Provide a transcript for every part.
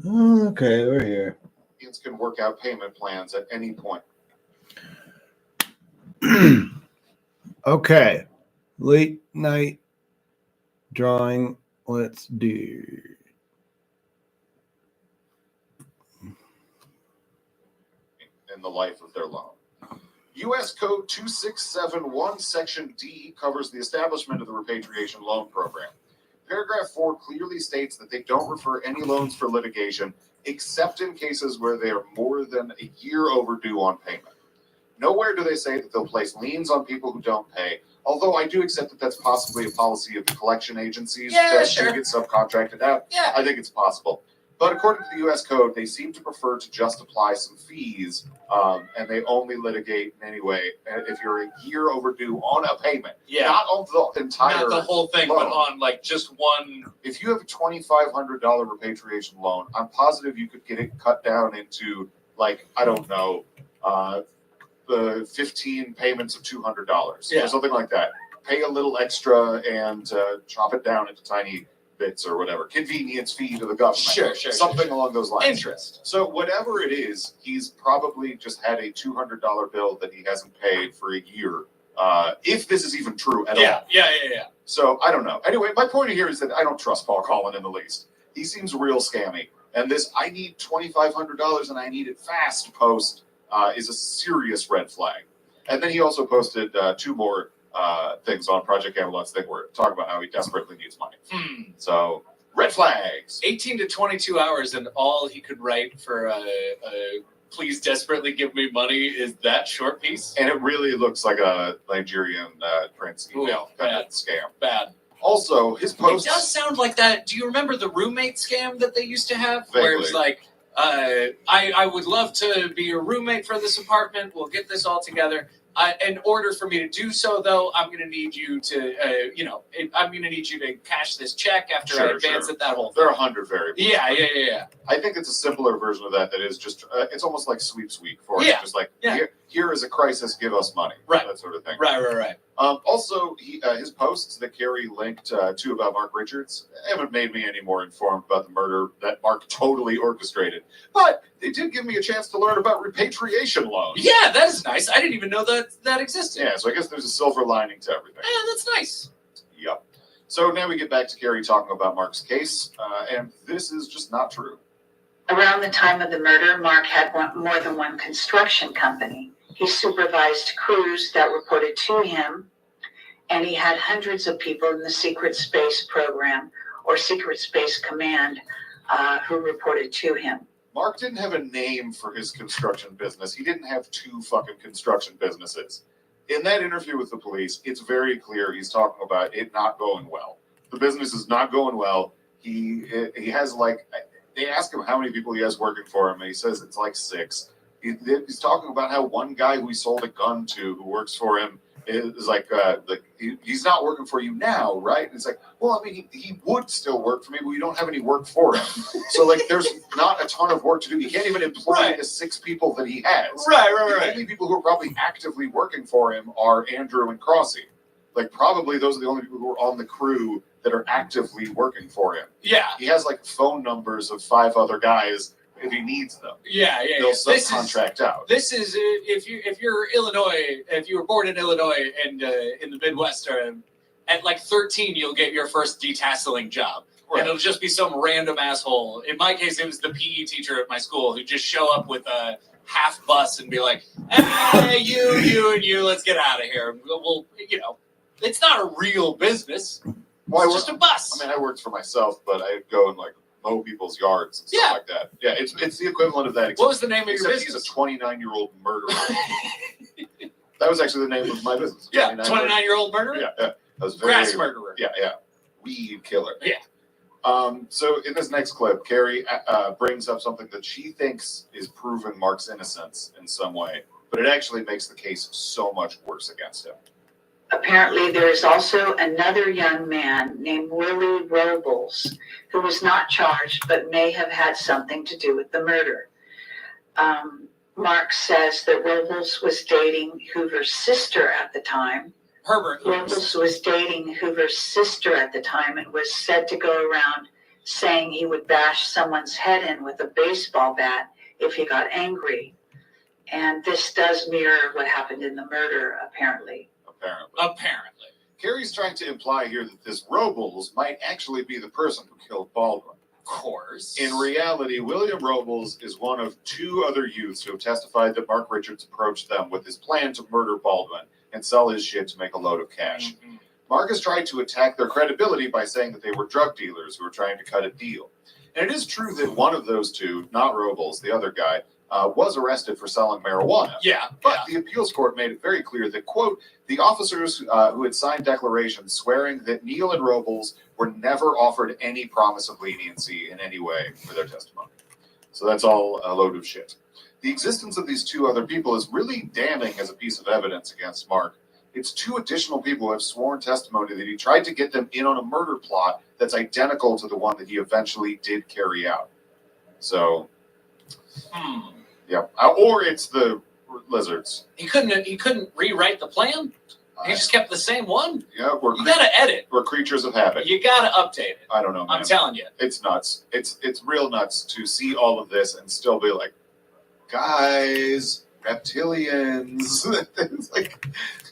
Okay, we're here. Clients can work out payment plans at any point. Okay. Late night drawing. Let's do. In the life of their loan. U.S. Code 2671, Section D, covers the establishment of the repatriation loan program. Paragraph 4 clearly states that they don't refer any loans for litigation except in cases where they are more than a year overdue on payment. Nowhere do they say that they'll place liens on people who don't pay, although I do accept that that's possibly a policy of the collection agencies that do get subcontracted out. Yeah. I think it's possible. But according to the U.S. Code, they seem to prefer to just apply some fees, and they only litigate anyway if you're a year overdue on a payment. Yeah. Not on the entire Not the whole thing, loan. but on like just one. If you have a $2,500 repatriation loan, I'm positive you could get it cut down into, like, I don't know, the 15 payments of $200 or something like that. Pay a little extra and chop it down into tiny bits or whatever. Convenience fee to the government. Sure. Something along those lines. Interest. So whatever it is, he's probably just had a $200 bill that he hasn't paid for a year. If this is even true at all. Yeah. So I don't know. Anyway, my point here is that I don't trust Paul Collin in the least. He seems real scammy. And this I need $2,500 and I need it fast post is a serious red flag. And then he also posted 2 more things on Project Camelot's thing where talking about how he desperately needs money. So red flags. 18 to 22 hours, and all he could write for please desperately give me money is that short piece. And it really looks like a Nigerian prince email bad scam. Bad. Also, his posts. It does sound like that. Do you remember the roommate scam that they used to have? Vaguely. Where it was like, I would love to be your roommate for this apartment. We'll get this all together. In order for me to do so, though, I'm going to need you to, I'm going to need you to cash this check after I advance it. That whole thing. There are 100 variables. Yeah. I think it's a simpler version of that. That is just, it's almost like sweeps week for us. Yeah. Just like, here is a crisis, give us money. Right. That sort of thing. Right. Also, his posts that Carrie linked to about Mark Richards haven't made me any more informed about the murder that Mark totally orchestrated. But they did give me a chance to learn about repatriation loans. Yeah, that is nice. I didn't even know that existed. Yeah, so I guess there's a silver lining to everything. Yeah, that's nice. Yep. So now we get back to Carrie talking about Mark's case, and this is just not true. Around the time of the murder, Mark had more than one construction company. He supervised crews that reported to him, and he had hundreds of people in the Secret Space Program or Secret Space Command who reported to him. Mark didn't have a name for his construction business. He didn't have 2 fucking construction businesses. In that interview with the police, it's very clear he's talking about it not going well. The business is not going well. He has like, they ask him how many people he has working for him, and he says it's like 6. He's talking about how one guy who he sold a gun to, who works for him, is like he's not working for you now, right? And it's like, well, I mean, he would still work for me, but we don't have any work for him. So like, there's not a ton of work to do. He can't even employ the 6 people that he has. Right. The only people who are probably actively working for him are Andrew and Crossy. Like, probably those are the only people who are on the crew that are actively working for him. Yeah. He has like phone numbers of 5 other guys. If he needs them, they'll subcontract out. This is if you're Illinois, if you were born in Illinois and in the Midwest, at like 13, you'll get your first detasseling job, and it'll just be some random asshole. In my case, it was the PE teacher at my school who just show up with a half bus and be like, "Hey, you and you, let's get out of here." Well, it's not a real business. It's just a bus. I mean, I worked for myself, but I'd go and like mow people's yards and stuff like that. Yeah, it's the equivalent of that. What was the name of your business? He's a 29-year-old murderer. That was actually the name of my business. Yeah, 29-year-old murderer? Yeah. That was grass murderer. Yeah. Weed killer. Yeah. So in this next clip, Carrie brings up something that she thinks is proving Mark's innocence in some way, but it actually makes the case so much worse against him. Apparently, there is also another young man named Willie Robles who was not charged but may have had something to do with the murder. Mark says that Robles was dating Hoover's sister at the time. Herbert Robles was dating Hoover's sister at the time and was said to go around saying he would bash someone's head in with a baseball bat if he got angry. And this does mirror what happened in the murder, apparently. Apparently. Carrie's trying to imply here that this Robles might actually be the person who killed Baldwin. Of course. In reality, William Robles is one of two other youths who have testified that Mark Richards approached them with his plan to murder Baldwin and sell his shit to make a load of cash. Mhm. Mark has tried to attack their credibility by saying that they were drug dealers who were trying to cut a deal. And it is true that one of those two, not Robles, the other guy, was arrested for selling marijuana. Yeah. But the appeals court made it very clear that, quote, the officers who had signed declarations swearing that Neal and Robles were never offered any promise of leniency in any way for their testimony. So that's all a load of shit. The existence of these two other people is really damning as a piece of evidence against Mark. It's two additional people who have sworn testimony that he tried to get them in on a murder plot that's identical to the one that he eventually did carry out. So, yeah. Or it's the lizards. He couldn't rewrite the plan. He just kept the same one. Yeah, You gotta edit. we're creatures of habit. You gotta update it. I don't know, man. I'm telling you. It's nuts. It's real nuts to see all of this and still be like, guys, reptilians. It's like,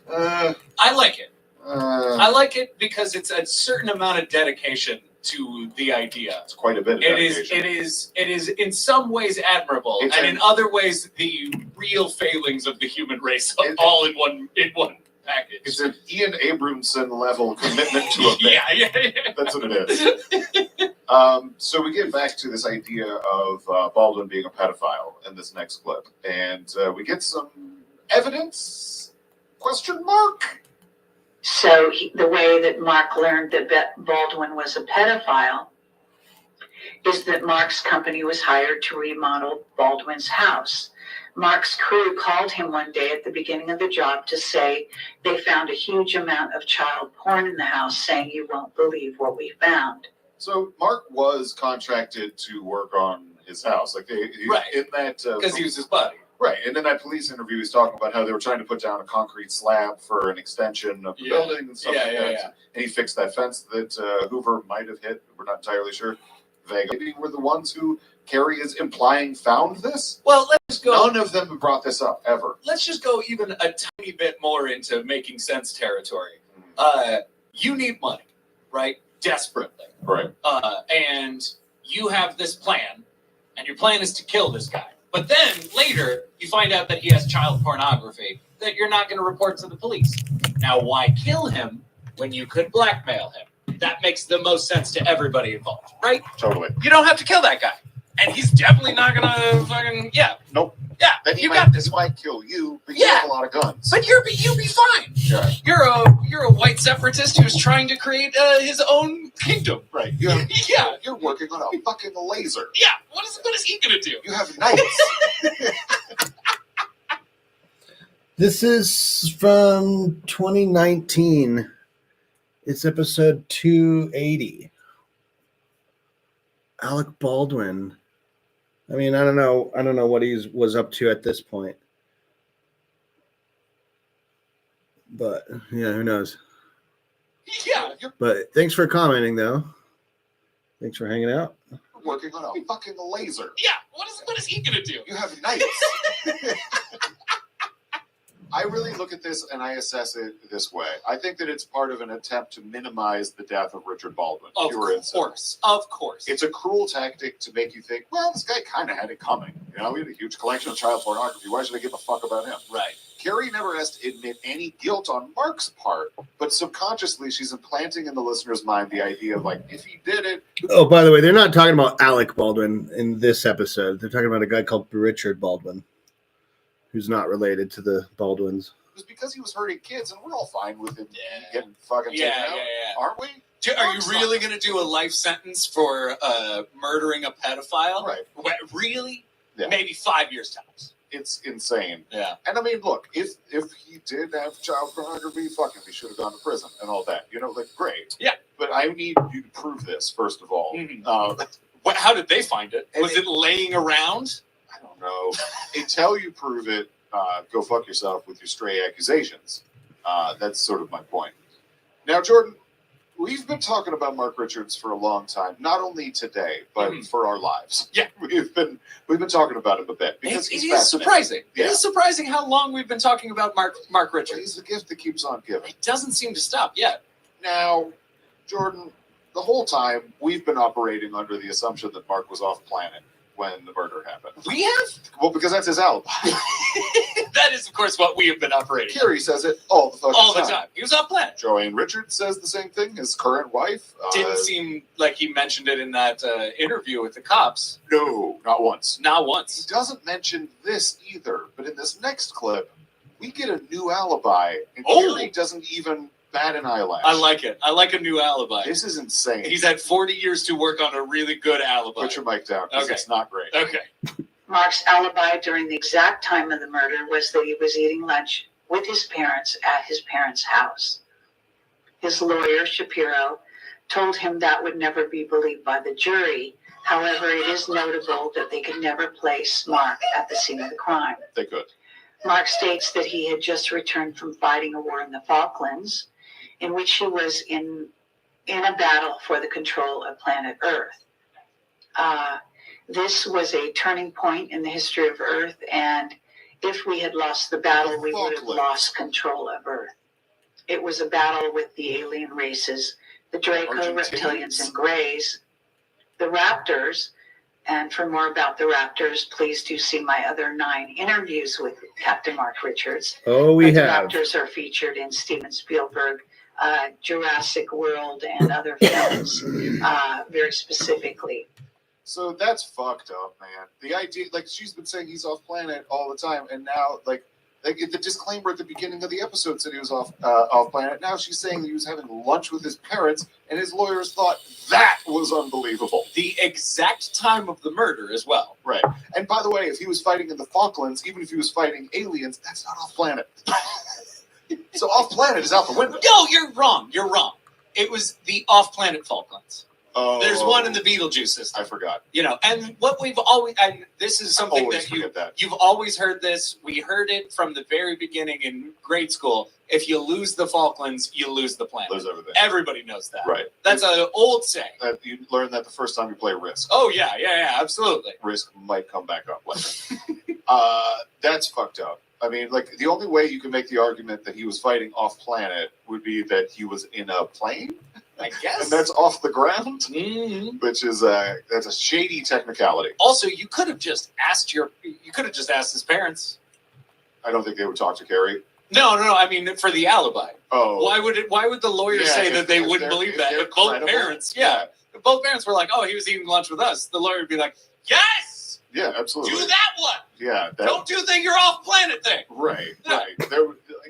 I like it. I it's like it because it's a certain amount of dedication to the idea. quite a bit of dedication. It is in some ways admirable, It's and an- in other ways the real failings of the human race, all in one package. It's an Ian Abramson level commitment to a bit. yeah. That's what it is. So we get back to this idea of Baldwin being a pedophile in this next clip, and we get some evidence? Question mark? So the way that Mark learned that Baldwin was a pedophile is that Mark's company was hired to remodel Baldwin's house. Mark's crew called him one day at the beginning of the job to say they found a huge amount of child porn in the house, saying, "You won't believe what we found." So Mark was contracted to work on his house, like Right. in that Because he was his buddy. right. And in that police interview, he's talking about how they were trying to put down a concrete slab for an extension of the building and stuff like that. Yeah. And he fixed that fence that Hoover might have hit. We're not entirely sure. Vague. Maybe we're the ones who Carrie is implying found this. Well, let's go. None of them have brought this up ever. Let's just go even a tiny bit more into making sense territory. You need money, right? Desperately. Right. And you have this plan, and your plan is to kill this guy. But then later, you find out that he has child pornography that you're not going to report to the police. Now, why kill him when you could blackmail him? That makes the most sense to everybody involved, right? Totally. You don't have to kill that guy. And he's definitely not going to fucking, Nope. Yeah, Then he you might, got this. He might kill you, but you Yeah. have a lot of guns. But you'll be fine. Yeah. You're a white separatist who's trying to create his own kingdom. Right. Yeah. You're working on a fucking laser. Yeah. What is he gonna do? You have knights. This is from 2019. It's episode 280. Alec Baldwin. I mean, I don't know what he was up to at this point. But yeah, who knows? Yeah. But thanks for commenting though. Thanks for hanging out. You're working on a fucking laser. Yeah. What is he gonna do? You have knights. I really look at this and I assess it this way. I think that it's part of an attempt to minimize the death of Richard Baldwin. Of pure and simple. course. It's a cruel tactic to make you think, well, this guy kind of had it coming. You know, he had a huge collection of child pornography. Why should I give a fuck about him? Right. Carrie never has to admit any guilt on Mark's part, but subconsciously she's implanting in the listener's mind the idea of, like, if he did it. Oh, by the way, they're not talking about Alec Baldwin in this episode. They're talking about a guy called Richard Baldwin, who's not related to the Baldwins. It was because he was hurting kids, and we're all fine with him Yeah. getting fucking taken out, aren't we? Are you really gonna do a life sentence for murdering a pedophile? Right. Really? Yeah. Maybe 5 years tops. It's insane. Yeah. And I mean, look, if he did have child pornography, fuck him, he should have gone to prison and all that. You know, like, great. Yeah. But I need you to prove this, first of all. Mhm. How did they find it? Was it laying around? I don't know. Until you prove it, go fuck yourself with your stray accusations. That's sort of my point. Now, Jordan, We've been talking about Mark Richards for a long time, not only today, but for our lives. Yeah. We've been talking about him a bit because It he's is fascinating. surprising. Yeah. It is surprising how long we've been talking about Mark Richards. He's the gift that keeps on giving. It doesn't seem to stop yet. Now, Jordan, the whole time we've been operating under the assumption that Mark was off planet when the murder happened. We have? Well, because that's his alibi. That is, of course, what we have been operating. Carrie says it all the fucking All the time. He was off planet. Joanne Richards says the same thing. His current wife. Didn't seem like he mentioned it in that interview with the cops. No, not once. Not He once. doesn't mention this either, but in this next clip, we get a new alibi, and Oh! Carrie doesn't even bat an eyelash. I like it. I like a new alibi. This is insane. He's had 40 years to work on a really good alibi. Put your mic down, because Okay. it's not great. Okay. Mark's alibi during the exact time of the murder was that he was eating lunch with his parents at his parents' house. His lawyer, Shapiro, told him that would never be believed by the jury. However, it is notable that they could never place Mark at the scene of the crime. They could. Mark states that he had just returned from fighting a war in the Falklands, in which he was in a battle for the control of planet Earth. This was a turning point in the history of Earth, and if we had lost the battle, we would have Falklands. lost control of Earth. It was a battle with the alien races, the Draco, Argentinians. reptilians, and Greys, the Raptors. And for more about the Raptors, please do see my other 9 interviews with Captain Mark Richards. Oh, we The have. Raptors are featured in Steven Spielberg, Jurassic World, and other films, very specifically. So that's fucked up, man. The idea, like, she's been saying he's off planet all the time, and now, like the disclaimer at the beginning of the episode said he was off planet. Now she's saying he was having lunch with his parents, and his lawyers thought that was unbelievable. The exact time of the murder as well. Right. And by the way, if he was fighting in the Falklands, even if he was fighting aliens, that's not off planet. So off planet is out the window. No, you're wrong. You're wrong. It was the off-planet Falklands. Oh, There's one in the Beetlejuice system. I forgot. You know, and what we've always, and this is something Always that forget that. you've always heard this. We heard it from the very beginning in grade school. If you lose the Falklands, you lose the planet. Lose everything. Everybody knows that. Right. That's an old saying. You learn that the first time you play Risk. Oh, yeah, absolutely. Risk might come back up later. That's fucked up. I mean, like, the only way you can make the argument that he was fighting off planet would be that he was in a plane, I guess. and that's off the ground, Mhm. which is that's a shady technicality. Also, you could have just asked his parents. I don't think they would talk to Carrie. No. I mean, for the alibi. Oh, Why would the lawyer Yeah, say if- that they if wouldn't they're- believe if that? they're If both credible, parents, if both parents were like, "Oh, he was eating lunch with us," the lawyer would be like, "Yes, yeah, absolutely. do that one. Yeah, Don't do the you're off planet thing." Right, Yeah. right.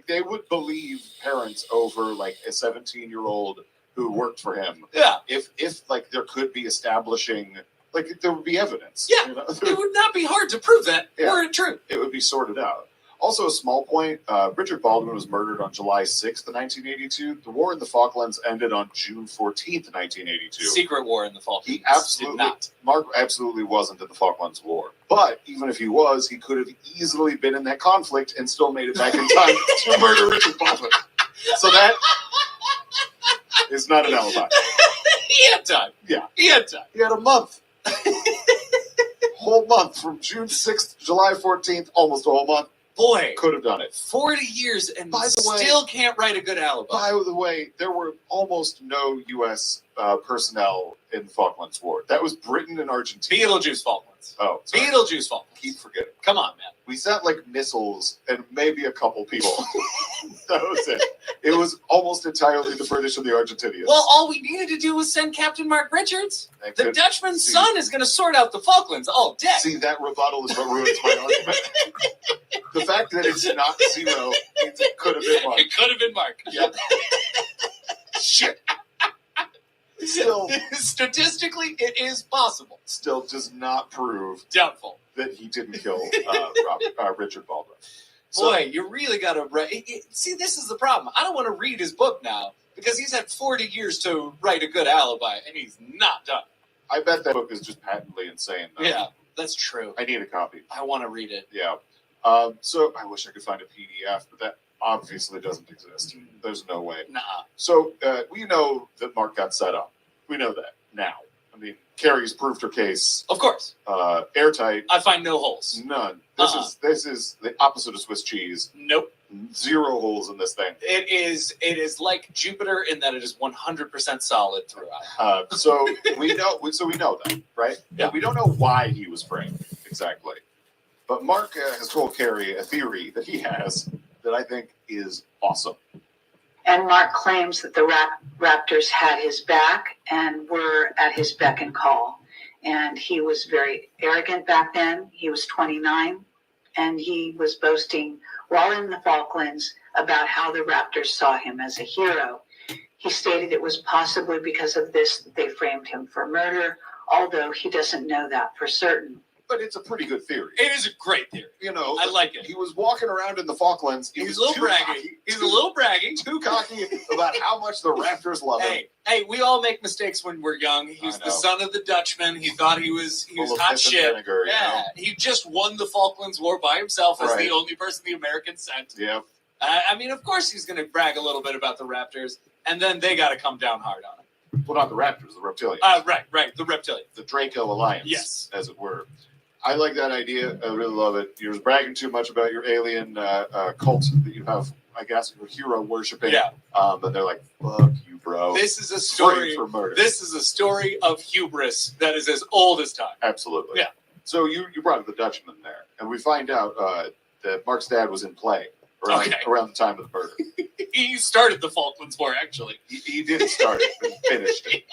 They would believe parents over like a 17-year-old who worked for him. Yeah, If like there could be establishing, like there would be evidence. Yeah. You know? it would not be hard to prove that Yeah. were it true. It would be sorted out. Also, a small point, Richard Baldwin was murdered on July 6th, 1982. The war in the Falklands ended on June 14th, 1982. Secret war in the Falklands. He absolutely, did not. Mark absolutely wasn't in the Falklands War. But even if he was, he could have easily been in that conflict and still made it back in time to murder Richard Baldwin. So that is not an alibi. He had time. Yeah. He had time. He had a month. Whole month from June 6th to July 14th, almost a whole month. Boy, Could have done it. 40 years and By the way- still can't write a good alibi. By the way, there were almost no U.S. Personnel in the Falklands War. That was Britain and Argentina. Beetlejuice Falklands. Oh, sorry. Beetlejuice Falklands. Keep forgetting. Come on, man. We sent like missiles and maybe a couple people. That was it. It was almost entirely the British and the Argentinians. Well, all we needed to do was send Captain Mark Richards. They The could- Dutchman's see- son is going to sort out the Falklands all day. See, that rebuttal is what ruins my argument. The fact that it's not 0 means it could have been 1. It could have been Mark. Yeah. Shit. Still Statistically, it is possible. does not prove Doubtful. that he didn't kill Richard Baldwin. So, Boy, you really got to write. See, this is the problem. I don't want to read his book now because he's had 40 years to write a good alibi, and he's not done. I bet that book is just patently insane. Though. Yeah, that's true. I need a copy. I want to read it. Yeah. So I wish I could find a PDF, but that obviously doesn't exist. There's no way. Nah. So we know that Mark got set up. We know that now. I mean, Carrie's proved her case Of course. airtight. I find no holes. None. This is the opposite of Swiss cheese. Nope. 0 holes in this thing. It is like Jupiter in that it is 100% solid throughout. So we know that, right? Yeah. We don't know why he was framed exactly, but Mark has told Carrie a theory that he has that I think is awesome. And Mark claims that the Raptors had his back and were at his beck and call. And he was very arrogant back then. He was 29, and he was boasting while in the Falklands about how the Raptors saw him as a hero. He stated it was possibly because of this that they framed him for murder, although he doesn't know that for certain. But it's a pretty good theory. It is a great theory. You know, I like it. He was walking around in the Falklands. He was a little braggy. He's a little braggy. Too cocky about how much the Raptors love him. Hey, we all make mistakes when we're young. He's the son of the Dutchman. He thought he was Full of hot piss and shit. vinegar, Yeah, he just won the Falklands War by himself as Right. the only person the Americans sent. Yeah. I mean, of course he's going to brag a little bit about the Raptors, and then they got to come down hard on him. Well, not the Raptors, the Reptilians. Right, the Reptilian. The Draco Alliance, Yes. as it were. I like that idea. I really love it. You're bragging too much about your alien cult that you have, I guess, your hero worshiping. Yeah. And they're like, fuck you, bro. This is a story. Framed for murder. This is a story of hubris that is as old as time. Absolutely. Yeah. So you brought up the Dutchman there, and we find out that Mark's dad was in play around the time of the murder. He started the Falklands War, actually. He didn't start it, but finished it.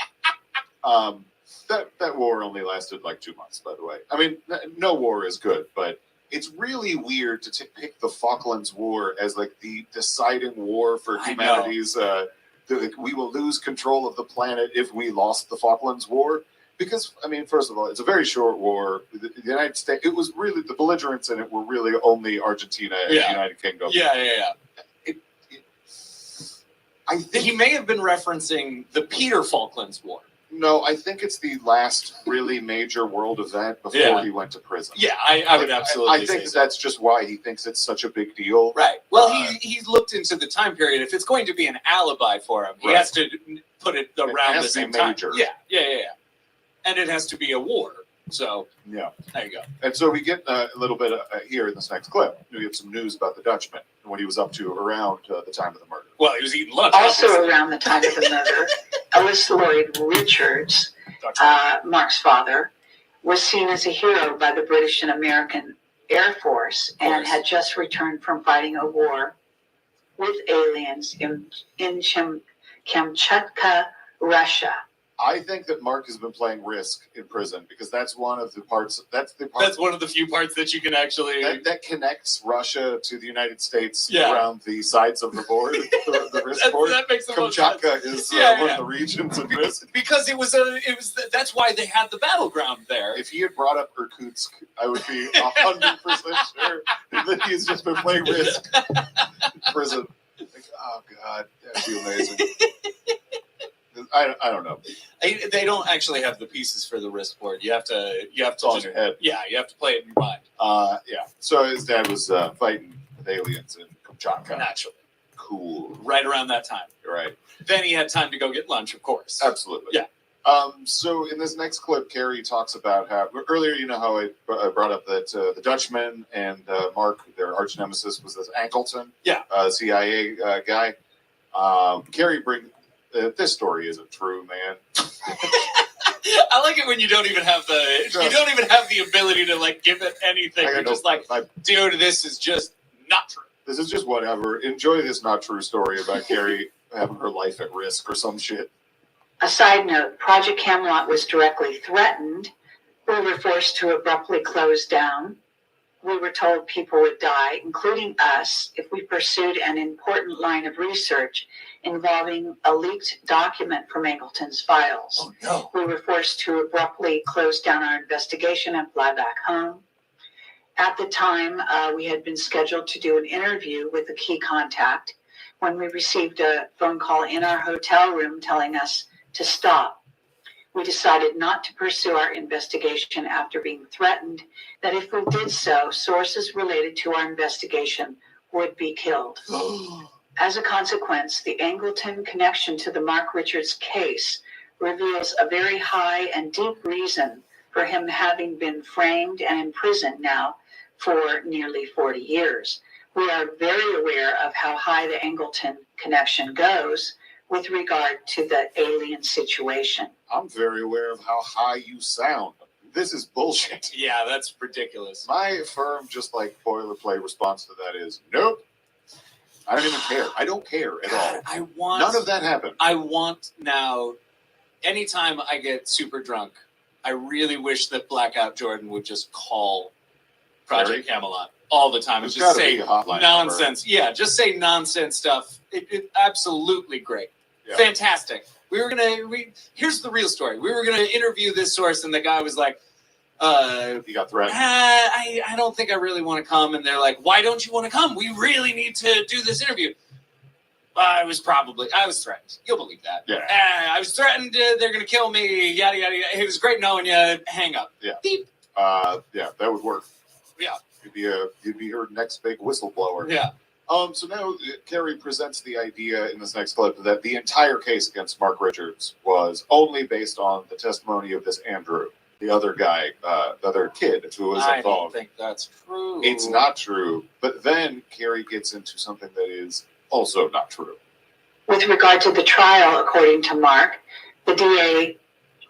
That war only lasted like 2 months, by the way. I mean, no war is good, but it's really weird to pick the Falklands War as like the deciding war for humanity's. We will lose control of the planet if we lost the Falklands War. Because, I mean, first of all, it's a very short war. The United States, it was really, the belligerents in it were really only Argentina and the United Kingdom. Yeah. I think He may have been referencing the Peter Falklands War. No, I think it's the last really major world event before he went to prison. Yeah, I would absolutely I think say that's just why he thinks it's such a big deal. Right. Well, he's looked into the time period. If it's going to be an alibi for him, he has to put it around has the to same be time. major. Yeah. And it has to be a war. So, yeah. There you go. And so we get a little bit here in this next clip. We have some news about the Dutchman and what he was up to around the time of the murder. Well, he was eating lunch. Also obviously. around the time of the murder, Ellis Lloyd Richards, Mark's father, was seen as a hero by the British and American Air Force and had just returned from fighting a war with aliens in Kamchatka, Russia. I think that Mark has been playing Risk in prison because that's one of the parts. That's one of the few parts that you can actually that connects Russia to the United States around the sides of the board, the Risk board. That makes the most Kamchatka sense. is one of the regions in Risk because it was that's why they had the battleground there. If he had brought up Irkutsk, I would be 100% sure that he's just been playing Risk in prison. Like, oh God, that'd be amazing. I don't know. They don't actually have the pieces for the Risk board. You have to on your head. Yeah, you have to play it in your mind. Yeah. So his dad was fighting with aliens in Kamchatka. Naturally. Cool. Right around that time. You're right. Then he had time to go get lunch, of course. Absolutely. Yeah. So in this next clip, Carrie talks about how earlier, you know how I brought up that the Dutchman and Mark, their arch nemesis, was this Ankleton, CIA guy. Carrie brings. This story isn't true, man. I like it when you don't even have the ability to like give it anything. You're just dude, this is just not true. This is just whatever. Enjoy this not true story about Carrie having her life at risk or some shit. A side note, Project Camelot was directly threatened. We were forced to abruptly close down. We were told people would die, including us, if we pursued an important line of research involving a leaked document from Angleton's files. Oh, no. We were forced to abruptly close down our investigation and fly back home. At the time, we had been scheduled to do an interview with a key contact when we received a phone call in our hotel room telling us to stop. We decided not to pursue our investigation after being threatened that if we did so, sources related to our investigation would be killed. As a consequence, the Angleton connection to the Mark Richards case reveals a very high and deep reason for him having been framed and imprisoned now for nearly 40 years. We are very aware of how high the Angleton connection goes with regard to the alien situation. I'm very aware of how high you sound. This is bullshit. Yeah, that's ridiculous. My firm, just like boilerplate response to that is, nope. I don't even care. I don't care at all. I want None of that happened. I want now. Anytime I get super drunk, I really wish that Blackout Jordan would just call Project Camelot all the time and There's just gotta say be a hotline nonsense. Yeah, just say nonsense stuff. It absolutely great. Yeah. Fantastic. Here's the real story. We were gonna interview this source, and the guy was like, You got threatened. I don't think I really want to come. And they're like, why don't you want to come? We really need to do this interview. I was threatened. You'll believe that. Yeah. I was threatened. They're going to kill me. Yada, yada, yada. It was great knowing you. Hang up. Yeah. Beep. Yeah, that would work. Yeah. You'd be her next big whistleblower. Yeah. So now Carrie presents the idea in this next clip that the entire case against Mark Richards was only based on the testimony of this Andrew, the other guy, the other kid who was I don't involved. think that's true. It's not true. But then Carrie gets into something that is also not true. With regard to the trial, according to Mark, the DA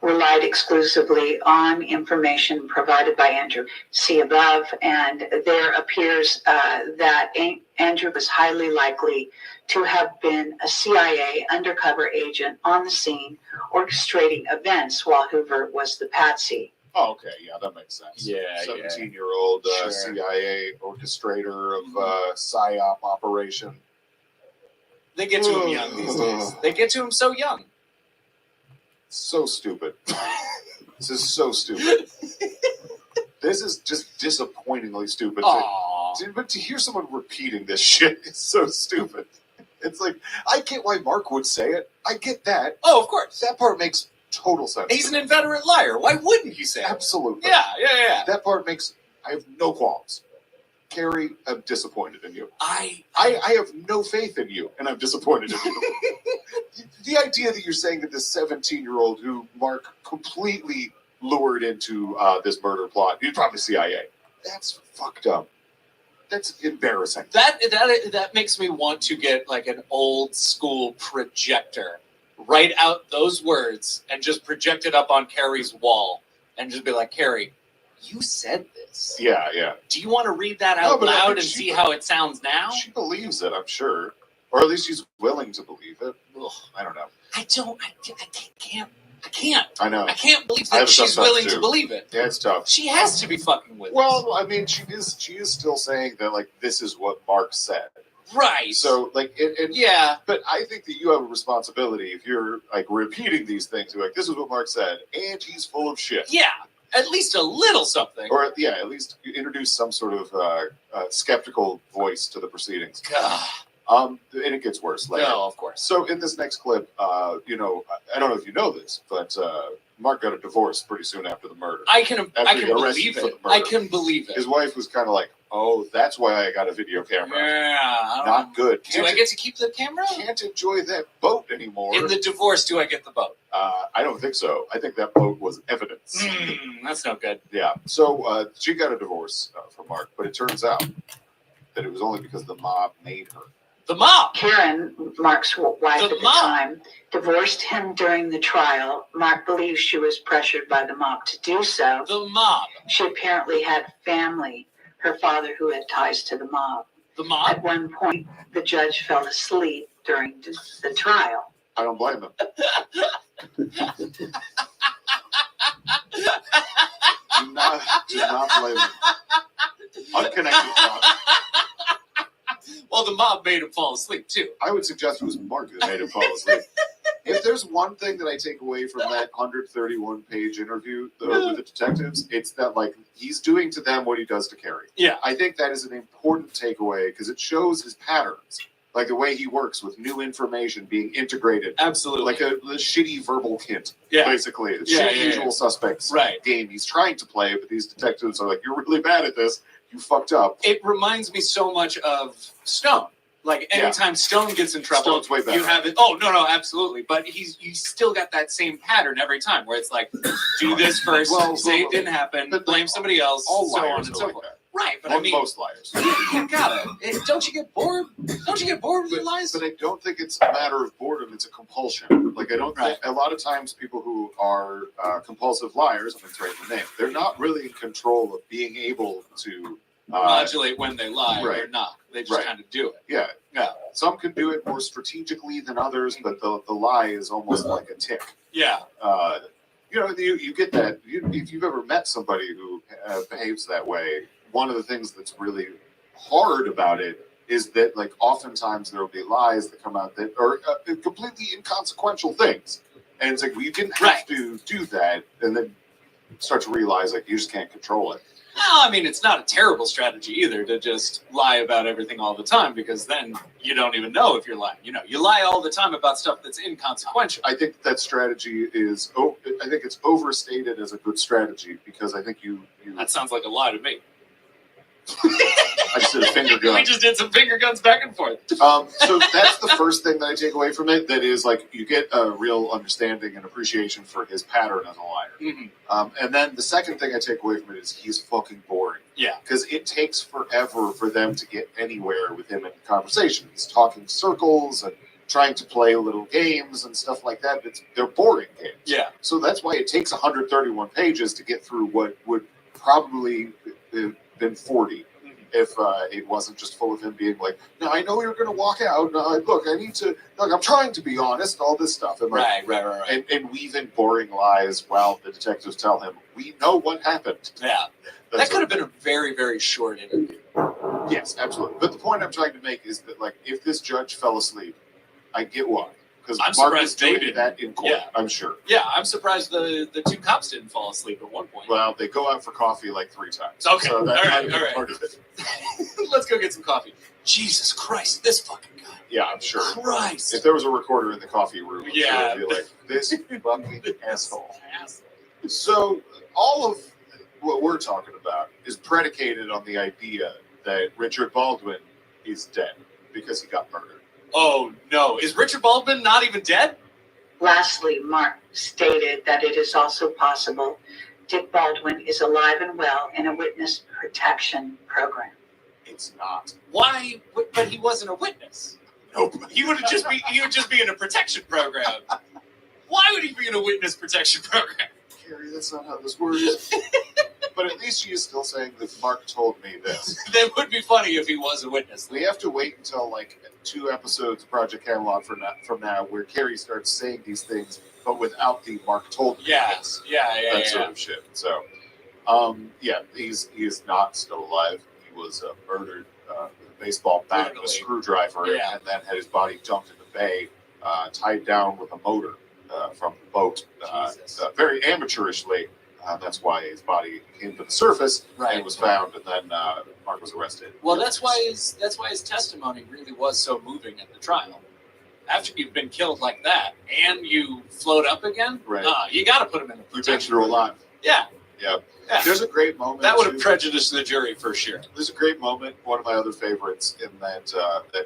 relied exclusively on information provided by Andrew. See above, and there appears that Andrew was highly likely to have been a CIA undercover agent on the scene, orchestrating events while Hoover was the patsy. Oh, okay. Yeah, that makes sense. Yeah, 17-year-old Sure. CIA orchestrator of PSYOP operation. They get to him young these days. They get to him so young. So stupid. This is so stupid. This is just disappointingly stupid. Aww. But to hear someone repeating this shit is so stupid. It's like, I get why Mark would say it. I get that. Oh, of course. That part makes total sense. He's an inveterate liar. Why wouldn't you say it? Absolutely. Yeah. That part makes, I have no qualms. Carrie, I'm disappointed in you. I I have no faith in you, and I'm disappointed in you. The idea that you're saying that this 17-year-old who Mark completely lured into this murder plot, he's probably CIA. That's fucked up. That's embarrassing. that makes me want to get like an old school projector, write out those words, and just project it up on Carrie's wall, and just be like, Carrie, you said this. Yeah. Do you want to read that No, out but I loud think and she- see how it sounds now? She believes it, I'm sure. Or at least she's willing to believe it. Ugh, I don't know. I can't. I know. I can't believe I that have a tough she's time, willing too. to believe it. Yeah, it's tough. She has to be fucking with us. Well, I mean, she is still saying that, like, this is what Mark said. Right. So, like, yeah. But I think that you have a responsibility if you're, like, repeating these things. You're like, this is what Mark said, and he's full of shit. Yeah. At least a little something. Or, yeah, at least you introduce some sort of skeptical voice to the proceedings. Ugh. And it gets worse later. No, of course. So in this next clip, I don't know if you know this, but Mark got a divorce pretty soon after the murder. I can After he got believe arrested for the it. murder. I can believe it. His wife was kind of like, "Oh, that's why I got a video camera. Yeah. I don't Not know. good. Do I get to keep the camera? Can't enjoy that boat anymore." In the divorce, do I get the boat? I don't think so. I think that boat was evidence. That's no good. Yeah. So she got a divorce from Mark, but it turns out that it was only because the mob made her. The mob. Karen, Mark's wife The at the mob. time, divorced him during the trial. Mark believes she was pressured by the mob to do so. The mob. She apparently had family, her father who had ties to the mob. The mob. At one point, the judge fell asleep during the trial. I don't blame him. Do not blame him. Unconnected thought. Well, the mob made him fall asleep too. I would suggest it was Mark that made him fall asleep. If there's one thing that I take away from that 131-page interview with the detectives, it's that, like, he's doing to them what he does to Carrie. Yeah. I think that is an important takeaway because it shows his patterns. Like the way he works with new information being integrated. Absolutely. Like a shitty verbal hint, basically. The Yeah, shitty usual suspects game he's trying to play, but these detectives are like, you're really bad at this. You fucked up. It reminds me so much of Stone. Like anytime Stone gets in trouble, Stone's way better. you have it. Oh no, absolutely. But you still got that same pattern every time, where it's like, do this first, say it didn't happen, blame somebody else, all so liars on and so like forth. that. Right, but Well, I mean, most liars. You gotta. Don't you get bored? Don't you get bored with your lies? But I don't think it's a matter of boredom. It's a compulsion. Like I don't think a lot of times people who are compulsive liars, I'm going to write the name. They're not really in control of being able to modulate when they lie or not. They just kind of do it. Yeah. Yeah. Some can do it more strategically than others, but the lie is almost like a tick. Yeah. You get that. If you've ever met somebody who behaves that way, one of the things that's really hard about it is that, like, oftentimes there will be lies that come out that are completely inconsequential things, and it's like, well, you didn't have to do that, and then start to realize like you just can't control it. No, I mean, it's not a terrible strategy either to just lie about everything all the time, because then you don't even know if you're lying. You lie all the time about stuff that's inconsequential. I think that strategy is, I think it's overstated as a good strategy, because I think you That sounds like a lie to me. I just did a finger gun. We just did some finger guns back and forth. So that's the first thing that I take away from it. That is, like, you get a real understanding and appreciation for his pattern as a liar. Mm-hmm. And then the second thing I take away from it is he's fucking boring. Yeah. Because it takes forever for them to get anywhere with him in conversation. He's talking circles and trying to play little games and stuff like that. They're boring games. Yeah. So that's why it takes 131 pages to get through what would probably been 40 if it wasn't just full of him being like, no, I know you're going to walk out. No, look, I'm trying to be honest, all this stuff. And right. And weave in boring lies while the detectives tell him, we know what happened. Yeah. That could have been a very, very short interview. Yes, absolutely. But the point I'm trying to make is that, like, if this judge fell asleep, I get why. Because Mark was doing that in court, I'm sure. Yeah, I'm surprised the two cops didn't fall asleep at one point. Well, they go out for coffee like 3 times. Okay, so all right. Part of it. Let's go get some coffee. Jesus Christ, this fucking guy. Yeah, I'm sure. Christ. If there was a recorder in the coffee room, I'm sure it'd be like, this fucking asshole. So all of what we're talking about is predicated on the idea that Richard Baldwin is dead because he got murdered. Oh, no. Is Richard Baldwin not even dead? Lastly, Mark stated that it is also possible Dick Baldwin is alive and well in a witness protection program. It's not. Why? But he wasn't a witness. Nope. He would just be in a protection program. Why would he be in a witness protection program? Carrie, that's not how this works. But at least she is still saying that Mark told me this. That would be funny if he was a witness. We have to wait until, like, 2 episodes of Project Camelot from now where Carrie starts saying these things, but without the Mark told me this. That sort of shit. So, he is not still alive. He was murdered with a baseball bat and a screwdriver, and then had his body dumped in the bay, tied down with a motor from the boat, very amateurishly. That's why his body came to the surface and was found, and then Mark was arrested. Well, that's why his testimony really was so moving at the trial. After you've been killed like that and you float up again, you got to put him in a protection. You've been through a lot. Yeah. There's a great moment. That would have prejudiced the jury for sure. There's a great moment, one of my other favorites in that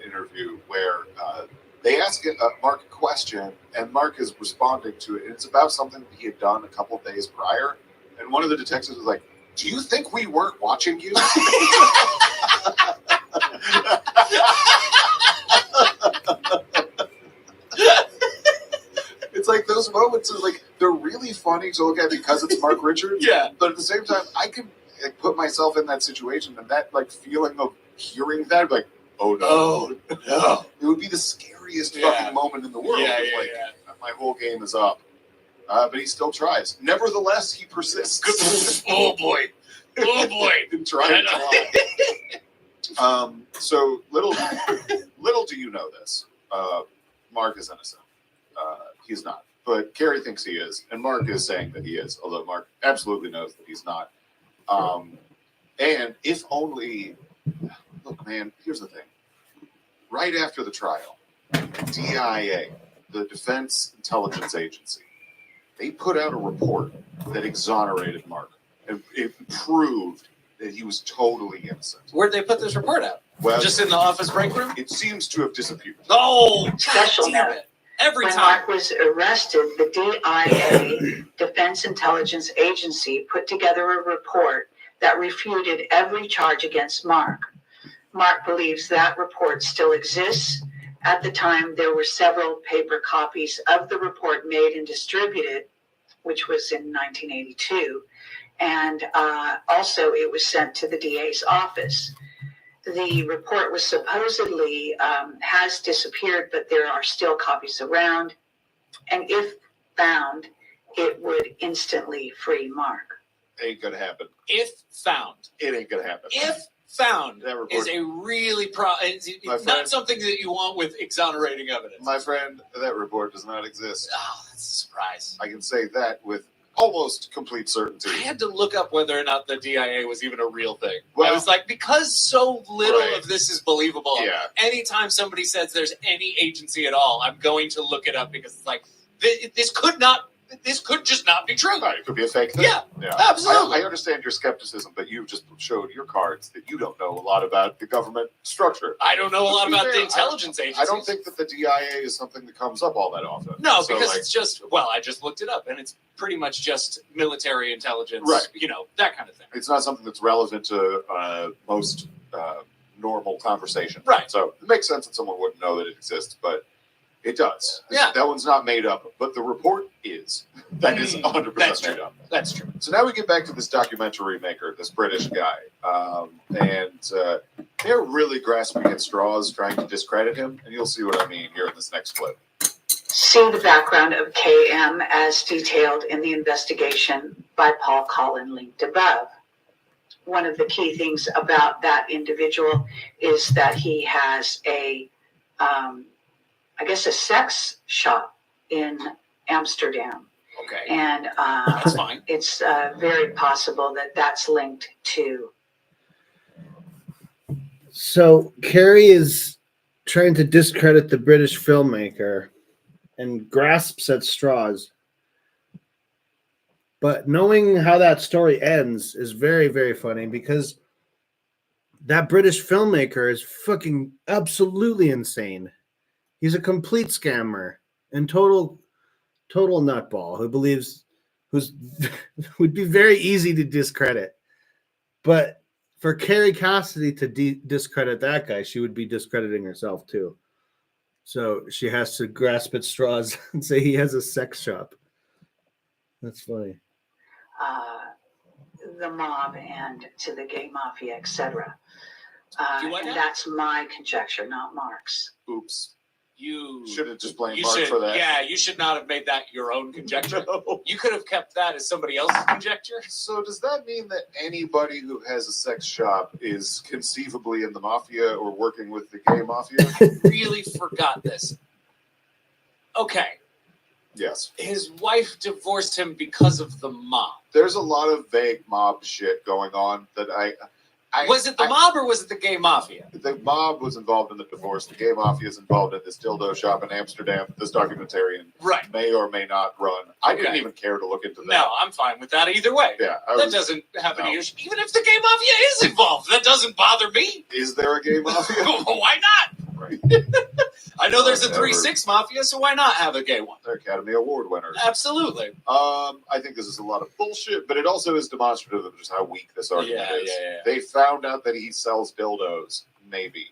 interview, where they ask Mark a question, and Mark is responding to it, and it's about something that he had done a couple of days prior. And one of the detectives was like, "Do you think we weren't watching you?" It's like those moments are like, they're really funny to look at because it's Mark Richards. But at the same time, I can put myself in that situation, and that, like, feeling of hearing that, like, oh no, it would be the scariest fucking moment in the world. My whole game is up. But he still tries. Nevertheless, he persists. Oh boy. In trying to lie. So little do you know this. Mark is innocent. He's not. But Carrie thinks he is. And Mark is saying that he is. Although Mark absolutely knows that he's not. And if only... Look, man, here's the thing. right after the trial, DIA, the Defense Intelligence Agency, they put out a report that exonerated Mark. And it proved that he was totally innocent. Where'd they put this report out? Well, Just in the office break room? it seems to have disappeared. Oh, Special damn note. it. Every When time. Mark was arrested, the DIA, Defense Intelligence Agency, put together a report that refuted every charge against Mark. Mark believes that report still exists. At the time, there were several paper copies of the report made and distributed, which was in 1982. And also it was sent to the DA's office. The report was supposedly has disappeared, but there are still copies around. And if found, it would instantly free Mark. Ain't gonna happen. If found. It ain't gonna happen. If found That report, is a really it's My not friend- something that you want with exonerating evidence. my friend, that report does not exist. Oh, that's a surprise. I can say that with almost complete certainty. I had to look up whether or not the DIA was even a real thing. Well- I was like, because so little Right. of this is believable, Yeah. anytime somebody says there's any agency at all, I'm going to look it up because it's like, this could just not be true. Right, it could be a fake thing. Yeah, absolutely. I understand your skepticism, but you've just showed your cards that you don't know a lot about the government structure. I don't know a lot To be about fair, the intelligence agencies. I don't think that the DIA is something that comes up all that often. No, So, because like, it's just, I just looked it up, and it's pretty much just military intelligence, Right. That kind of thing. it's not something that's relevant to most normal conversation. Right. So it makes sense that someone wouldn't know that it exists, but it does. Yeah. That one's not made up, but the report is. That is 100% That's made true. up. That's true. So now we get back to this documentary maker, this British guy, and they're really grasping at straws, trying to discredit him, and you'll see what I mean here in this next clip. See the background of KM as detailed in the investigation by Paul Collin linked above. One of the key things about that individual is that he has a sex shop in Amsterdam. Okay. And That's fine. it's very possible that that's linked to. So Carrie is trying to discredit the British filmmaker and grasps at straws. But knowing how that story ends is very, very funny because that British filmmaker is fucking absolutely insane. He's a complete scammer and total nutball who's would be very easy to discredit. But for Carrie Cassidy to discredit that guy, she would be discrediting herself too. So she has to grasp at straws and say he has a sex shop. That's funny. The mob and to the gay mafia, etc. Do what And now? that's my conjecture, not Mark's. Oops. You Should have just blamed you Mark should, for that. Yeah, you should not have made that your own conjecture. No. You could have kept that as somebody else's conjecture. So does that mean that anybody who has a sex shop is conceivably in the mafia or working with the gay mafia? Really forgot this. Okay, Yes. his wife divorced him because of the mob. There's a lot of vague mob shit going on that I Was it the mob or was it the gay mafia? The mob was involved in the divorce. The gay mafia is involved in this dildo shop in Amsterdam that this documentarian Right. may or may not run. I didn't Okay. even care to look into that. No, I'm fine with that either way. Yeah. That doesn't happen no. to you. Even if the gay mafia is involved, that doesn't bother me. Is there a gay mafia? Why not? Right. I know there's a Whatever. 3-6 mafia, so why not have a gay one? They're Academy Award winners. Absolutely. I think this is a lot of bullshit, but it also is demonstrative of just how weak this argument is. Yeah. They found out that he sells dildos, maybe.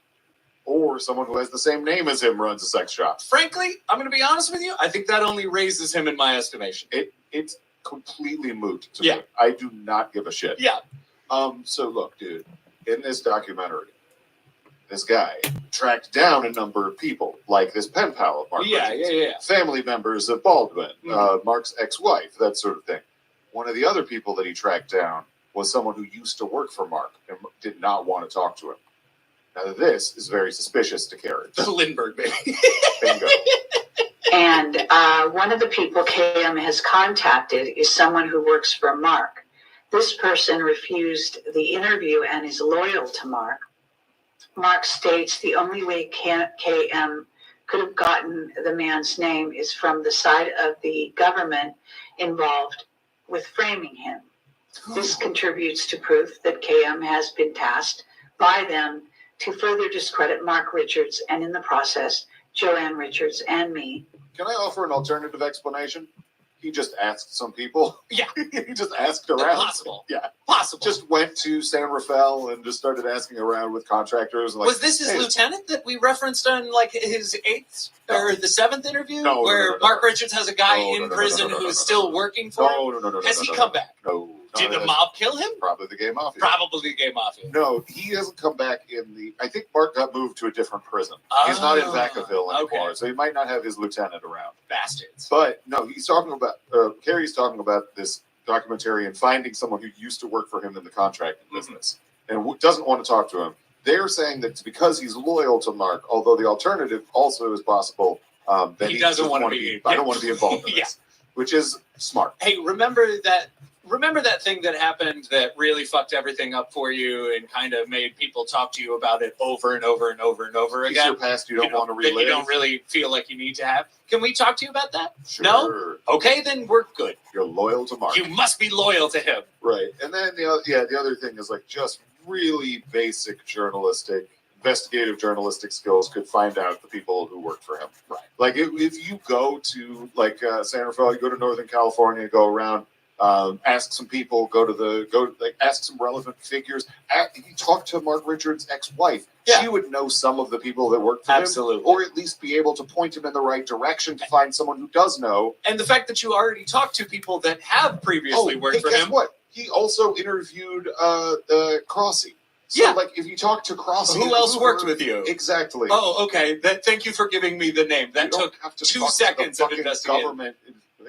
Or someone who has the same name as him runs a sex shop. Frankly, I'm going to be honest with you. I think that only raises him in my estimation. It's completely moot to Yeah. me. I do not give a shit. Yeah. So look, dude, in this documentary, this guy tracked down a number of people, like this pen pal of Mark Richards, Yeah. family members of Baldwin, Mhm. Mark's ex-wife, that sort of thing. One of the other people that he tracked down was someone who used to work for Mark and did not want to talk to him. Now, this is very suspicious to Carrie. The Lindbergh baby. Bingo. And one of the people KM has contacted is someone who works for Mark. This person refused the interview and is loyal to Mark. Mark states the only way KM could have gotten the man's name is from the side of the government involved with framing him. This contributes to proof that KM has been tasked by them to further discredit Mark Richards and in the process, Joanne Richards and me. Can I offer an alternative explanation? He just asked some people. Yeah. He just asked around. Possible. Yeah. Possible. Just went to San Rafael and just started asking around with contractors. And like, was this his lieutenant that we referenced on like his 8th or the 7th interview? No, where no. Mark Richards has a guy No, in prison who's still working for him? No. Has he come back? No. Did the mob kill him? Probably the gay mafia. Probably the gay mafia. No, he hasn't come back in the. I think Mark got moved to a different prison. He's not in Vacaville anymore, so he might not have his lieutenant around. Bastards. But no, he's talking about. Carrie's talking about this documentary and finding someone who used to work for him in the contracting business and doesn't want to talk to him. They're saying that it's because he's loyal to Mark, although the alternative also is possible. That he doesn't want to be. I don't want to be involved in this, which is smart. Hey, remember that thing that happened that really fucked everything up for you and kind of made people talk to you about it over and over and over and over again? It's your past you don't want to relive. That you don't really feel like you need to have. Can we talk to you about that? Sure. No? Okay, then we're good. You're loyal to Mark. You must be loyal to him. Right. And then the other thing is like just really basic investigative journalistic skills could find out the people who work for him. Right. Like if you go to like San Rafael, you go to Northern California, go around, ask some people, ask some relevant figures. You talk to Mark Richards' ex-wife. Yeah. She would know some of the people that work for him, or at least be able to point him in the right direction to find someone who does know. And the fact that you already talked to people that have previously worked for guess him. What? He also interviewed Crossy. So, like, if you talk to Crossy... Who else worked with you? Exactly. Oh, okay. Thank you for giving me the name. That took 2 seconds of investigating. Government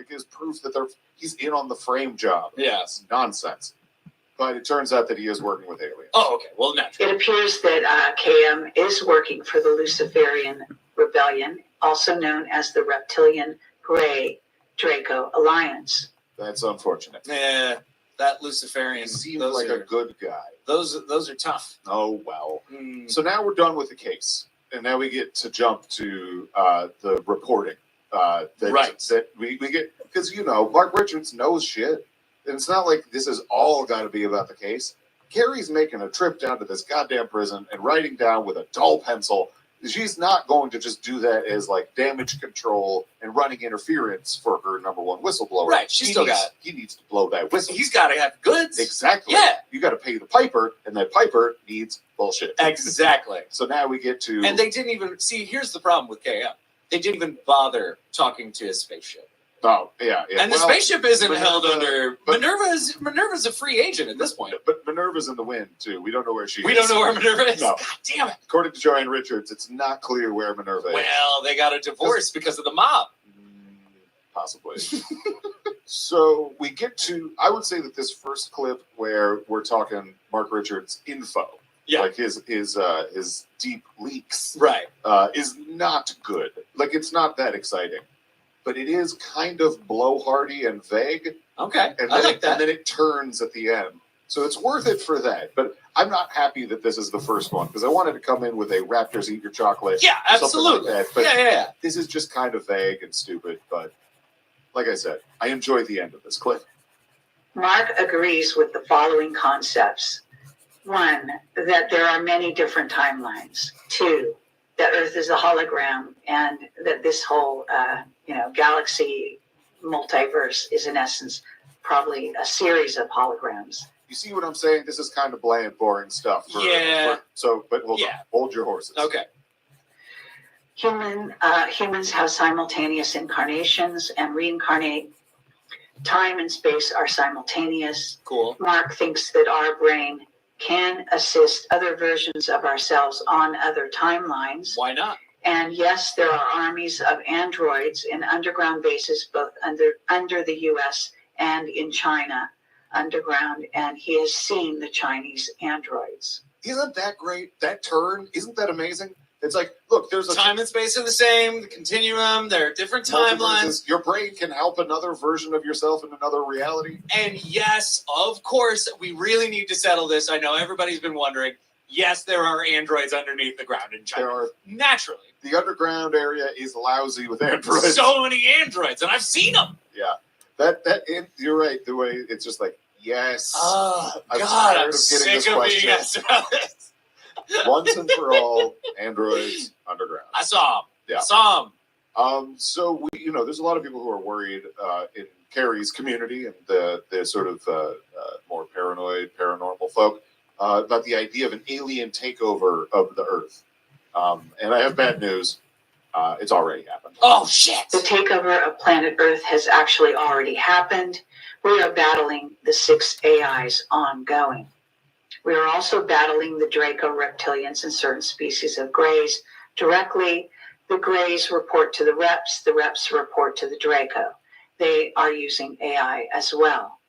is proof that he's in on the frame job. Yeah. It's nonsense. But it turns out that he is working with aliens. Oh, okay. Well, naturally. It appears that KM is working for the Luciferian Rebellion, also known as the Reptilian Grey Draco Alliance. That's unfortunate. Yeah, that Luciferian. He seemed like a good guy. Those are tough. Oh, well. So now we're done with the case. And now we get to jump to the reporting. That we get, because, Mark Richards knows shit. And it's not like this is all got to be about the case. Carrie's making a trip down to this goddamn prison and writing down with a dull pencil. She's not going to just do that as like damage control and running interference for her number one whistleblower. Right. He needs to blow that whistle. He's got to have goods. Exactly. Yeah. You got to pay the piper, and that piper needs bullshit. Exactly. So now we get to... And they didn't even... See, here's the problem with KM. They didn't even bother talking to his spaceship. Oh, yeah. And the spaceship isn't held under... Minerva's a free agent at this point. But Minerva's in the wind, too. We don't know where she is. We don't know where Minerva is? No. God damn it. According to Joanne Richards, it's not clear where Minerva is. Well, they got a divorce because of the mob. Possibly. So we get to... I would say that this first clip where we're talking Mark Richards' info, like his deep leaks, right, is not good. Like, it's not that exciting. But it is kind of blowhardy and vague. Okay, and I like that. And then it turns at the end. So it's worth it for that. But I'm not happy that this is the first one, because I wanted to come in with a Raptors Eat Your Chocolate. Yeah, absolutely. Like that. But yeah. This is just kind of vague and stupid. But like I said, I enjoyed the end of this clip. Mark agrees with the following concepts. 1, that there are many different timelines. 2, that Earth is a hologram, and that this whole galaxy multiverse is in essence probably a series of holograms. You see what I'm saying? This is kind of bland, boring stuff. But hold your horses. Okay. Humans have simultaneous incarnations and reincarnate. Time and space are simultaneous. Cool. Mark thinks that our brain can assist other versions of ourselves on other timelines. Why not? And yes, there are armies of androids in underground bases, both under the U.S. and in China underground, and he has seen the Chinese androids. Isn't that great? That turn, isn't that amazing? It's like, look, there's a... Time and space are the same, the continuum, there are different timelines. Your brain can help another version of yourself in another reality. And yes, of course, we really need to settle this. I know everybody's been wondering. Yes, there are androids underneath the ground in China. There are. Naturally. The underground area is lousy with androids. So many androids, and I've seen them. Yeah. You're right. The way it's just like, yes. Oh, I'm God, tired I'm of getting sick this of being question. asked about this. Once and for all, androids underground. I saw them. Yeah. I saw them. So there's a lot of people who are worried in Carrie's community and the sort of more paranoid, paranormal folk about the idea of an alien takeover of the Earth. And I have bad news. It's already happened. Oh, shit. The takeover of planet Earth has actually already happened. We are battling the 6 AIs ongoing. We are also battling the Draco reptilians and certain species of greys directly. The greys report to the reps report to the Draco. They are using AI as well.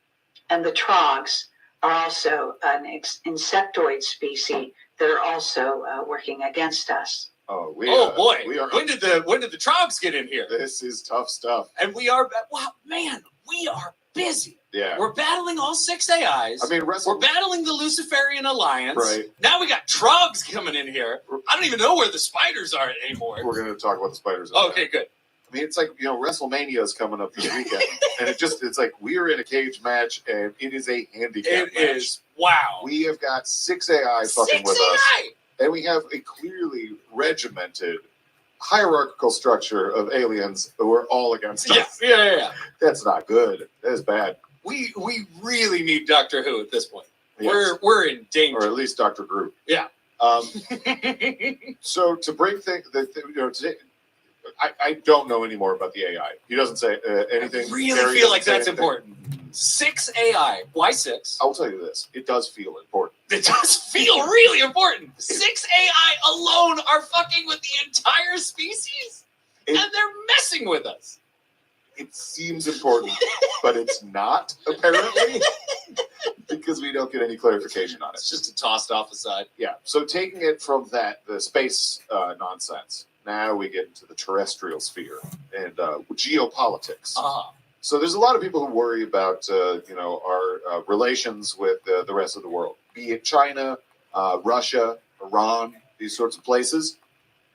And the trogs are also an insectoid species that are also working against us. Oh, boy! We are. When did the trogs get in here? This is tough stuff. And we are. Wow, man, we are busy. Yeah. We're battling all 6 AIs. I mean, we're battling the Luciferian Alliance. Right. Now we got trogs coming in here. I don't even know where the spiders are anymore. We're going to talk about the spiders. Okay, good. I mean, it's like, WrestleMania is coming up this weekend. And it's like we're in a cage match and it is a handicap match. It is. Wow. We have got 6 AI fucking with us. And we have a clearly regimented hierarchical structure of aliens who are all against us. Yeah. That's not good. That is bad. We really need Doctor Who at this point. Yes. We're in danger. Or at least Dr. Group. Yeah. So to bring things today, I don't know any more about the AI. He doesn't say anything. I really feel like that's important. 6 AI. Why 6? I'll tell you this. It does feel important. It does feel really important. 6 AI alone are fucking with the entire species? And they're messing with us. It seems important, but it's not, apparently, because we don't get any clarification on it. It's just a tossed off aside. Yeah. So taking it from the space nonsense, now we get into the terrestrial sphere and geopolitics. So there's a lot of people who worry about, our relations with the rest of the world, be it China, Russia, Iran, these sorts of places.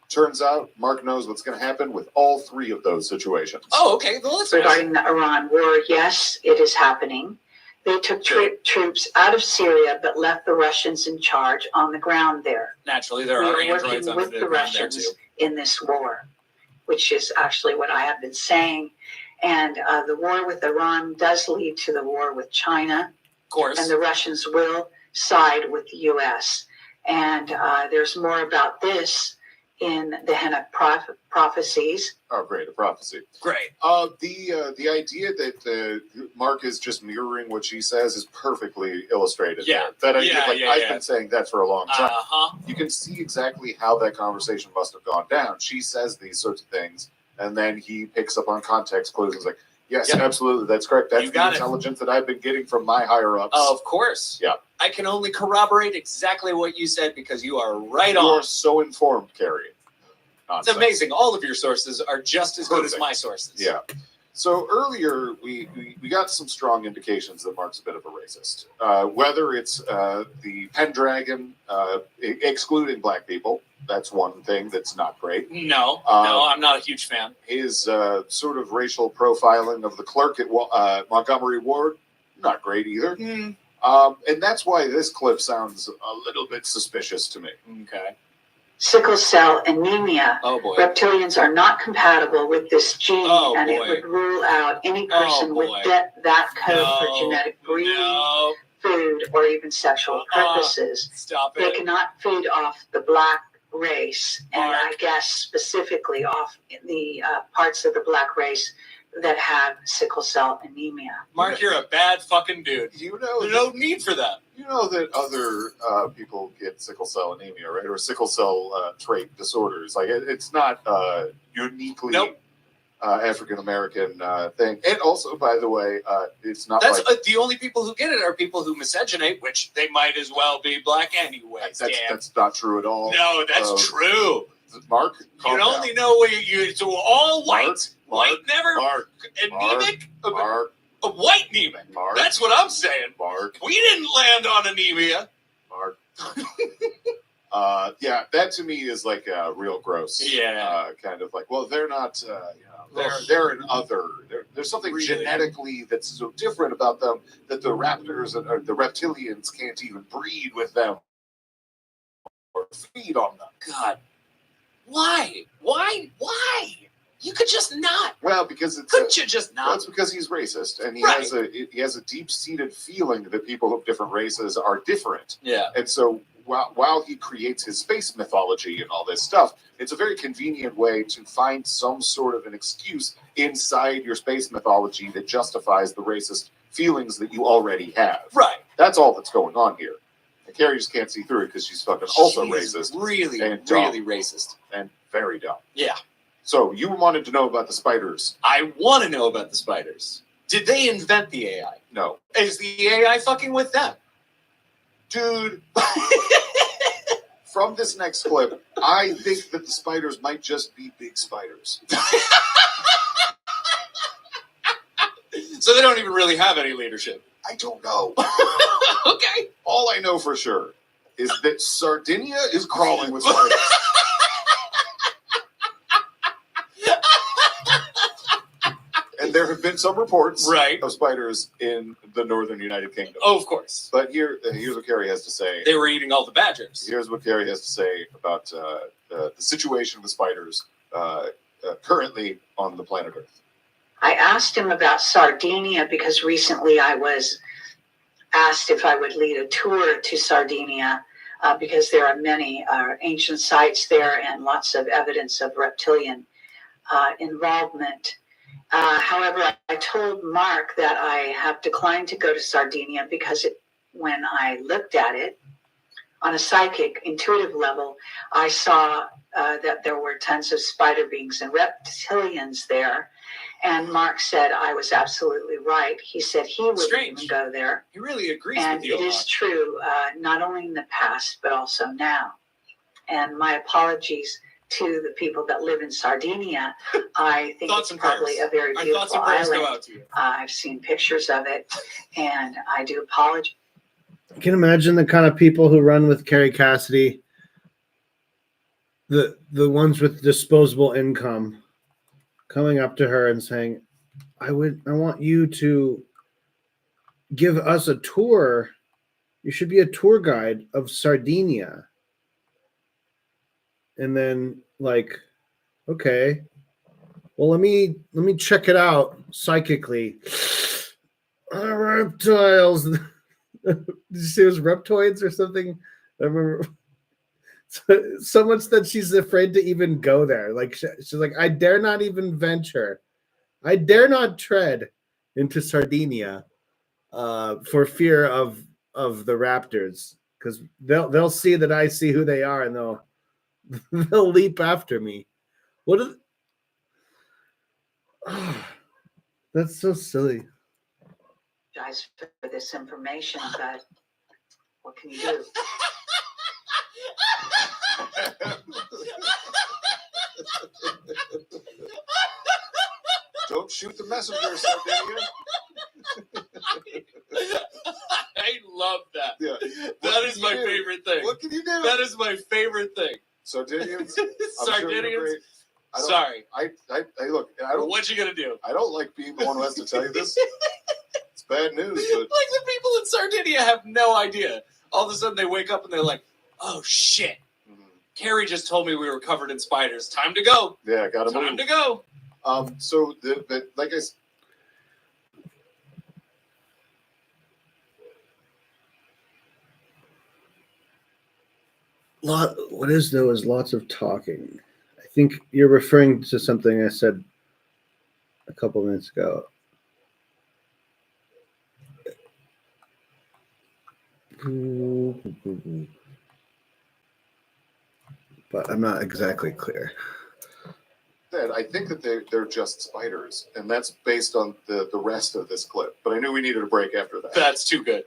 Turns out Mark knows what's going to happen with all 3 of those situations. Oh, okay. Well, let's regarding the Iran war, yes, it is happening. They took troops out of Syria but left the Russians in charge on the ground there. Naturally, there are androids working with the Russians in this war, which is actually what I have been saying. And the war with Iran does lead to the war with China. Of course. And the Russians will side with the U.S. And there's more about this in the Hannock prophecies. Oh, great, a prophecy. Great. The idea that Mark is just mirroring what she says is perfectly illustrated. Yeah. There. That idea, I've been saying that for a long time. Uh-huh. You can see exactly how that conversation must have gone down. She says these sorts of things, and then he picks up on context clues and is like, yes, absolutely, that's correct. That's the intelligence that I've been getting from my higher-ups. Of course. Yeah. I can only corroborate exactly what you said because you are right on. You are so informed, Carrie. It's amazing. All of your sources are just as good as my sources. Yeah. So earlier, we got some strong indications that Mark's a bit of a racist. Whether it's the Pendragon excluding black people, that's one thing that's not great. No, I'm not a huge fan. His sort of racial profiling of the clerk at Montgomery Ward, not great either. And that's why this clip sounds a little bit suspicious to me. Okay. Sickle cell anemia. Oh boy. Reptilians are not compatible with this gene, and it would rule out any person with that code for genetic breeding, food, or even sexual purposes. Stop it. They cannot feed off the black race, and I guess specifically off the parts of the black race that have sickle cell anemia. Mark, you're a bad fucking dude. You know, there's no need for that. You know that other people get sickle cell anemia, right? Or sickle cell trait disorders. Like it's not uniquely African American thing. And also, by the way, it's not. That's the only people who get it are people who miscegenate, which they might as well be black anyway. That's not true at all. No, that's true. Mark, you can only know where it's all white. White never anemic. Mark. A white anemic. Mark. That's what I'm saying. Mark. We didn't land on anemia. Mark. Yeah, that to me is like real gross. Yeah. Kind of like, well, they're not. They're an other. There's something Really? genetically that's so different about them that the raptors or the reptilians can't even breed with them or feed on them. God. Why? You could just not. Well, because it's Couldn't you just well, not? it's because he's racist, and he Right. has a deep-seated feeling that people of different races are different. Yeah. And so while he creates his space mythology and all this stuff, it's a very convenient way to find some sort of an excuse inside your space mythology that justifies the racist feelings that you already have. Right. That's all that's going on here. And Carrie just can't see through it because she's fucking also She's racist Really, and dumb. really racist. and very dumb. Yeah. So you wanted to know about the spiders? I want to know about the spiders. Did they invent the AI? No. Is the AI fucking with them? Dude, from this next clip, I think that the spiders might just be big spiders. So they don't even really have any leadership. I don't know. Okay. All I know for sure is that Sardinia is crawling with spiders. And there have been some reports Right. of spiders in the northern United Kingdom. Oh, of course. But here's what Carrie has to say. They were eating all the badgers. Here's what Carrie has to say about the situation with spiders currently on the planet Earth. I asked him about Sardinia because recently I was asked if I would lead a tour to Sardinia because there are many ancient sites there and lots of evidence of reptilian involvement. However, I told Mark that I have declined to go to Sardinia because when I looked at it on a psychic, intuitive level, I saw that there were tons of spider beings and reptilians there. And Mark said I was absolutely right. He said he wouldn't even go there. He really agrees And with you it a is lot. true, not only in the past, but also now. And my apologies to the people that live in Sardinia. I think Thoughts it's and probably prayers. a very Our thoughts beautiful and prayers island. go out to you. I've seen pictures of it, and I do apologize. You can imagine the kind of people who run with Carrie Cassidy, the ones with disposable income, coming up to her and saying, I want you to give us a tour. You should be a tour guide of Sardinia. And then like, okay, well, let me check it out psychically. Reptiles. Did you say it was reptoids or something? I remember so much that she's afraid to even go there. Like she's like, I dare not even venture. I dare not tread into Sardinia for fear of the raptors, because they'll see that I see who they are and they'll leap after me. What is? Oh, that's so silly. For this information, but what can you do? Don't shoot the messenger, Sardinia. I love that. Yeah. That is my favorite thing. What can you do? That is my favorite thing. Sardinians. Sardinians. Sure Sorry. I look. I don't. What you gonna do? I don't like being the one who has to tell you this. It's bad news, but Like the people in Sardinia have no idea. All of a sudden they wake up and they're like, "Oh shit! Carrie just told me we were covered in spiders. Time to go. Yeah, gotta Time move. to go." So like I said. What is though is lots of talking. I think you're referring to something I said a couple minutes ago. But I'm not exactly clear. I think that they're just spiders, and that's based on the rest of this clip. But I knew we needed a break after that. That's too good.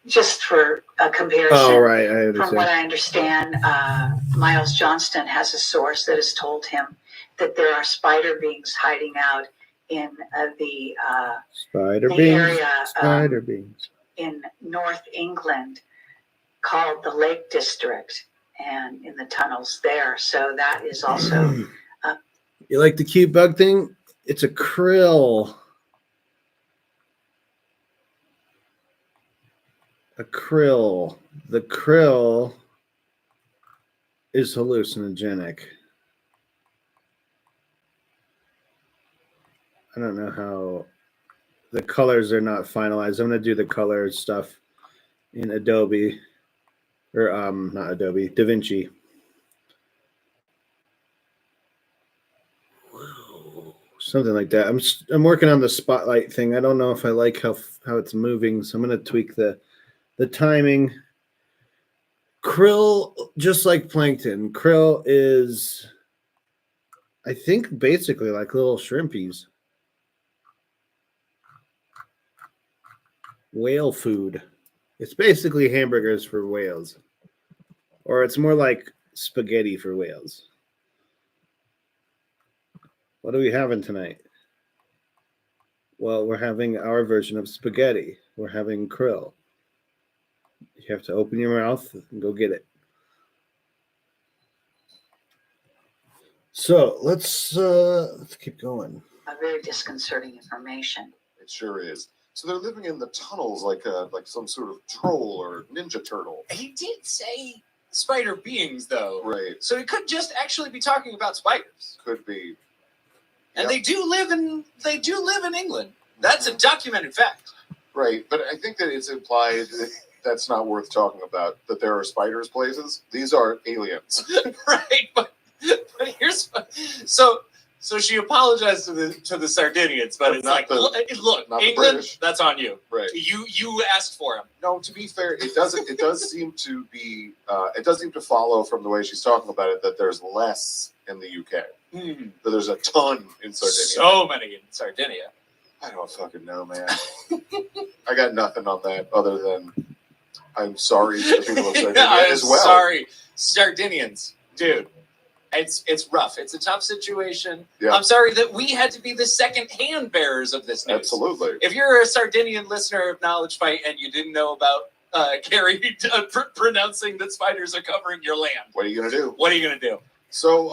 Just for a comparison, Oh, right. I from what understand. I understand, Miles Johnston has a source that has told him that there are spider beings hiding out in the Spider the beings. area Spider beings. in North England called the Lake District and in the tunnels there. So that is also. You like the cute bug thing? It's a krill. A krill. The krill is hallucinogenic. I don't know how the colors are not finalized. I'm gonna do the color stuff in Adobe or not Adobe, DaVinci. Something like that. I'm working on the spotlight thing. I don't know if I like how it's moving, so I'm gonna tweak the timing. Krill, just like plankton, krill is, I think, basically like little shrimpies. Whale food. It's basically hamburgers for whales, or it's more like spaghetti for whales. What are we having tonight? Well, we're having our version of spaghetti. We're having krill. You have to open your mouth and go get it. So let's keep going. Very disconcerting information. It sure is. So they're living in the tunnels like some sort of troll or ninja turtle. He did say spider beings, though. Right. So he could just actually be talking about spiders. Could be. And Yep. they do live in England. That's a documented fact. Right, but I think that it's implied that that's not worth talking about, that there are spiders places. These are aliens. Right, but here's so she apologized to the Sardinians, but it's Not like, the- look, not the England, British. that's on you. Right. You asked for him. No, to be fair, it does seem to be it does seem to follow from the way she's talking about it that there's less in the UK. That there's a ton in Sardinia. So many in Sardinia. I don't fucking know, man. I got nothing on that other than I'm sorry to the people of Sardinia I'm as well. sorry, Sardinians, dude. It's rough. It's a tough situation. Yeah. I'm sorry that we had to be the second hand bearers of this news. Absolutely. If you're a Sardinian listener of Knowledge Fight and you didn't know about Carrie pronouncing that spiders are covering your land, What are you gonna do? what are you gonna do? So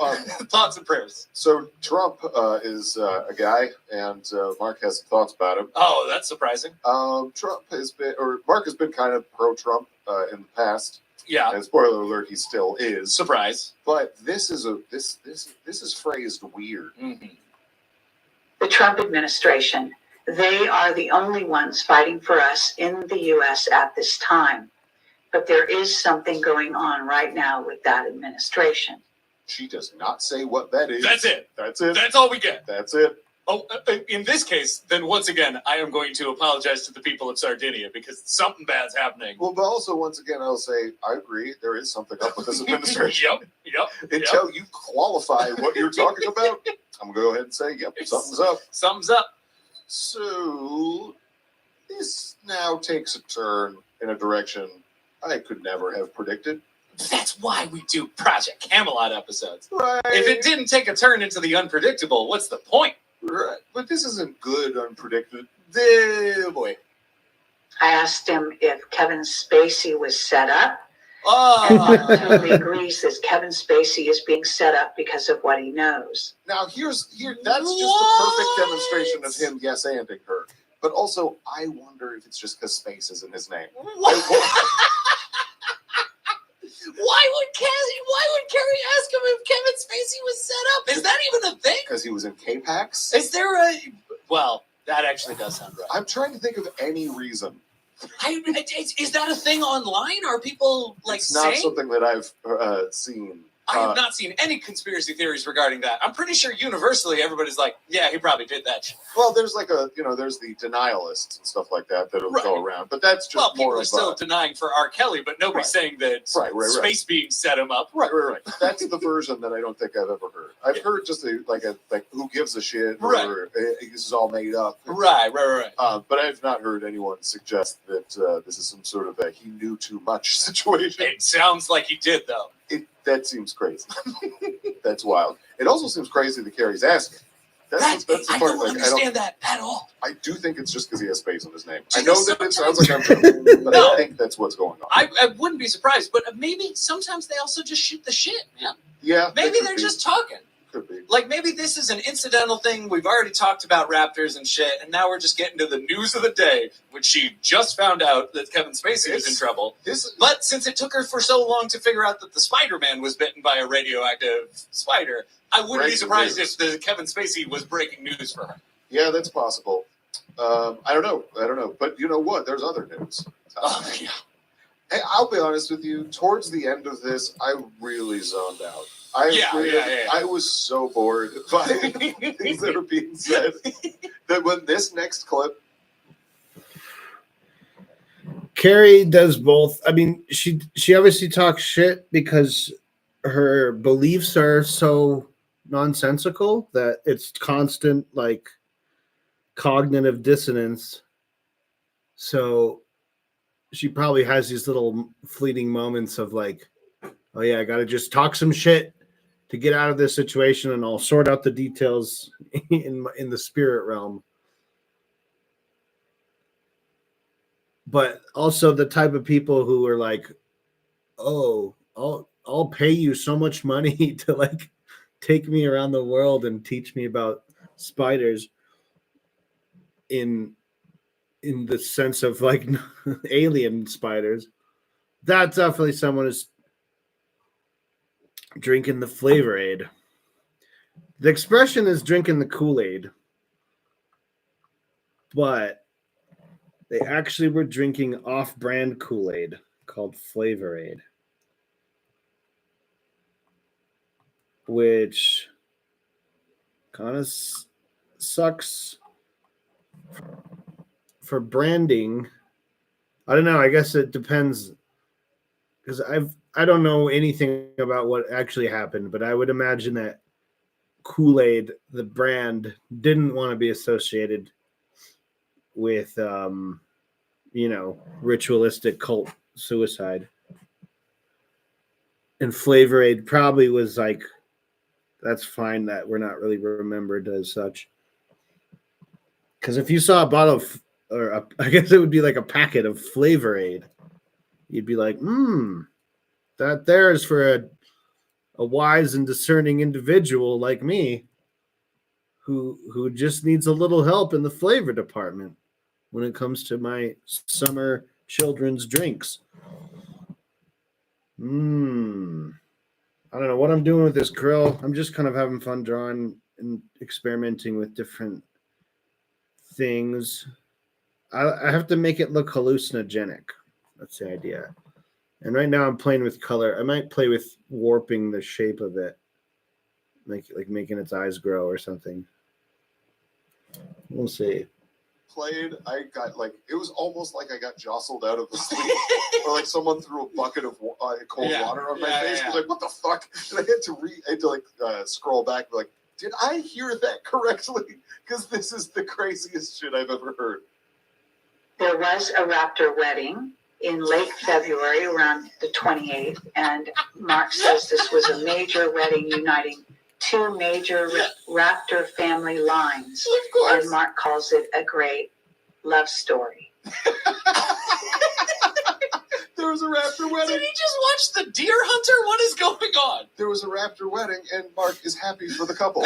Thoughts and prayers. so Trump is a guy, and Mark has some thoughts about him. Oh, that's surprising. Mark has been kind of pro-Trump in the past. Yeah. And spoiler alert, he still is. Surprise. But this is phrased weird. Mm-hmm. The Trump administration, they are the only ones fighting for us in the U.S. at this time. But there is something going on right now with that administration. She does not say what that is. That's it. That's it. That's all we get. That's it. Oh, in this case, then once again, I am going to apologize to the people of Sardinia because something bad's happening. Well, but also, once again, I'll say, I agree. There is something up with this administration. Yep. Until you qualify what you're talking about, I'm going to go ahead and say, yep, something's up. Something's up. So, this now takes a turn in a direction I could never have predicted. That's why we do Project Camelot episodes. Right. If it didn't take a turn into the unpredictable, what's the point? Right. But this isn't good, unpredicted. Boy. I asked him if Kevin Spacey was set up, and Oh. Mark totally agrees that Kevin Spacey is being set up because of what he knows. Now, that's just a perfect demonstration of him yes-anding her. But also, I wonder if it's just because space is in his name. Why would Carrie ask him if Kevin Spacey was set up? Is that even a thing? Because he was in K-Pax? Is there a... Well, that actually does sound right. I'm trying to think of any reason. Is that a thing online? Are people, It's not saying? something that I've seen. I have not seen any conspiracy theories regarding that. I'm pretty sure universally everybody's like, yeah, he probably did that shit. Well, there's there's the denialists and stuff like that that'll go around. But that's just Well, more people are of still denying for R. Kelly, but nobody's saying that Right. space beings set him up. Right. That's the version that I don't think I've ever heard. I've heard just like who gives a shit, Right. or this is all made up. Right. But I've not heard anyone suggest that this is some sort of a he knew too much situation. It sounds like he did, though. That seems crazy. That's wild. It also seems crazy that Carrie's asking. That's the I part. don't Like, understand that at all. I do think it's just because he has space in his name. Do I you know think that it sometimes- sounds like I'm joking, but No. I think that's what's going on. I wouldn't be surprised, but maybe sometimes they also just shoot the shit, man. Yeah, Maybe that they're could be. just talking. Could be. Like, maybe this is an incidental thing. We've already talked about Raptors and shit, and now we're just getting to the news of the day, which she just found out that Kevin Spacey was in trouble. But since it took her for so long to figure out that the Spider-Man was bitten by a radioactive spider, I wouldn't be surprised if the Kevin Spacey was breaking news for her. Yeah, that's possible. I don't know. But you know what? There's other news. Oh, yeah. Hey, I'll be honest with you. Towards the end of this, I really zoned out. I was so bored by things that were being said that when this next clip. Carrie does both. I mean, she obviously talks shit because her beliefs are so nonsensical that it's constant like cognitive dissonance. So she probably has these little fleeting moments of like, oh yeah, I gotta just talk some shit to get out of this situation, and I'll sort out the details in the spirit realm. But also the type of people who are like, oh, I'll pay you so much money to like take me around the world and teach me about spiders in the sense of like alien spiders. That's definitely someone who's drinking the Flavor Aid. The expression is drinking the Kool-Aid, but they actually were drinking off-brand Kool-Aid called Flavor Aid, which kind of sucks for branding. I don't know. I guess it depends, because I don't know anything about what actually happened, but I would imagine that Kool-Aid, the brand, didn't want to be associated with ritualistic cult suicide. And Flavor Aid probably was like, that's fine that we're not really remembered as such. Because if you saw a bottle of, I guess it would be like a packet of Flavor Aid, you'd be like, that there is for a wise and discerning individual like me who just needs a little help in the flavor department when it comes to my summer children's drinks. I don't know what I'm doing with this grill. I'm just kind of having fun drawing and experimenting with different things. I have to make it look hallucinogenic. That's the idea. And right now I'm playing with color. I might play with warping the shape of it, like making its eyes grow or something. We'll see. Played, I got like, it was almost like I got jostled out of the sleep, or like someone threw a bucket of cold water on my face. I was like, what the fuck? And I had to scroll back, and be like, did I hear that correctly? Because this is the craziest shit I've ever heard. There was a raptor wedding in late February, around the 28th, and Mark says this was a major wedding uniting two major raptor family lines. Of course. And Mark calls it a great love story. There was a raptor wedding. Did he just watch The Deer Hunter? What is going on? There was a raptor wedding, and Mark is happy for the couple.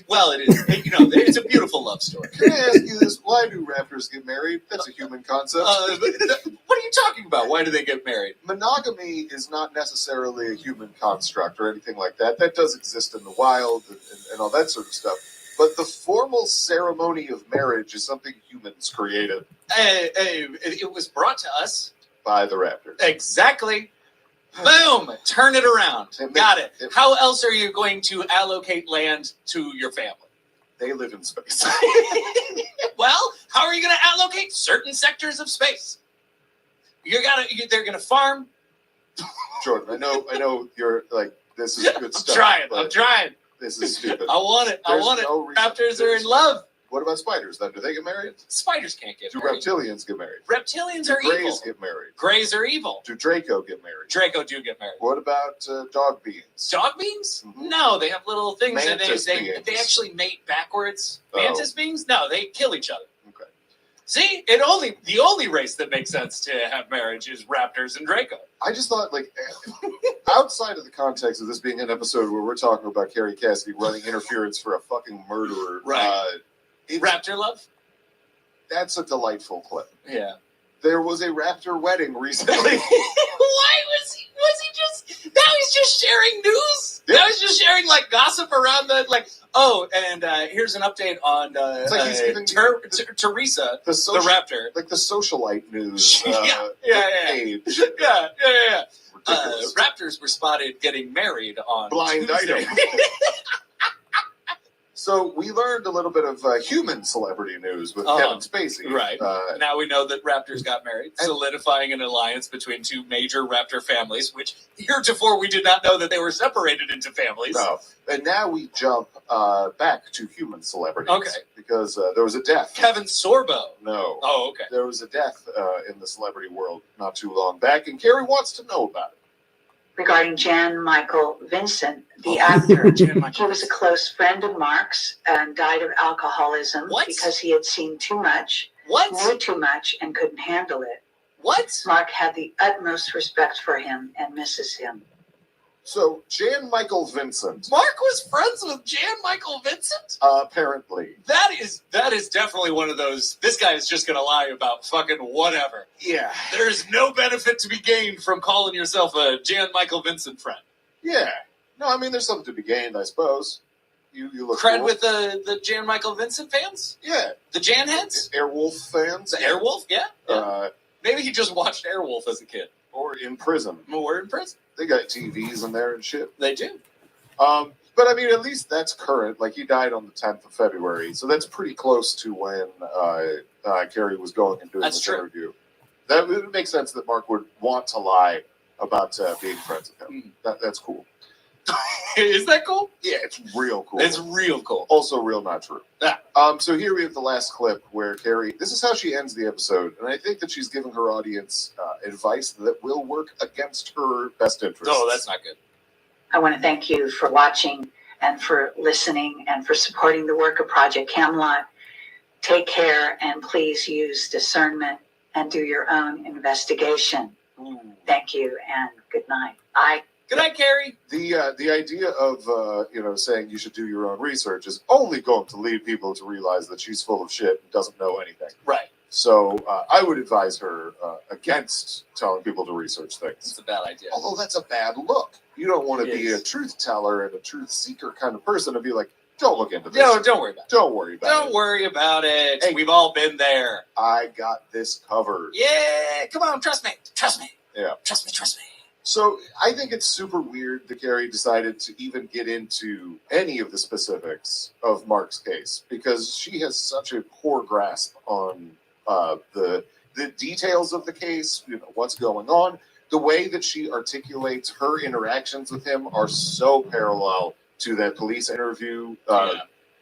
Well, it is. It's a beautiful love story. Can I ask you this? Why do raptors get married? That's a human concept. What are you talking about? Why do they get married? Monogamy is not necessarily a human construct or anything like that. That does exist in the wild and all that sort of stuff. But the formal ceremony of marriage is something humans created. It was brought to us by the raptors. Exactly. Boom! Turn it around. Got it. How else are you going to allocate land to your family? They live in space. Well, how are you going to allocate certain sectors of space? They're going to farm. Jordan, I know you're like, this is good stuff. I'm trying. This is stupid. I want it. No Raptors are in love. What about spiders then? Do they get married? Spiders can't get Do married. reptilians get married? Reptilians Do are Greys evil. get married? Greys are evil. Do Draco get married? Draco do get married. What about dog beings? Dog beings? Mhm. No, they have little things Mantis and beings. they actually mate backwards. Oh. Mantis beings? No, they kill each other. Okay. See, the only race that makes sense to have marriage is raptors and Draco. I just thought, like, outside of the context of this being an episode where we're talking about Carrie Cassidy running interference for a fucking murderer, Right. it's- Raptor love? that's a delightful clip. Yeah. There was a raptor wedding recently. Why was he just now he's just sharing news? Yeah. Now he's just sharing like gossip around the and here's an update on It's like he's even- Teresa, the the raptor. like the socialite news Yeah. page. Yeah. Ridiculous. Raptors were spotted getting married on Blind Tuesday. item. So we learned a little bit of human celebrity news with Kevin Spacey. Right. Now we know that raptors got married, solidifying an alliance between two major raptor families, which heretofore we did not know that they were separated into families. No. And now we jump back to human celebrities. Okay. Because there was a death. Kevin Sorbo. No. Oh, okay. There was a death in the celebrity world not too long back, and Carrie wants to know about it. Regarding Jan Michael Vincent, the actor. Jan Michael. He was a close friend of Mark's and died of alcoholism What? because he had seen too much, What? knew too much, and couldn't handle it. What? Mark had the utmost respect for him and misses him. So, Jan Michael Vincent, Mark was friends with Jan Michael Vincent? apparently. That is definitely one of those, this guy is just going to lie about fucking whatever. Yeah. There's no benefit to be gained from calling yourself a Jan Michael Vincent friend. Yeah. No, I mean, there's something to be gained, I suppose. You look Cred cool. with the Jan Michael Vincent fans? Yeah. The Jan heads? Airwolf fans. The Airwolf? Yeah. Uh, Maybe he just watched Airwolf as a kid. or in prison. We're in prison. They got TVs in there and shit. They do. But I mean, at least that's current. Like, he died on the 10th of February, so that's pretty close to when Carrie was going and doing That's this true. interview. That would make sense that Mark would want to lie about being friends with him. That's cool. Is that cool? Yeah, it's real cool. It's real cool. Also real not true. Yeah. So here we have the last clip where Carrie, this is how she ends the episode, and I think that she's giving her audience advice that will work against her best interests. Oh, that's not good. I want to thank you for watching and for listening and for supporting the work of Project Camelot. Take care and please use discernment and do your own investigation. Ooh. Thank you and good night. Bye. Good night, Carrie. The idea of saying you should do your own research is only going to lead people to realize that she's full of shit and doesn't know anything. Right. So I would advise her against telling people to research It's things. a bad idea. Although that's a bad look. You don't want to It be is. a truth teller and a truth seeker kind of person and be like, don't look into this. No, don't worry about it. Don't worry about Don't it. worry about it. Hey. We've all been there. I got this covered. Yeah, come on, trust me. Trust me. Yeah. Trust me, trust me. So I think it's super weird that Carrie decided to even get into any of the specifics of Mark's case because she has such a poor grasp on the details of the case, what's going on. The way that she articulates her interactions with him are so parallel to that police interview.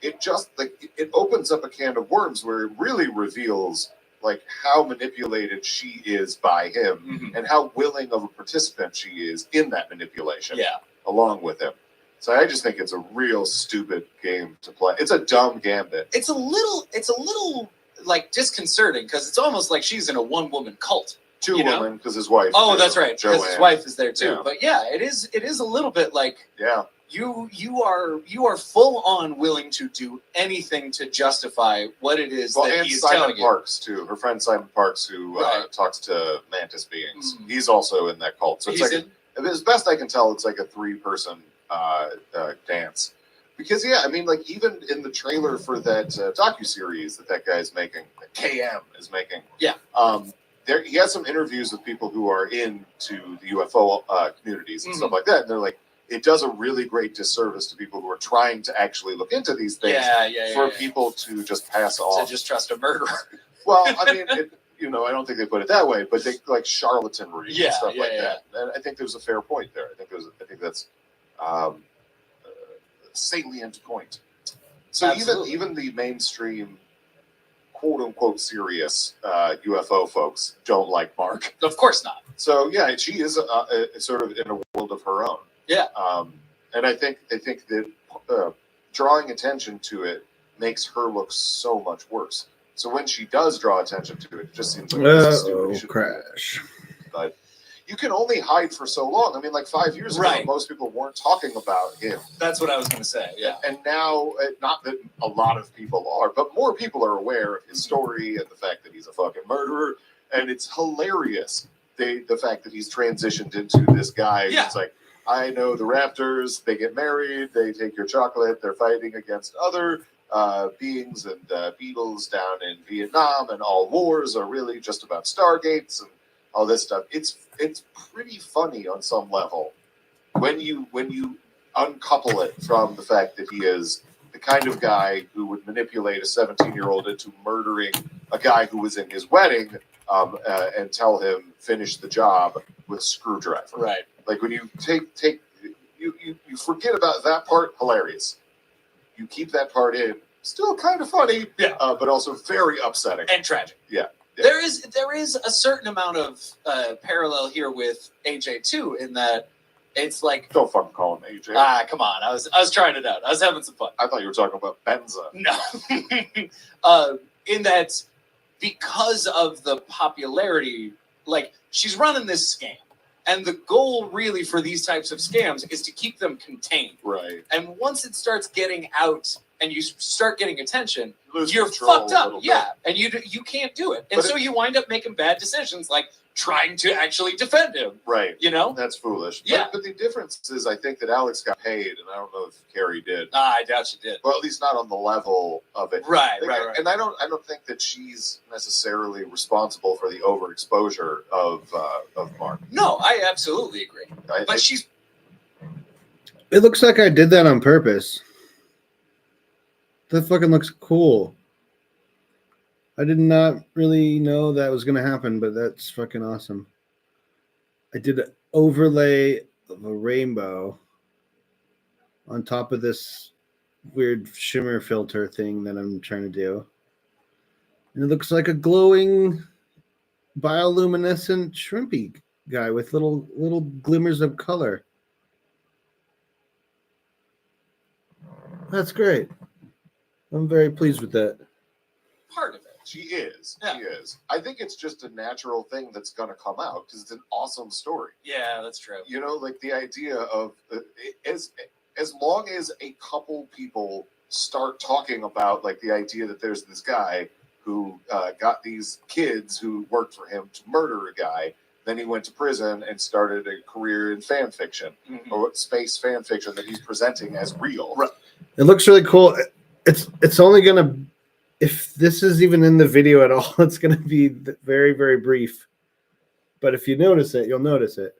It just it opens up a can of worms where it really reveals like how manipulated she is by him Mhm. and how willing of a participant she is in that manipulation Yeah. along with him. So I just think it's a real stupid game to play. It's a dumb gambit. It's a little like disconcerting because it's almost like she's in a one-woman cult. Two You know? women because his wife. Oh, that's right. Because his Joanne. wife is there too. Yeah. But yeah, it is a little bit like Yeah. you are full on willing to do anything to justify what it is Well, that and he's Simon telling you. Parks too. Her friend Simon Parks, who Right. talks to mantis beings. Mhm. He's also in that cult. So it's He's like, in- as best I can tell, it's like a 3-person dance. Because yeah, I mean, like even in the trailer for that docuseries that guy's making, that KM is making. Yeah. He has some interviews with people who are into the UFO communities and Mm-hmm. stuff like that, and they're like, it does a really great disservice to people who are trying to actually look into these things for people to just pass off. to just trust a murderer. Well, I mean, I don't think they put it that way, but they like charlatanry Yeah, and stuff yeah, like yeah. that. And I think there's a fair point there. I think that's a salient point. So Absolutely. even the mainstream, quote unquote, serious UFO folks don't like Mark. Of course not. So yeah, she is sort of in a world of her own. Yeah. And I think that drawing attention to it makes her look so much worse. So when she does draw attention to it, it just seems like this is stupid. You shouldn't do that. Crash. But you can only hide for so long. I mean, like 5 years ago, Right. most people weren't talking about him. That's what I was going to say. Yeah. And now, not that a lot of people are, but more people are aware of his story and the fact that he's a fucking murderer. And it's hilarious, the fact that he's transitioned into this guy. Yeah. It's like, I know the Raptors, they get married, they take your chocolate, they're fighting against other beings and beetles down in Vietnam, and all wars are really just about Stargates and all this stuff. It's pretty funny on some level when you uncouple it from the fact that he is the kind of guy who would manipulate a 17-year-old into murdering a guy who was in his wedding and tell him finish the job with a screwdriver. Right. Like when you you forget about that part, hilarious. You keep that part in, still kind of funny, Yeah. But also very upsetting. And tragic. Yeah. There is a certain amount of parallel here with AJ too, in that it's like, Don't fucking call him AJ. come on, I was trying it out. I was having some fun. I thought you were talking about Benza. No. In that, because of the popularity, like, she's running this scam. And the goal really for these types of scams is to keep them contained. Right. And once it starts getting out and you start getting attention, Lose you're control fucked a up. little bit. Yeah. And you can't do it. And But so you wind up making bad decisions, like trying to actually defend him. Right. You know? That's foolish. Yeah. But the difference is, I think that Alex got paid, and I don't know if Carrie did. I doubt she did. Well, at least not on the level of it. Right. And I don't think that she's necessarily responsible for the overexposure of Mark. No, I absolutely agree. But she's It looks like I did that on purpose. That fucking looks cool. I did not really know that was going to happen, but that's fucking awesome. I did an overlay of a rainbow on top of this weird shimmer filter thing that I'm trying to do. And it looks like a glowing bioluminescent shrimpy guy with little glimmers of color. That's great. I'm very pleased with that. part of it. She is. Yeah. She is. I think it's just a natural thing that's going to come out because it's an awesome story. Yeah, that's true. You know, like the idea of as long as a couple people start talking about like the idea that there's this guy who got these kids who worked for him to murder a guy. Then he went to prison and started a career in fan fiction or space fan fiction that he's presenting as real. Right. It looks really cool. It's only gonna, if this is even in the video at all, it's gonna be very, very brief. But if you notice it, you'll notice it.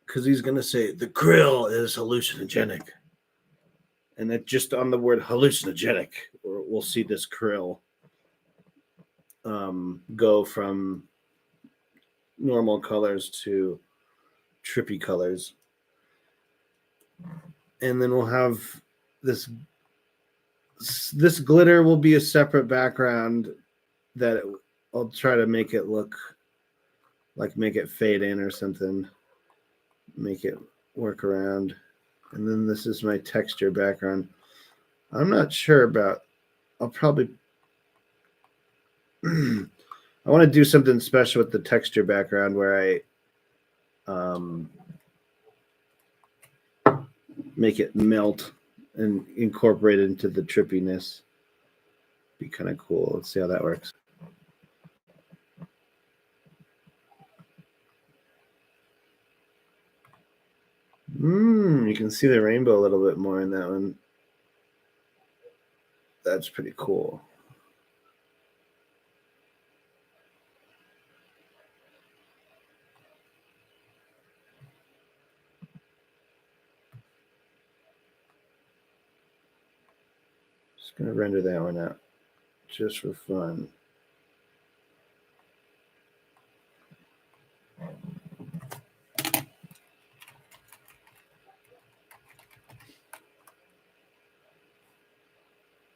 Because he's gonna say the krill is hallucinogenic. And that just on the word hallucinogenic, we'll see this krill go from normal colors to trippy colors. And then we'll have this glitter will be a separate background that I'll try to make it look like, make it fade in or something, make it work around. And then this is my texture background. I'm not sure about, I'll probably I want to do something special with the texture background where I make it melt and incorporate it into the trippiness. Be kind of cool. Let's see how that works. You can see the rainbow a little bit more in that one. That's pretty cool. Just going to render that one out just for fun.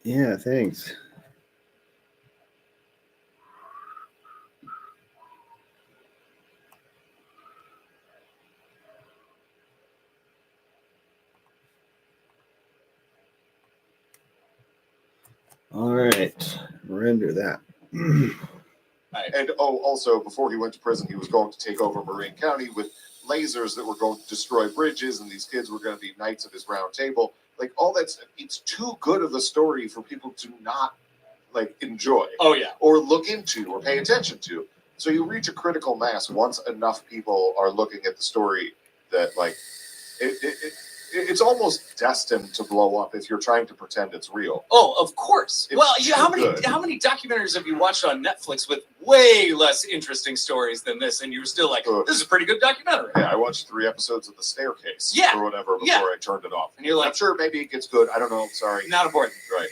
Yeah, thanks. All right, render that. And also before he went to prison, he was going to take over Marin County with lasers that were going to destroy bridges, and these kids were going to be knights of his round table. Like all that's, it's too good of a story for people to not like enjoy. Oh yeah. Or look into or pay attention to. So you reach a critical mass once enough people are looking at the story that like it's almost destined to blow up if you're trying to pretend it's real. Oh, of course. It's Well, too how many good. documentaries have you watched on Netflix with way less interesting stories than this, and you were still like, this is a pretty good documentary? Yeah, I watched 3 episodes of The Staircase Yeah. or whatever before Yeah. I turned it off. And you're like, I'm sure maybe it gets good. I don't know. Sorry. not important. Right.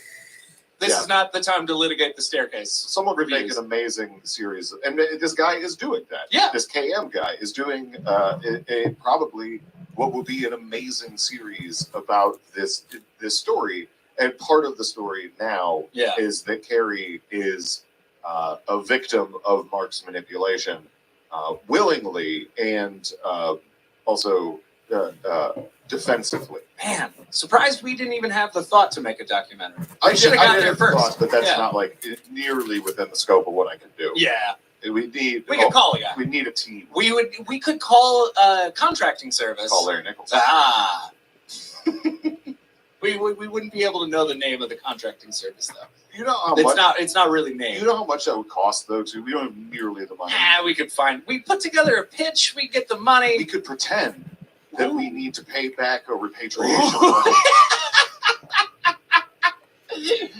This Yeah. is not the time to litigate The Staircase. Someone could make Reviews. an amazing series, and this guy is doing that. Yeah. This KM guy is doing a probably what would be an amazing series about this story. And part of the story now Yeah. is that Carrie is a victim of Mark's manipulation, willingly and also defensively. Man, surprised we didn't even have the thought to make a documentary. I should have got did there have the first. thought, but that's Yeah. not like nearly within the scope of what I can do. Yeah. We need We could call a guy. we need a team. We could call a contracting service. Call Larry Nichols. Ah. we wouldn't be able to know the name of the contracting service though. You know how much? It's not really named. You know how much that would cost though. Too. We don't have nearly the money. We put together a pitch. We get the money. We could pretend that we need to pay back a repatriation. Ooh. money.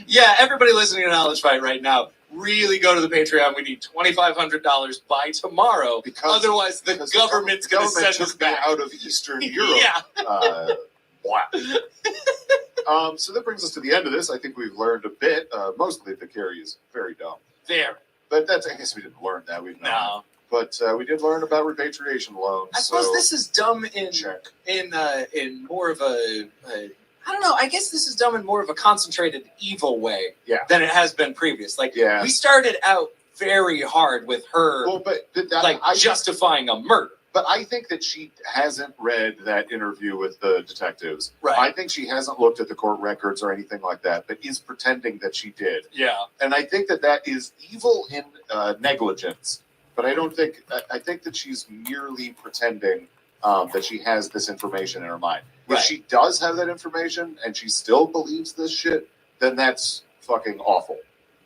Yeah, everybody listening to Knowledge Fight right now, really go to the Patreon. We need $2,500 by tomorrow. Otherwise, the government's going to send us took me back. out of Eastern Europe. Yeah. Wow. So that brings us to the end of this. I think we've learned a bit. Mostly that Carrie is very dumb. There. But I guess we didn't learn that. We've known. No. But we did learn about repatriation loans. I suppose this is dumb in check. in more of a I don't know. I guess this is dumb in more of a concentrated evil way than it has been previous. Like we started out very hard with her, justifying a murder. But I think that she hasn't read that interview with the detectives. Right. I think she hasn't looked at the court records or anything like that, but is pretending that she did. Yeah. And I think that is evil in negligence. But I think that she's merely pretending that she has this information in her mind. If she does have that information and she still believes this shit, then that's fucking awful.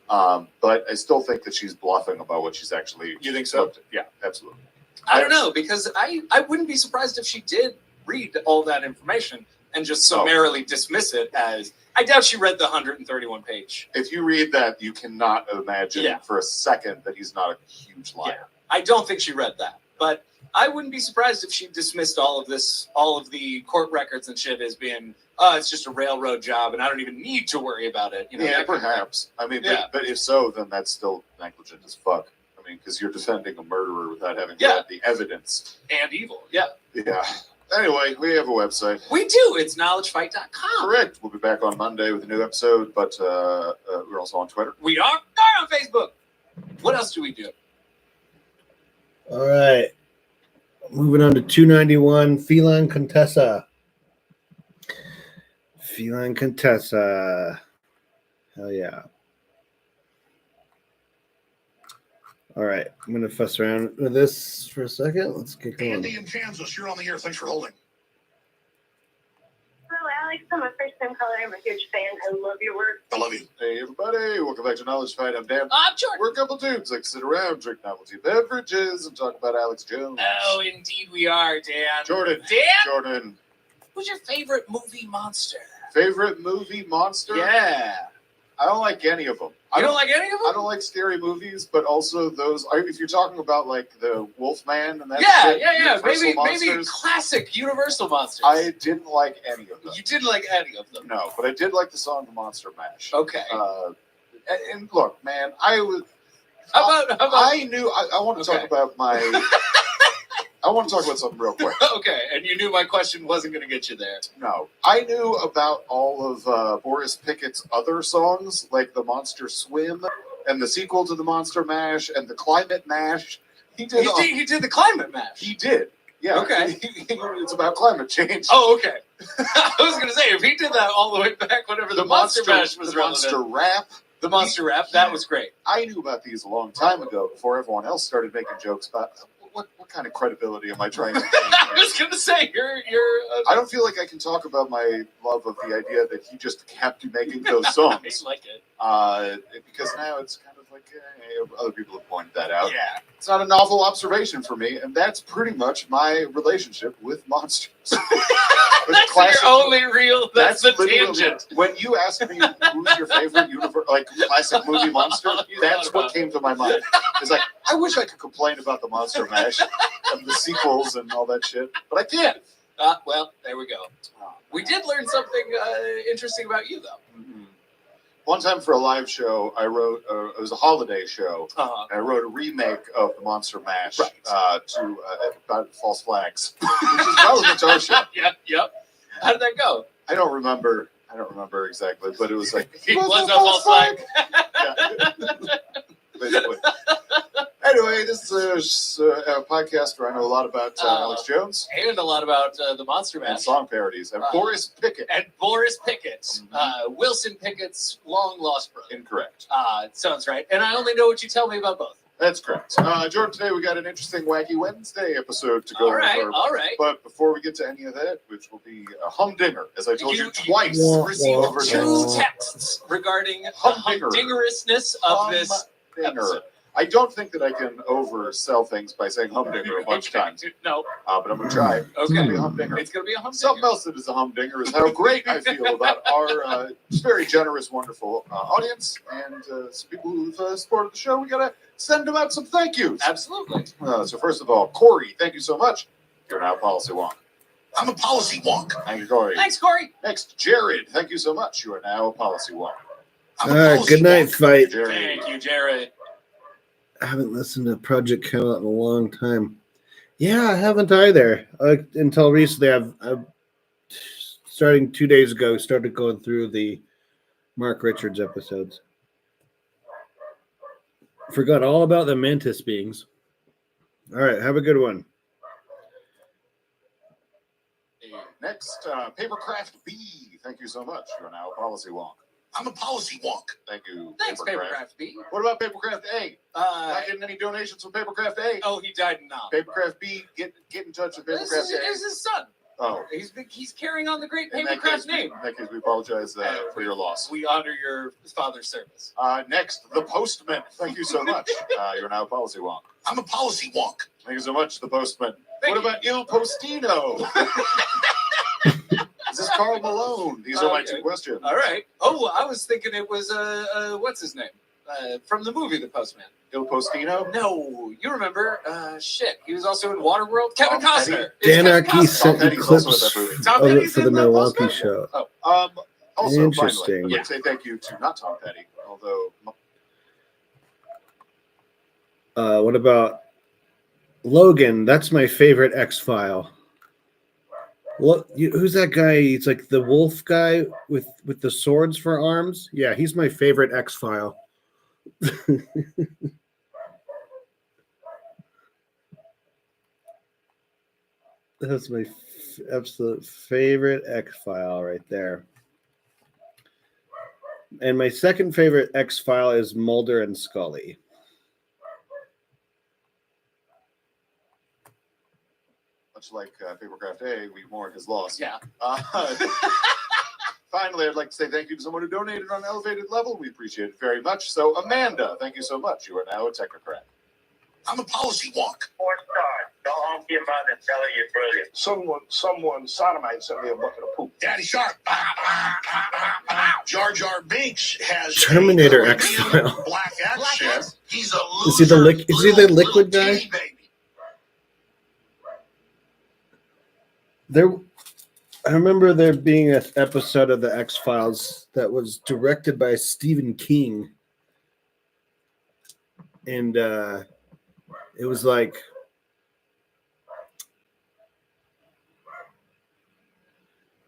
But I still think that she's bluffing about what she's actually. You think so? Yeah, absolutely. I don't know, because I wouldn't be surprised if she did read all that information and just summarily dismiss it as. I doubt she read the 131 page. If you read that, you cannot imagine for a second that he's not a huge liar. Yeah. I don't think she read that, but I wouldn't be surprised if she dismissed all of the court records and shit as being, it's just a railroad job and I don't even need to worry about it. You know, yeah, perhaps. I mean, but if so, then that's still negligent as fuck. I mean, because you're defending a murderer without having read the evidence. And evil, yeah. Yeah. Anyway, we have a website. We do. It's knowledgefight.com. Correct. We'll be back on Monday with a new episode, but we're also on Twitter. We are on Facebook. What else do we do? All right. Moving on to 291, Feline Contessa. Feline Contessa. Hell yeah. All right. I'm going to fuss around with this for a second. Let's get going. Andy in Kansas, you're on the air. Thanks for holding. Hello, Alex. I'm a first-time caller. I'm a huge fan. I love your work. I love you. Hey, everybody. Welcome back to Knowledge Fight. I'm Dan. I'm Jordan. We're a couple dudes like sit around, drink novelty beverages, and talk about Alex Jones. Oh, indeed we are, Dan. Jordan. Jordan. Who's your favorite movie monster? Favorite movie monster? Yeah. I don't like any of them. You don't like any of them? I don't like scary movies, but also those. If you're talking about like the Wolfman and that. Yeah. Maybe classic Universal monsters. I didn't like any of them. You didn't like any of them? No, but I did like the song "The Monster Mash." Okay. And look, man, I was. How about? I knew. I want to talk about my. I want to talk about something real quick. Okay, and you knew my question wasn't going to get you there. No, I knew about all of Boris Pickett's other songs, like the Monster Swim and the sequel to the Monster Mash and the Climate Mash. He did the climate mash. He did. Yeah. Okay. It's about climate change. Oh, okay. I was going to say, if he did that all the way back whenever the Monster Mash was the relevant. Monster Rap. The Monster Rap, that was great. I knew about these a long time ago before everyone else started making jokes about what kind of credibility am I trying to gain I here? was going to say, you're I don't feel like I can talk about my love of the idea that he just kept making those I songs. like it. Because now it's kind of like other people have pointed that out. Yeah. It's not a novel observation for me, and that's pretty much my relationship with monsters. That's your only real. That's the literally- tangent. When you ask me who's your favorite classic movie monster, that's what came to my mind. It's like, I wish I could complain about the Monster Mash and the sequels and all that shit, but I can't. Well, there we go. We did learn something interesting about you, though. Mhm. One time for a live show, I wrote, it was a holiday show, Uh-huh. and I wrote a remake of the Monster Mash Right. about false flags, which is relevant to our show. Yep. How did that go? I don't remember exactly, but it was like, It was a false flag. Yeah. Basically. Anyway, this is a podcast where I know a lot about Alex Jones And a lot about the Monster and Mash. song parodies and Boris Pickett. And Boris Pickett. Mhm. Wilson Pickett's long lost brother. Incorrect. Sounds right. And I only know what you tell me about both. That's correct. Jordan, today we got an interesting Wacky Wednesday episode to go All right. over. But before we get to any of that, which will be a humdinger, as I told you twice, received over two text. texts regarding the Humdinger. humdingerousness of this Humdinger. episode. I don't think that I can oversell things by saying humdinger a bunch of times, No. but I'm going to try. It's going to be a Okay. humdinger. It's going to be a humdinger. Something else that is a humdinger is how great I feel about our very generous, wonderful audience and some people who've supported the show. We got to send them out some thank yous. Absolutely. So first of all, Corey, thank you so much. You're now a policy wonk. I'm a policy wonk. Thank you, Corey. Thanks, Corey. Next, Jared, thank you so much. You are now a policy wonk. I'm a policy Good night, wonk. fight. Jared. Thank you, Jared. I haven't listened to Project Hangout in a long time. Yeah, I haven't either. Until recently, I've starting 2 days ago, started going through the Mark Richards episodes. Forgot all about the mantis beings. All right, have a good one. Next, Papercraft B, thank you so much. You are now a policy wonk. I'm a policy wonk. Thank you, Thanks, Papercraft. Papercraft B. What about Papercraft A? Not getting any donations from Papercraft A? Oh, he died in Nam. Papercraft B, get in touch with This Papercraft is A. his son. Oh, He's carrying on the great in that Papercraft case, name. in that case, we apologize for your loss. We honor your father's service. Next, the Postman. Thank you so much. You're now a policy wonk. I'm a policy wonk. Thank you so much, the Postman. Thank What about Il Postino? Is this Carl Malone? These are my Okay. two questions. All right. Oh, I was thinking it was what's his name? From the movie The Postman. Il Postino? No, you remember? Shit, he was also in Waterworld. Kevin Tom Costner. Petty. It's Kevin Anarchy Costner. sent you Petty's also in clips that movie. Tom of it Petty's for the in the Milwaukee Postman? show. Also, Interesting. finally, I'd like to say thank you to not Tom Petty, although What about Logan? That's my favorite X-File. Who's that guy? He's like the wolf guy with the swords for arms. Yeah, he's my favorite X-File. That's my absolute favorite X-File right there. And my second favorite X-File is Mulder and Scully. much like Papercraft A, we mourn his loss. Yeah. Finally, I'd like to say thank you to someone who donated on an elevated level. We appreciate it very much. So, Amanda, thank you so much. You are now a technocrat. I'm a policy wonk. 4 stars. Go home to your mother and tell her you're brilliant. Someone sodomite sent me a bucket of poop. Daddy Shark. Jar Jar Binks has Terminator a X-File. black accent. He's a Is he the loser, is he the little liquid guy? kitty baby. I remember there being an episode of the X-Files that was directed by Stephen King. And it was like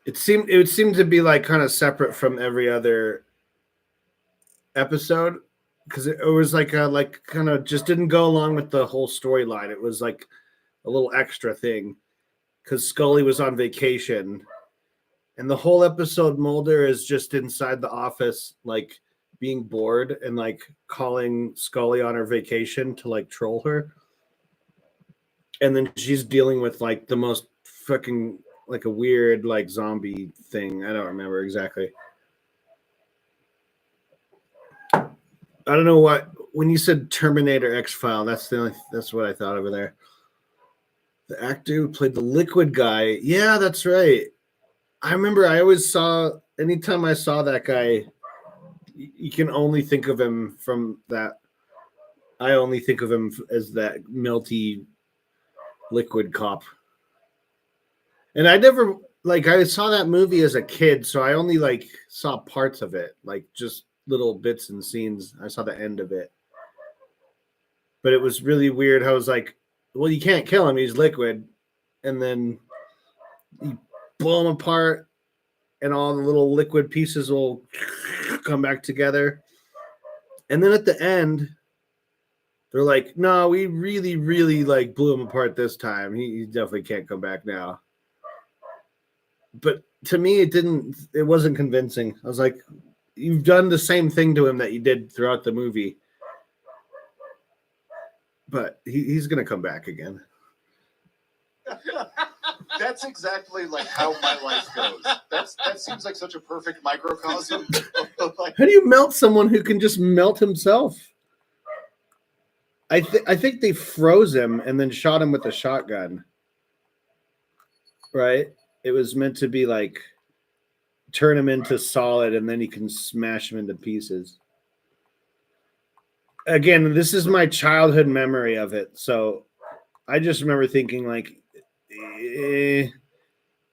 it seemed to be like kind of separate from every other episode because it was like kind of just didn't go along with the whole storyline. It was like a little extra thing because Scully was on vacation, and the whole episode Mulder is just inside the office, like being bored and like calling Scully on her vacation to like troll her, and then she's dealing with like the most fucking like a weird like zombie thing. I don't remember exactly. I don't know what when you said Terminator X File. That's what I thought over there. The actor who played the liquid guy. Yeah, that's right. I remember. I always saw. Anytime I saw that guy, you can only think of him from that. I only think of him as that melty liquid cop. And I never like. I saw that movie as a kid, so I only like saw parts of it, like just little bits and scenes. I saw the end of it. But it was really weird how I was like, well, you can't kill him. He's liquid. And then you blow him apart and all the little liquid pieces will come back together. And then at the end, they're like, no, we really, really like blew him apart this time. He definitely can't come back now. But to me, it wasn't convincing. I was like, you've done the same thing to him that you did throughout the movie. But he's going to come back again. That's exactly like how my life goes. That seems like such a perfect microcosm. Like, how do you melt someone who can just melt himself? I think they froze him and then shot him with a shotgun. Right? It was meant to be like turn him into solid and then you can smash him into pieces. Again, this is my childhood memory of it. So I just remember thinking like,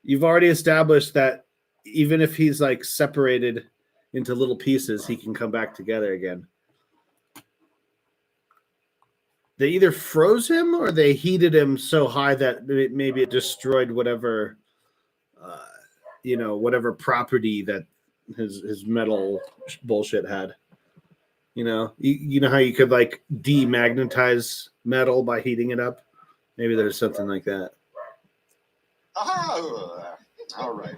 you've already established that even if he's like separated into little pieces, he can come back together again. They either froze him or they heated him so high that maybe it destroyed whatever, whatever property that his metal bullshit had. You know how you could like demagnetize metal by heating it up? Maybe there's something like that. All right.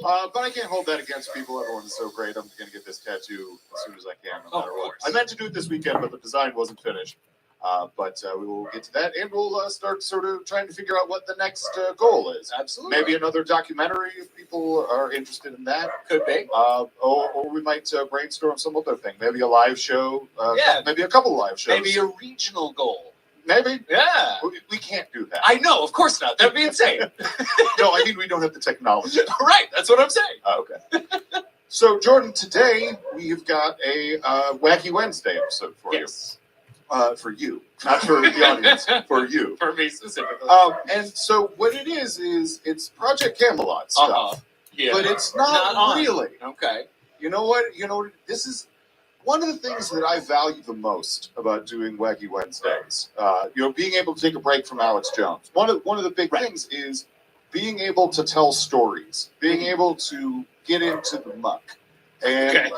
But I can't hold that against people. Everyone is so great. I'm going to get this tattoo as soon as I can, no matter what. I meant to do it this weekend, but the design wasn't finished. But we will get to that, and we'll start sort of trying to figure out what the next goal is. Absolutely. Maybe another documentary if people are interested in that. Could be. Or we might brainstorm some other thing. Maybe a live show. Yeah. Maybe a couple live shows. Maybe a regional goal. Maybe. Yeah. We can't do that. I know, of course not. That'd be insane. No, I mean we don't have the technology. Right, that's what I'm saying. Okay. So, Jordan, today we've got a Wacky Wednesday episode for you. For you, not for the audience, for you. For me specifically. And so what it is it's Project Camelot stuff, Yeah. but it's not really. Okay. You know what? This is one of the things that I value the most about doing Wacky Wednesdays. Being able to take a break from Alex Jones. One of the big things is being able to tell stories, being able to get into the muck. And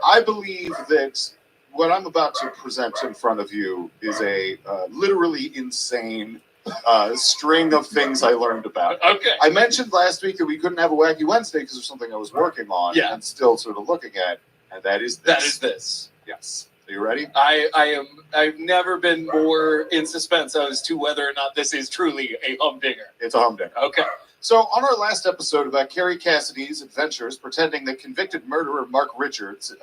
I believe that what I'm about to present in front of you is a literally insane string of things I learned about. Okay. I mentioned last week that we couldn't have a Wacky Wednesday because of something I was working on and still sort of looking at, and that is this. That is this. Yes. Are you ready? I've never been more in suspense as to whether or not this is truly a humdinger. It's a humdinger. Okay. So on our last episode about Carrie Cassidy's adventures pretending that convicted murderer Mark Richards,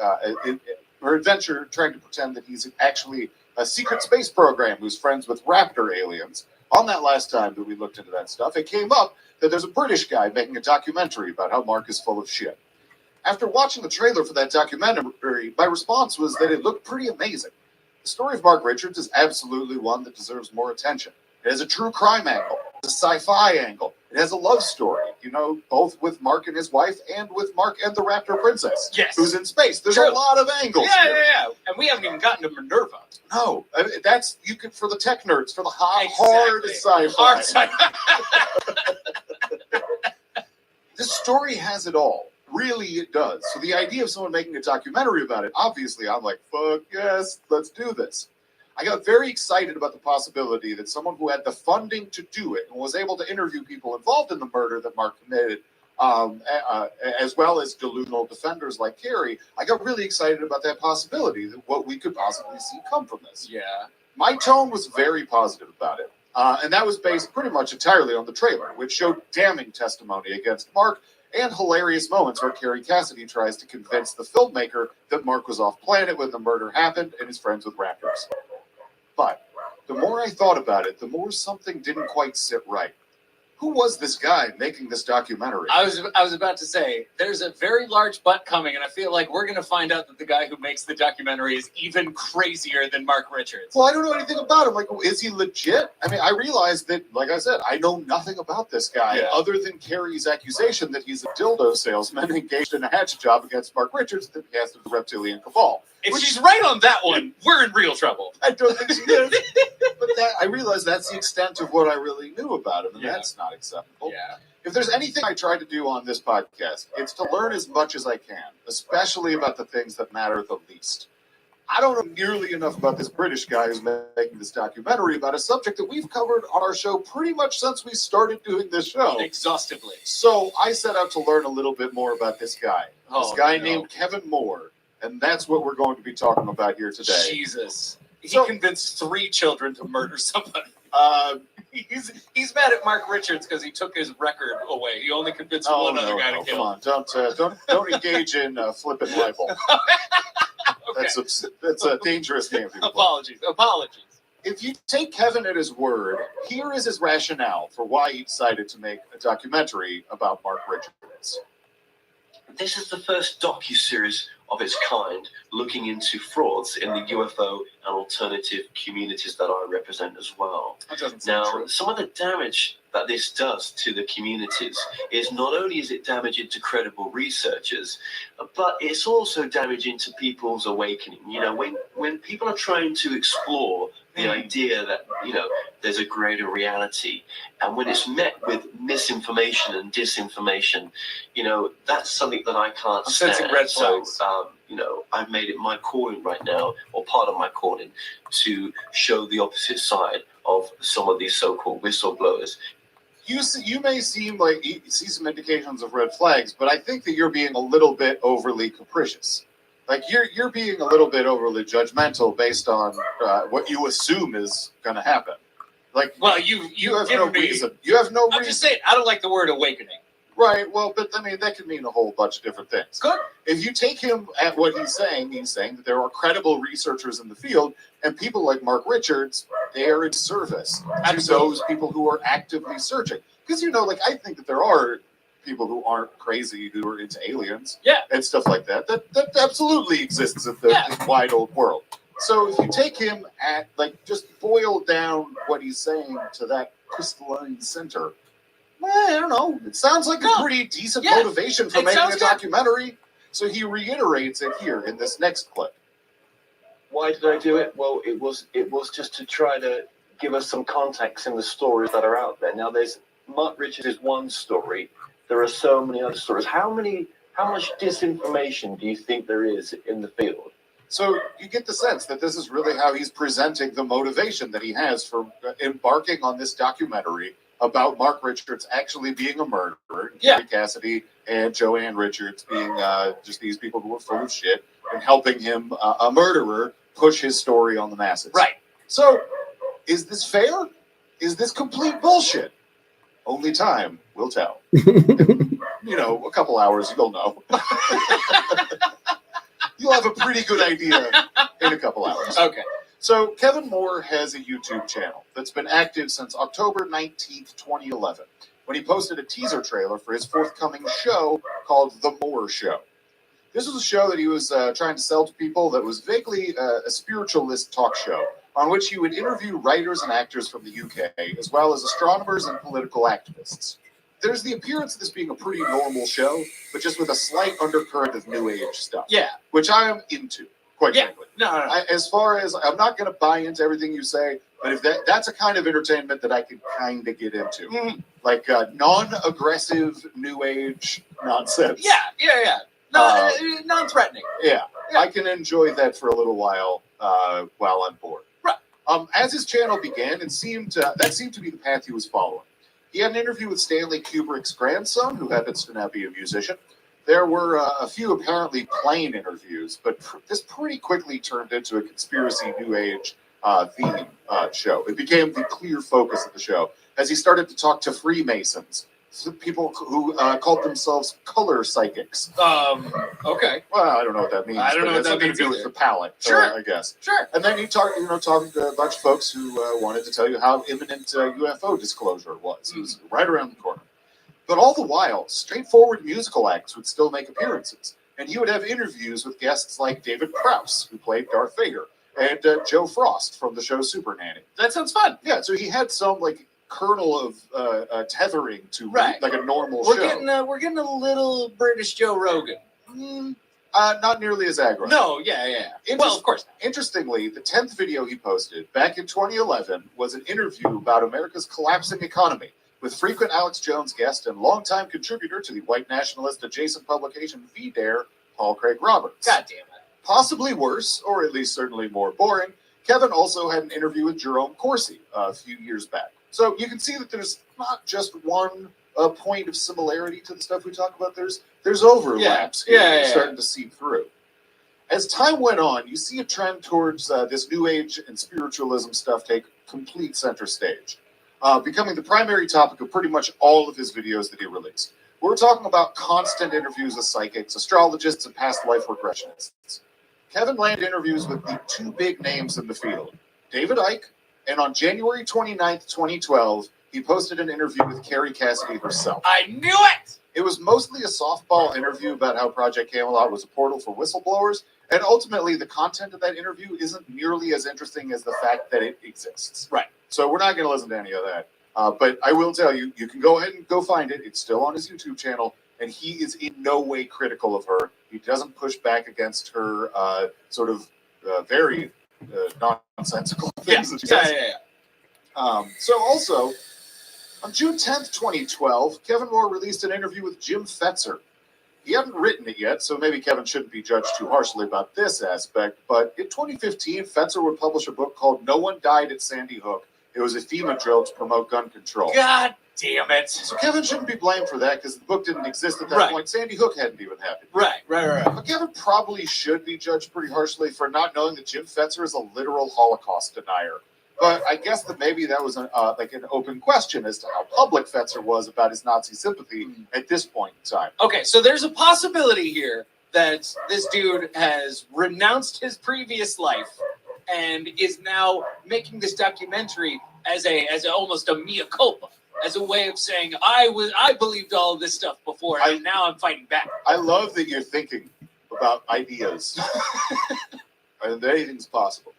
her adventure trying to pretend that he's actually a secret space program who's friends with raptor aliens. On that last time that we looked into that stuff, it came up that there's a British guy making a documentary about how Mark is full of shit. After watching the trailer for that documentary, my response was that it looked pretty amazing. The story of Mark Richards is absolutely one that deserves more attention. It has a true crime angle, a sci-fi angle. It has a love story, both with Mark and his wife and with Mark and the Raptor Princess, who's in space. There's a lot of angles here. Yeah. And we haven't even gotten to Minerva. No, that's for the tech nerds, for the hard sci-fi. Hard sci-fi. This story has it all. Really, it does. So the idea of someone making a documentary about it, obviously, I'm like, fuck yes, let's do this. I got very excited about the possibility that someone who had the funding to do it and was able to interview people involved in the murder that Mark committed, as well as delusional defenders like Carrie, I got really excited about that possibility, that what we could possibly see come from this. Yeah. My tone was very positive about it. And that was based pretty much entirely on the trailer, which showed damning testimony against Mark and hilarious moments where Carrie Cassidy tries to convince the filmmaker that Mark was off planet when the murder happened and is friends with raptors. But the more I thought about it, the more something didn't quite sit right. Who was this guy making this documentary? I was about to say, there's a very large butt coming, and I feel like we're going to find out that the guy who makes the documentary is even crazier than Mark Richards. Well, I don't know anything about him. Like, is he legit? I mean, I realized that, like I said, I know nothing about this guy other than Carrie's accusation that he's a dildo salesman engaged in a hatchet job against Mark Richards that he has to the reptilian cabal. If she's right on that one, we're in real trouble. I don't think she is. But I realized that's the extent of what I really knew about him, and that's not acceptable. Yeah. If there's anything I try to do on this podcast, it's to learn as much as I can, especially about the things that matter the least. I don't know nearly enough about this British guy who's making this documentary about a subject that we've covered on our show pretty much since we started doing this show. Exhaustively. So I set out to learn a little bit more about this guy. This guy named Kevin Moore. And that's what we're going to be talking about here today. Jesus. He convinced 3 children to murder somebody. He's mad at Mark Richards because he took his record away. He only convinced one other guy to kill. Come on, don't engage in flippant libel. Okay. That's a dangerous game. Apologies. If you take Kevin at his word, here is his rationale for why he decided to make a documentary about Mark Richards. This is the first docu-series of its kind looking into frauds in the UFO and alternative communities that I represent as well. That doesn't sound Now, true. some of the damage that this does to the communities is not only is it damaging to credible researchers, but it's also damaging to people's awakening. You know, when people are trying to explore the idea that, you know, there's a greater reality, and when it's met with misinformation and disinformation, you know, that's something that I can't stand. Sensing red flags. So, you know, I've made it my calling right now, or part of my calling, to show the opposite side of some of these so-called whistleblowers. You may seem like you see some indications of red flags, but I think that you're being a little bit overly capricious. Like you're being a little bit overly judgmental based on what you assume is going to happen. Like, well, you have no reason. You have no reason. I'm just saying, I don't like the word awakening. Right. Well, but I mean, that could mean a whole bunch of different things. Good. If you take him at what he's saying that there are credible researchers in the field, and people like Mark Richards, they are in service to those people who are actively searching. Because, you know, like, I think that there are people who aren't crazy who are into aliens and stuff like that. That absolutely exists in the wide old world. So if you take him at, like, just boil down what he's saying to that crystalline center, I don't know. It sounds like a pretty decent motivation for making a documentary. So he reiterates it here in this next clip. Why did I do it? Well, it was just to try to give us some context in the stories that are out there. Now, there's Mark Richards is one story. There are so many other stories. How much disinformation do you think there is in the field? So you get the sense that this is really how he's presenting the motivation that he has for embarking on this documentary about Mark Richards actually being a murderer, Carrie Cassidy and Joanne Richards being just these people who were full of shit, and helping him, a murderer, push his story on the masses. Right. So, is this fair? Is this complete bullshit? Only time will tell. In, you know, a couple hours, you'll know. You'll have a pretty good idea in a couple hours. Okay. So Kevin Moore has a YouTube channel that's been active since October 19th, 2011, when he posted a teaser trailer for his forthcoming show called The Moore Show. This was a show that he was trying to sell to people that was vaguely a spiritualist talk show on which he would interview writers and actors from the UK, as well as astronomers and political activists. There's the appearance of this being a pretty normal show, but just with a slight undercurrent of New Age stuff. Yeah. Which I am into, quite frankly. No. As far as, I'm not going to buy into everything you say, But if that's a kind of entertainment that I could kind of get into, Mhm. like non-aggressive new age nonsense. Yeah. No, non-threatening. Yeah, Yeah. I can enjoy that for a little while I'm bored. Right. As his channel began, that seemed to be the path he was following. He had an interview with Stanley Kubrick's grandson, who happens to now be a musician. There were a few apparently plain interviews, but this pretty quickly turned into a conspiracy New Age theme show. It became the clear focus of the show as he started to talk to Freemasons, people who called themselves color psychics. Okay. Well, I don't know what that means. I don't know but what it has that something means to do with either. the palette, Sure. I guess. Sure. And then he talked to a bunch of folks who wanted to tell you how imminent UFO disclosure was. It was right around the corner. But all the while, straightforward musical acts would still make appearances. And he would have interviews with guests like David Prowse, who played Darth Vader, and Joe Frost from the show Super Nanny. That sounds fun. Yeah, so he had some kernel of tethering to Right. like a normal We're show. we're getting a little British Joe Rogan. Not nearly as aggro. No, yeah. Well, of course. Interestingly, the 10th video he posted back in 2011 was an interview about America's collapsing economy with frequent Alex Jones guest and longtime contributor to the white nationalist adjacent publication VDare, Paul Craig Roberts. God damn it. Possibly worse, or at least certainly more boring, Kevin also had an interview with Jerome Corsi a few years back. So you can see that there's not just one point of similarity to the stuff we talk about. There's overlaps here starting to seep through. As time went on, you see a trend towards this New Age and spiritualism stuff take complete center stage, becoming the primary topic of pretty much all of his videos that he released. We're talking about constant interviews with psychics, astrologists, and past life regressionists. Kevin landed interviews with the two big names in the field, David Icke, and on January 29th, 2012, he posted an interview with Carrie Cassidy herself. I knew it! It was mostly a softball interview about how Project Camelot was a portal for whistleblowers, and ultimately the content of that interview isn't nearly as interesting as the fact that it exists. Right. So we're not going to listen to any of that. But I will tell you, you can go ahead and go find it. It's still on his YouTube channel, and he is in no way critical of her. He doesn't push back against her very nonsensical things that she says. So also, on June 10th, 2012, Kevin Moore released an interview with Jim Fetzer. He hadn't written it yet, so maybe Kevin shouldn't be judged too harshly about this aspect, but in 2015, Fetzer would publish a book called No One Died at Sandy Hook. It was a FEMA drill to promote gun control. God damn it. So Kevin shouldn't be blamed for that because the book didn't exist at that point. Sandy Hook hadn't even happened. Right. But Kevin probably should be judged pretty harshly for not knowing that Jim Fetzer is a literal Holocaust denier. But I guess that maybe that was an open question as to how public Fetzer was about his Nazi sympathy at this point in time. Okay, so there's a possibility here that this dude has renounced his previous life and is now making this documentary as almost a mea culpa, as a way of saying I believed all of this stuff before and now I'm fighting back. I love that you're thinking about ideas and that anything's possible.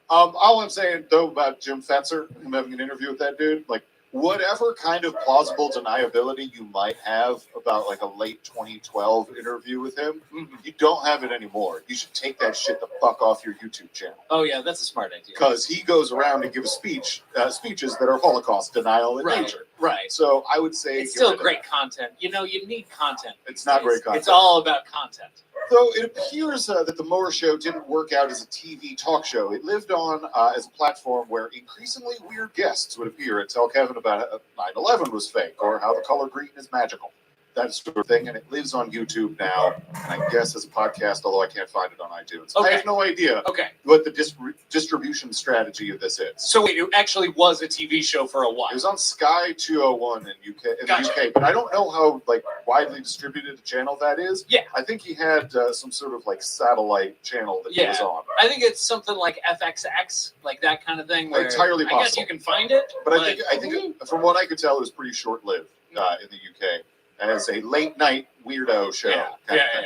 All I'm saying though about Jim Fetzer, him having an interview with that dude, whatever kind of plausible deniability you might have about a late 2012 interview with him, you don't have it anymore. You should take that shit the fuck off your YouTube channel. Oh yeah, that's a smart idea. Because he goes around and gives speeches that are Holocaust denial in nature. Right. So I would say it's still great content. You need content. It's not great content. It's all about content. Though it appears that the Moore Show didn't work out as a TV talk show. It lived on as a platform where increasingly weird guests would appear and tell Kevin about 9/11 was fake or how the color green is magical. That sort of thing. And it lives on YouTube now, and I guess as a podcast, although I can't find it on iTunes. Okay. I have no idea what the distribution strategy of this is. So wait, it actually was a TV show for a while. It was on Sky 201 in the UK, but I don't know how widely distributed a channel that is. Yeah. I think he had some sort of satellite channel that he was on. I think it's something like FXX, like that kind of thing. Where Entirely possible. I guess you can find it. But I think from what I could tell, it was pretty short-lived in the UK as a late-night weirdo show. Kind of thing.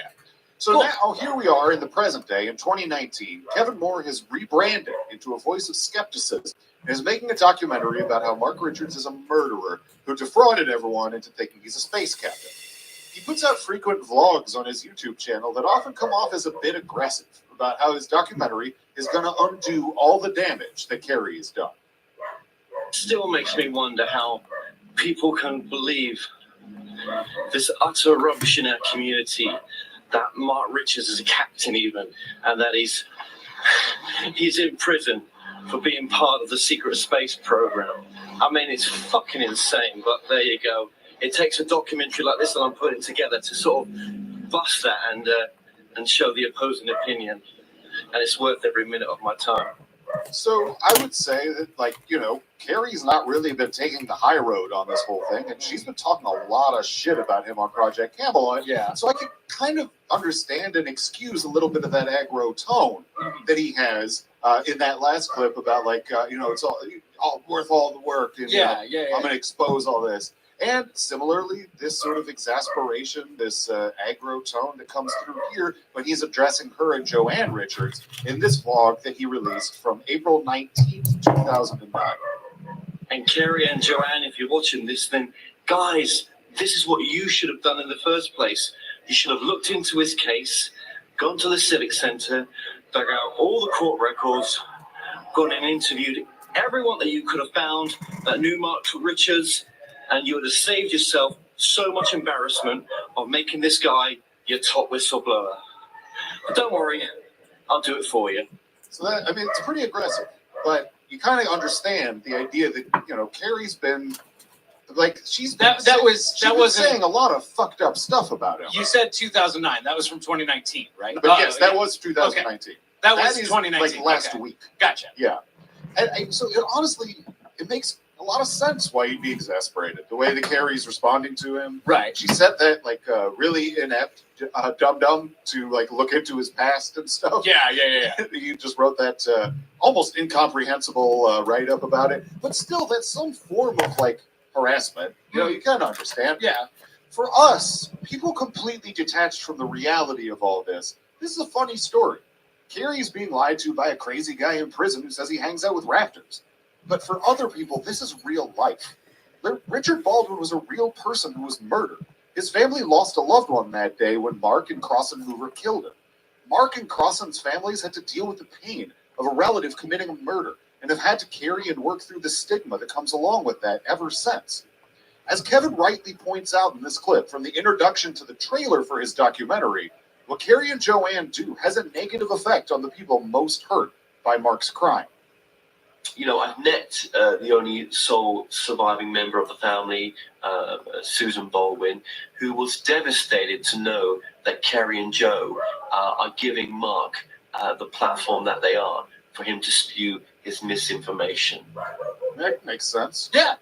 So now, here we are in the present day, in 2019, Kevin Moore has rebranded into a voice of skepticism and is making a documentary about how Mark Richards is a murderer who defrauded everyone into thinking he's a space captain. He puts out frequent vlogs on his YouTube channel that often come off as a bit aggressive about how his documentary is going to undo all the damage that Carrie has done. still makes me wonder how people can believe this utter rubbish in our community, that Mark Richards is a captain even, and that he's in prison for being part of the secret space program. I mean, it's fucking insane, but there you go. It takes a documentary like this that I'm putting together to sort of bust that and show the opposing opinion, and it's worth every minute of my time. So I would say that, like, you know, Carrie's not really been taking the high road on this whole thing, and she's been talking a lot of shit about him on Project Camelot. Yeah. So I can kind of understand and excuse a little bit of that aggro tone that he has in that last clip about, like, you know, it's all worth all the work. And, Yeah. I'm going to expose all this. And similarly, this sort of exasperation, this aggro tone that comes through here when he's addressing her and Joanne Richards in this vlog that he released from April 19th, 2009. And Kerry and Joanne, if you're watching this, then guys, this is what you should have done in the first place. You should have looked into his case, gone to the Civic Center, dug out all the court records, gone and interviewed everyone that you could have found that knew Mark Richards, and you would have saved yourself so much embarrassment of making this guy your top whistleblower. But don't worry, I'll do it for you. So that, I mean, it's pretty aggressive, but you kind of understand the idea that, you know, Carrie's been, like, she's been saying a lot of fucked up stuff about him. You said 2009. That was from 2019, right? But yes, that was 2019. Okay. That was is 2019. like last week. Gotcha. Yeah. And so honestly, it makes a lot of sense why he'd be exasperated. The way that Carrie's responding to him. Right. She said that, like, really inept, dum-dum to, like, look into his past and stuff. Yeah. He just wrote that almost incomprehensible write-up about it. But still, that's some form of, like, harassment. You know, you kind of understand. Yeah. For us, people completely detached from the reality of all this, this is a funny story. Carrie's being lied to by a crazy guy in prison who says he hangs out with raptors. But for other people, this is real life. Richard Baldwin was a real person who was murdered. His family lost a loved one that day when Mark and Crossan Hoover killed him. Mark and Crossan's families had to deal with the pain of a relative committing a murder and have had to carry and work through the stigma that comes along with that ever since. As Kevin rightly points out in this clip from the introduction to the trailer for his documentary, what Carrie and Joanne do has a negative effect on the people most hurt by Mark's crime. You know, I've met the only sole surviving member of the family, Susan Baldwin, who was devastated to know that Kerry and Joe are giving Mark the platform that they are for him to spew his misinformation. That makes sense. Yeah.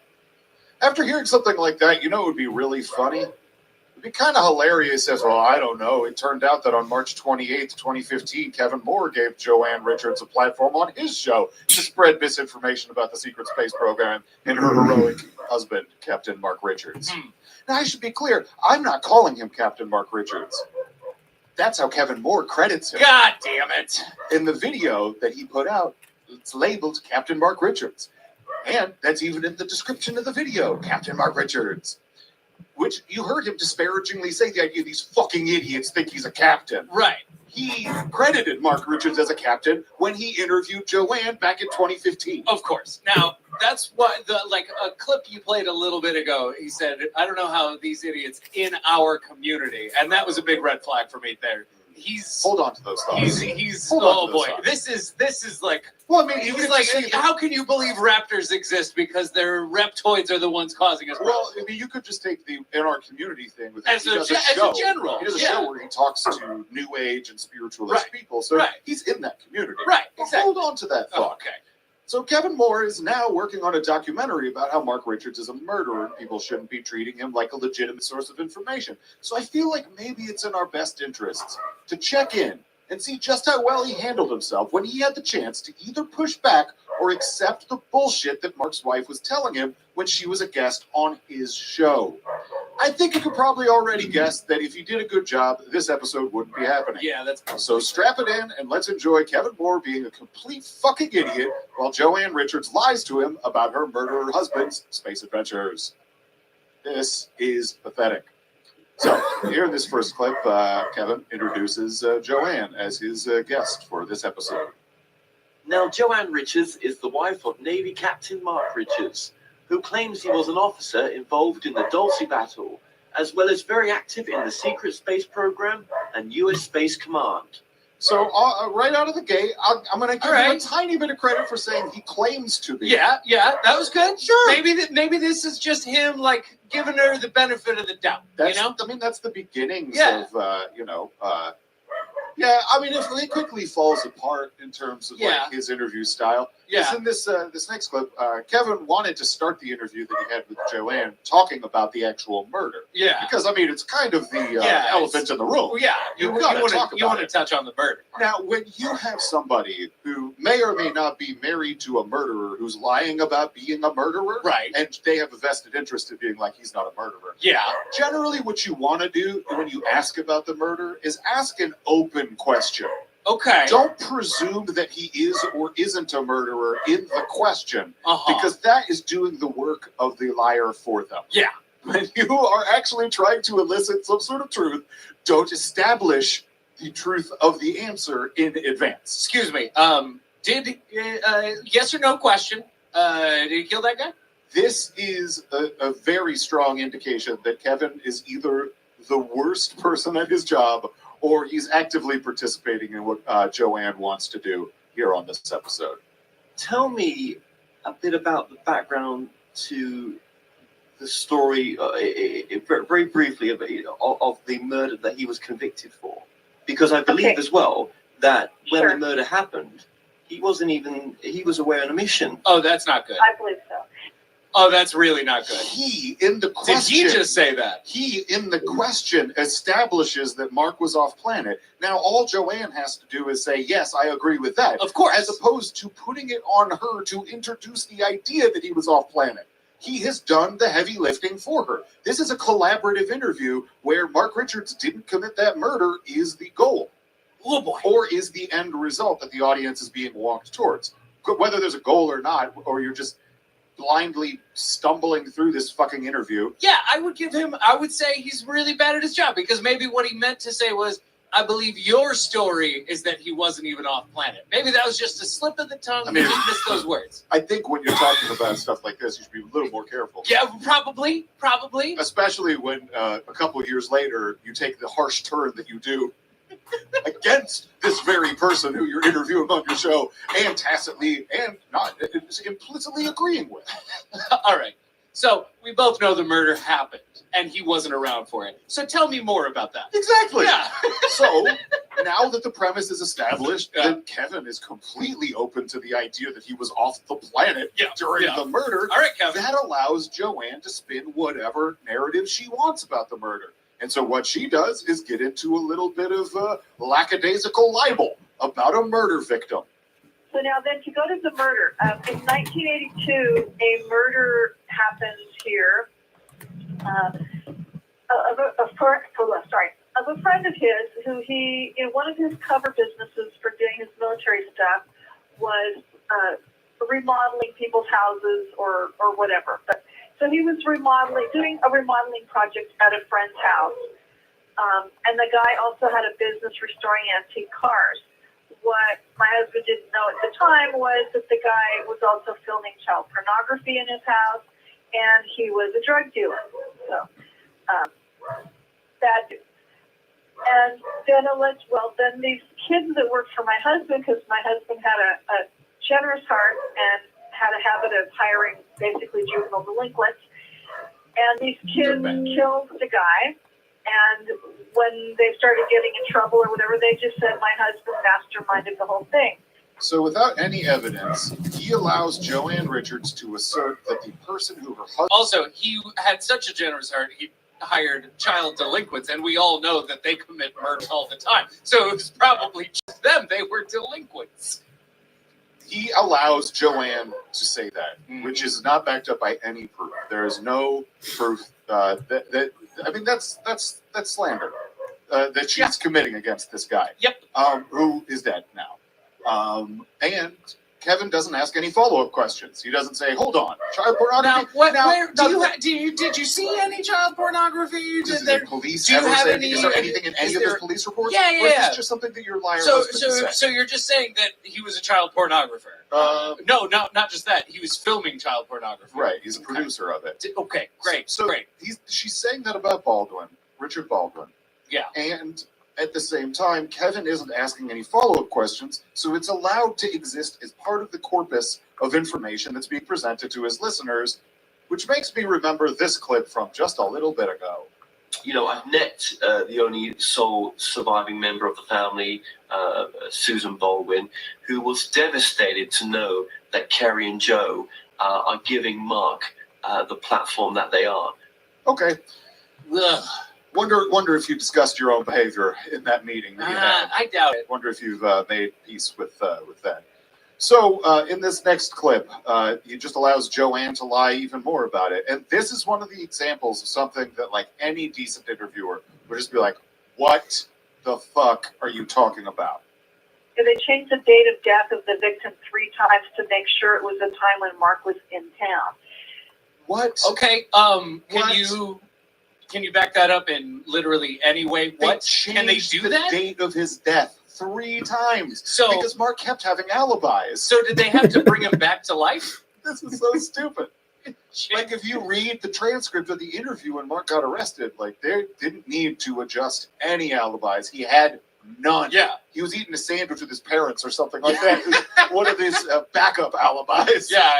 After hearing something like that, you know it would be really funny? It'd be kind of hilarious if, well, I don't know, it turned out that on March 28th, 2015, Kevin Moore gave Joanne Richards a platform on his show to spread misinformation about the secret space program and her heroic husband, Captain Mark Richards. Now, I should be clear, I'm not calling him Captain Mark Richards. That's how Kevin Moore credits him. God damn it. In the video that he put out, it's labeled Captain Mark Richards. And that's even in the description of the video, Captain Mark Richards. Which you heard him disparagingly say the idea these fucking idiots think he's a captain. Right. He credited Mark Richards as a captain when he interviewed Joanne back in 2015. Of course. Now, that's what a clip you played a little bit ago. He said, I don't know how these idiots in our community, and that was a big red flag for me there. Hold on to those thoughts. Oh boy, this is like. Well, I mean, he was like, how can you believe raptors exist because their reptoids are the ones causing us problems? Well, I mean, you could just take the in our community thing with as a general. He does a show where he talks to New Age and spiritualist people, so he's in that community. Right. Exactly. Hold on to that thought. Okay. So Kevin Moore is now working on a documentary about how Mark Richards is a murderer and people shouldn't be treating him like a legitimate source of information. So I feel like maybe it's in our best interests to check in and see just how well he handled himself when he had the chance to either push back or accept the bullshit that Mark's wife was telling him when she was a guest on his show. I think you could probably already guess that if he did a good job, this episode wouldn't be happening. Yeah, that's so strap it in and let's enjoy Kevin Moore being a complete fucking idiot while Joanne Richards lies to him about her murderer husband's space adventures. This is pathetic. So, here in this first clip, Kevin introduces Joanne as his guest for this episode. Now, Joanne Richards is the wife of Navy Captain Mark Richards, who claims he was an officer involved in the Dulce battle, as well as very active in the Secret Space Program and U.S. Space Command. So right out of the gate, I'm going to give him a tiny bit of credit for saying he claims to be. Yeah, that was good. Sure. Maybe this is just him like giving her the benefit of the doubt. That's, you know, I mean, that's the beginnings Yeah. of yeah. I mean, it quickly falls apart in terms of like his interview style. Yeah. In this next clip, Kevin wanted to start the interview that he had with Joanne talking about the actual murder. Yeah. Because I mean, it's kind of the Yeah, elephant in the room. Well, yeah, You gotta talk you about want to it. touch on the murder. Now, when you have somebody who may or may not be married to a murderer who's lying about being a murderer, Right. and they have a vested interest in being like he's not a murderer, Yeah. generally what you want to do when you ask about the murder is ask an open question. Okay. Don't presume that he is or isn't a murderer in the question, Uh-huh. because that is doing the work of the liar for them. Yeah. When you are actually trying to elicit some sort of truth, don't establish the truth of the answer in advance. Excuse me. Did yes or no question? Did he kill that guy? This is a very strong indication that Kevin is either the worst person at his job or he's actively participating in what Joanne wants to do here on this episode. Tell me a bit about the background to the story, very briefly, of the murder that he was convicted for. Because I believe as well that when the murder happened, he was away on a mission. Oh, that's not good. I believe so. Oh, that's really not good. He, in the question... Did he just say that? He, in the question, establishes that Mark was off planet. Now, all Joanne has to do is say, yes, I agree with that. Of course. As opposed to putting it on her to introduce the idea that he was off planet. He has done the heavy lifting for her. This is a collaborative interview where Mark Richards didn't commit that murder is the goal. Oh, boy. Or is the end result that the audience is being walked towards. Whether there's a goal or not, or you're just blindly stumbling through this fucking interview. Yeah, I would say he's really bad at his job, because maybe what he meant to say was, I believe your story is that he wasn't even off planet. Maybe that was just a slip of the tongue. I mean, he missed those words. I think when you're talking about stuff like this, you should be a little more careful. Yeah, probably. Especially when a couple of years later, you take the harsh turn that you do against this very person who you're interviewing on your show, and tacitly and not implicitly agreeing with. All right. So we both know the murder happened, and he wasn't around for it. So tell me more about that. Exactly. Yeah. So now that the premise is established, that Kevin is completely open to the idea that he was off the planet during the murder. All right, Kevin. That allows Joanne to spin whatever narrative she wants about the murder. And so what she does is get into a little bit of lackadaisical libel about a murder victim. So now then to go to the murder. In 1982, a murder happened here of a friend of his who he, in one of his cover businesses for doing his military stuff, was remodeling people's houses or whatever. But so he was doing a remodeling project at a friend's house. And the guy also had a business restoring antique cars. What my husband didn't know at the time was that the guy was also filming child pornography in his house, and he was a drug dealer. So, bad news. And then these kids that worked for my husband, because my husband had a generous heart and had a habit of hiring basically juvenile delinquents. And these kids killed the guy. And when they started getting in trouble or whatever, they just said my husband masterminded the whole thing. So without any evidence, he allows Joanne Richards to assert that the person who her husband... Also, he had such a generous heart, he hired child delinquents, and we all know that they commit murder all the time. So it was probably just them. They were delinquents. He allows Joanne to say that, which is not backed up by any proof. There is no proof that's slander that she's committing against this guy. Yep. Who is dead now. And Kevin doesn't ask any follow-up questions. He doesn't say, "Hold on, child Now, pornography." did you see any child pornography? Does the police do you ever have say? any- Is there anything in any is of his there- police reports? Yeah, Or is yeah. this just something that your liar So husband said? so you're just saying that he was a child pornographer? No, not just that. He was filming child pornography. Right, he's a producer of it. Okay, great, So great. she's saying that about Baldwin, Richard Baldwin. Yeah. And at the same time, Kevin isn't asking any follow-up questions, so it's allowed to exist as part of the corpus of information that's being presented to his listeners, which makes me remember this clip from just a little bit ago. You know, I've met the only sole surviving member of the family, Susan Baldwin, who was devastated to know that Kerry and Joe are giving Mark the platform that they are. Okay. Ugh. Wonder if you discussed your own behavior in that meeting that you had. I doubt it. Wonder if you've made peace with that. So in this next clip, he just allows Joanne to lie even more about it. And this is one of the examples of something that like any decent interviewer would just be like, what the fuck are you talking about? They changed the date of death of the victim 3 times to make sure it was a time when Mark was in town. What? Okay, What? can you back that up in literally any way? What? Can they do the that? date of his death 3 times. So, Because Mark kept having alibis. so did they have to bring him back to life? This is so stupid. Like if you read the transcript of the interview when Mark got arrested, like they didn't need to adjust any alibis. He had none. Yeah. He was eating a sandwich with his parents or something like that. It was one of his backup alibis. Yeah.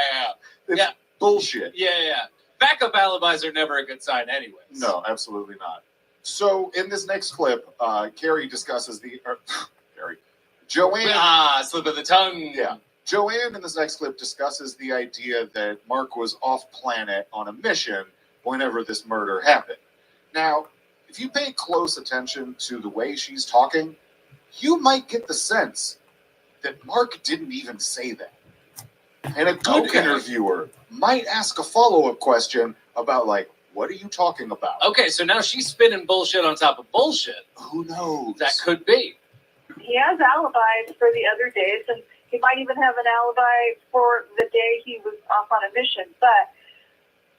It's bullshit. Yeah. Backup alibis are never a good sign anyways. No, absolutely not. So in this next clip, Carrie discusses Joanne. Slip of the tongue. Yeah. Joanne in this next clip discusses the idea that Mark was off planet on a mission whenever this murder happened. Now, if you pay close attention to the way she's talking, you might get the sense that Mark didn't even say that. And a good interviewer might ask a follow-up question about, like, what are you talking about? Okay, so now she's spinning bullshit on top of bullshit. Who knows? That could be. He has alibis for the other days, and he might even have an alibi for the day he was off on a mission. But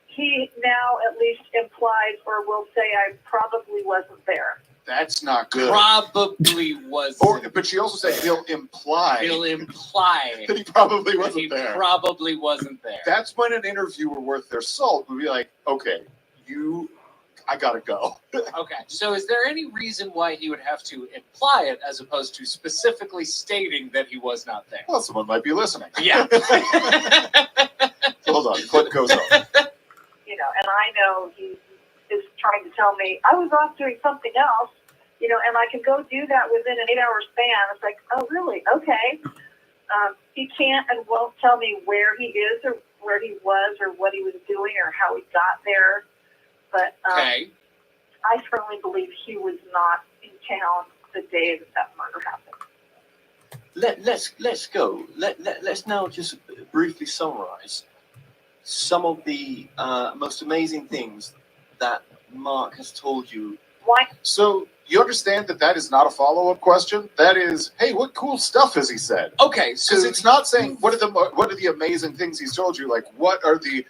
he now at least implies or will say, I probably wasn't there. That's not good. Probably was. But she also said he'll imply that he probably wasn't he there. probably wasn't there. That's when an interviewer worth their salt would be like, okay, I gotta go. Okay, so is there any reason why he would have to imply it as opposed to specifically stating that he was not there? Well, someone might be listening. Yeah. Hold on, clip goes on. You know, and I know he is trying to tell me I was off doing something else, you know, and I can go do that within an 8-hour span. It's like, oh, really? Okay. He can't and won't tell me where he is or where he was or what he was doing or how he got there. But Okay. I firmly believe he was not in town the day that murder happened. Let's go. Let's now just briefly summarize some of the most amazing things that Mark has told you. Why? So you understand that is not a follow-up question. That is, hey, what cool stuff has he said? Okay, so Because it's not saying what are the amazing things he's told you. Like, what are the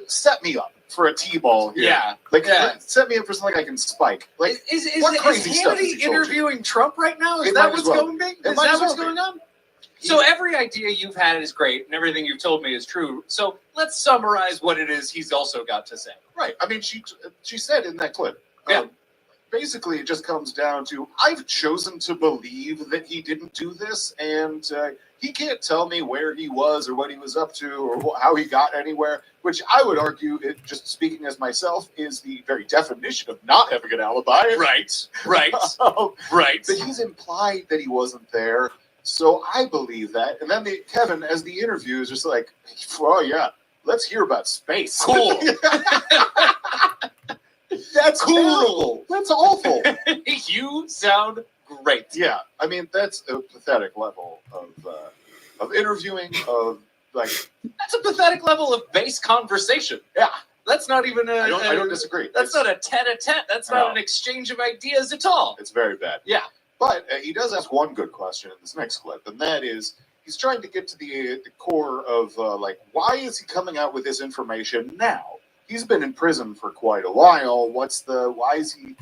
set me up for a T-ball here. Yeah. Like, Yeah. set me up for something I can spike. Like, Is what crazy stuff has Hannity he told you? interviewing Trump right now? Is It that might what's as well. going on? It Is might that as what's well be. going on? So every idea you've had is great, and everything you've told me is true. So let's summarize what it is he's also got to say. right. I mean, she said in that clip. Yeah. Basically, it just comes down to I've chosen to believe that he didn't do this, and he can't tell me where he was or what he was up to or how he got anywhere, which I would argue, just speaking as myself, is the very definition of not having an alibi. Right. Right. Right. Right. But he's implied that he wasn't there, so I believe that. And then Kevin, as the interview, is just like, oh yeah, let's hear about space. Cool. That's cool. That's awful. You sound great. Yeah, I mean that's a pathetic level of interviewing. Of like, That's a pathetic level of base conversation. yeah, That's not even a. I don't disagree. That's not a tete-a-tete. That's No. not an exchange of ideas at all. It's very bad. Yeah. But he does ask one good question in this next clip, and that is, he's trying to get to the core of like, why is he coming out with this information now? He's been in prison for quite a while. Why is he?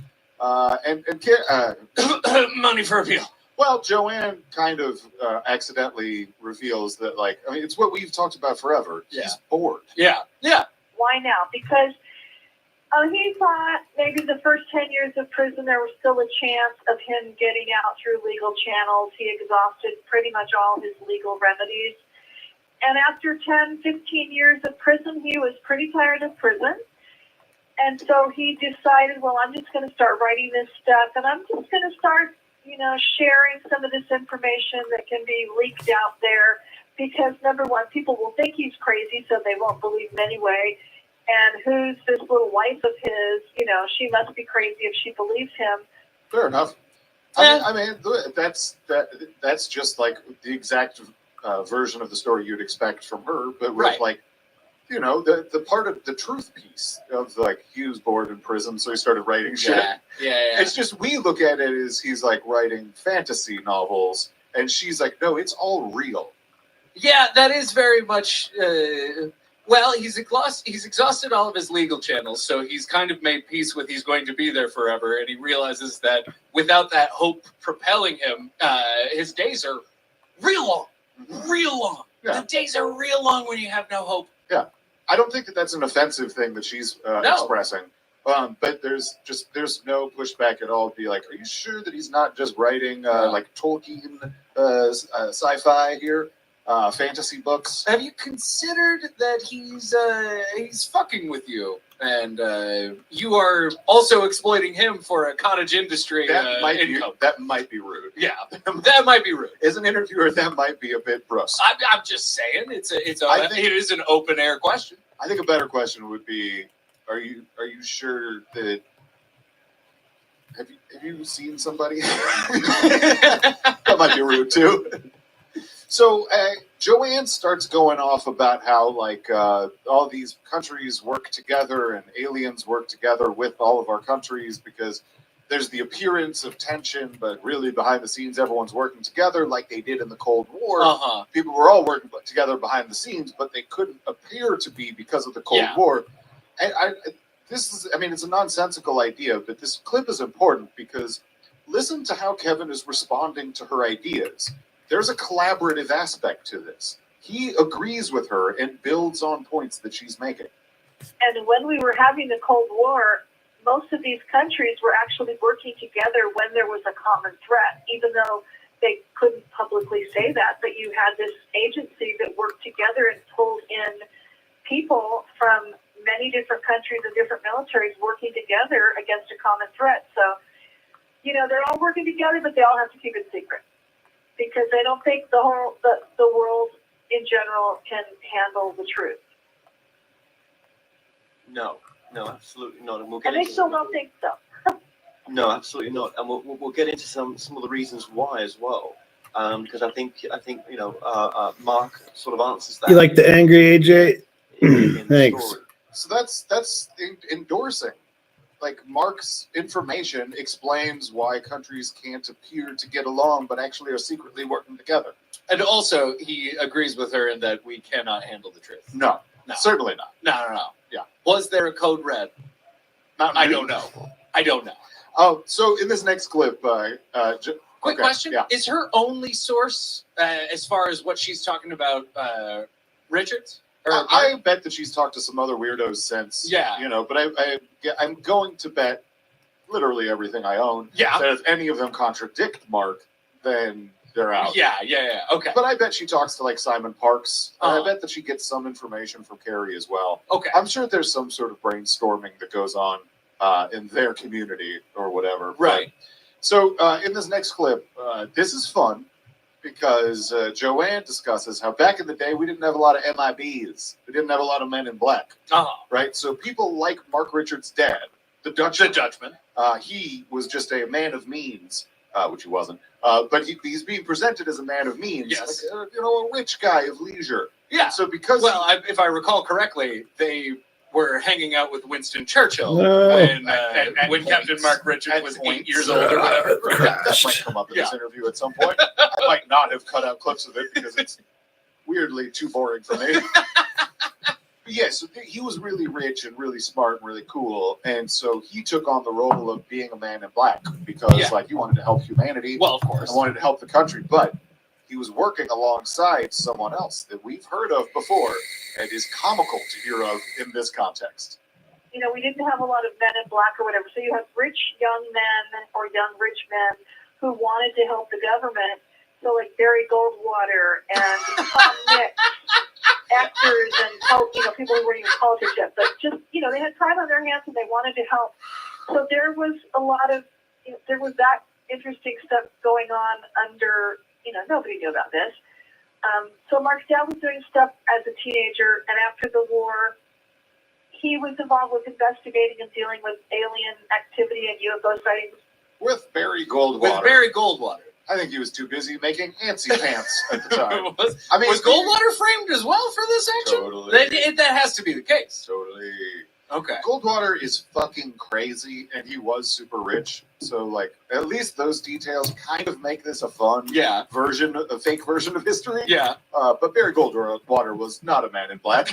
Money for appeal. Well, Joanne kind of accidentally reveals that, like, I mean, it's what we've talked about forever. Yeah. He's bored. Yeah. Why now? Because he thought maybe the first 10 years of prison there was still a chance of him getting out through legal channels. He exhausted pretty much all his legal remedies. And after 10, 15 years of prison, he was pretty tired of prison. And so he decided, well, I'm just going to start writing this stuff, and I'm just going to start, sharing some of this information that can be leaked out there. Because, number one, people will think he's crazy, so they won't believe him anyway. And who's this little wife of his? She must be crazy if she believes him. Fair enough. I mean, that's just like the exact version of the story you'd expect from her, but with like, the part of the truth piece of like he was bored in prison, so he started writing shit. Yeah. It's just we look at it as he's like writing fantasy novels, and she's like, no, it's all real. Yeah, that is very much. Well, he's exhausted all of his legal channels, so he's kind of made peace with he's going to be there forever, and he realizes that without that hope propelling him, his days are real long. Real long. Yeah. The days are real long when you have no hope. Yeah. I don't think that that's an offensive thing that she's expressing. But there's no pushback at all to be like, are you sure that he's not just writing like Tolkien sci-fi here? Fantasy books. Have you considered that he's fucking with you, and you are also exploiting him for a cottage industry income? That might be rude. Yeah, that might be rude. As an interviewer, that might be a bit brusque. I'm just saying it is an open air question. I think a better question would be, are you sure that have you seen somebody? That might be rude too. So Joanne starts going off about how like all these countries work together and aliens work together with all of our countries because there's the appearance of tension, but really behind the scenes everyone's working together like they did in the Cold War. People were all working together behind the scenes, but they couldn't appear to be because of the Cold War. And it's a nonsensical idea, but this clip is important because listen to how Kevin is responding to her ideas. There's a collaborative aspect to this. He agrees with her and builds on points that she's making. And when we were having the Cold War, most of these countries were actually working together when there was a common threat, even though they couldn't publicly say that. But you had this agency that worked together and pulled in people from many different countries and different militaries working together against a common threat. So, they're all working together, but they all have to keep it secret. Because they don't think the world in general can handle the truth. No, absolutely not. And they still don't think so. No, absolutely not. And we'll get into some of the reasons why as well. Because I think Mark sort of answers that. You like the angry AJ? Thanks. Story. So that's endorsing. Like Mark's information explains why countries can't appear to get along, but actually are secretly working together. And also, he agrees with her in that we cannot handle the truth. No, certainly not. No. Yeah. Was there a code red? I don't know. Oh, so in this next clip, Quick question: is her only source as far as what she's talking about Richards? I bet that she's talked to some other weirdos since. Yeah. But I'm going to bet literally everything I own. Yeah. That if any of them contradict Mark, then they're out. Yeah. Okay. But I bet she talks to like Simon Parks. I bet that she gets some information from Carrie as well. Okay. I'm sure there's some sort of brainstorming that goes on in their community or whatever. Right. But, so in this next clip, this is fun. Because Joanne discusses how back in the day we didn't have a lot of MIBs. We didn't have a lot of men in black. Right? So people like Mark Richards' dad, the Dutchman, he was just a man of means, which he wasn't. But he's being presented as a man of means. Yes. Like, a rich guy of leisure. Yeah. And so because... Well, if I recall correctly, they were hanging out with Winston Churchill No. when Captain Mark Richards was 8 points. years old or whatever. That might come up in this interview at some point. I might not have cut out clips of it because it's weirdly too boring for me. But yeah, so he was really rich and really smart and really cool, and so he took on the role of being a man in black because, like, he wanted to help humanity. Well, of course. And wanted to help the country, but he was working alongside someone else that we've heard of before and is comical to hear of in this context. You know, we didn't have a lot of men in black or whatever. So you have rich young men or young rich men who wanted to help the government. So like Barry Goldwater and Tom Mix, actors and people who weren't even politics yet, but just they had time on their hands and they wanted to help. So there was a lot of there was that interesting stuff going on under nobody knew about this. So Mark's dad was doing stuff as a teenager, and after the war, he was involved with investigating and dealing with alien activity and UFO sightings. With Barry Goldwater. I think he was too busy making antsy pants at the time. Was Goldwater framed as well for this action? Totally. That has to be the case. Totally. Okay. Goldwater is fucking crazy, and he was super rich. So, like, at least those details kind of make this a fun fake version of history. Yeah. But Barry Goldwater was not a man in black.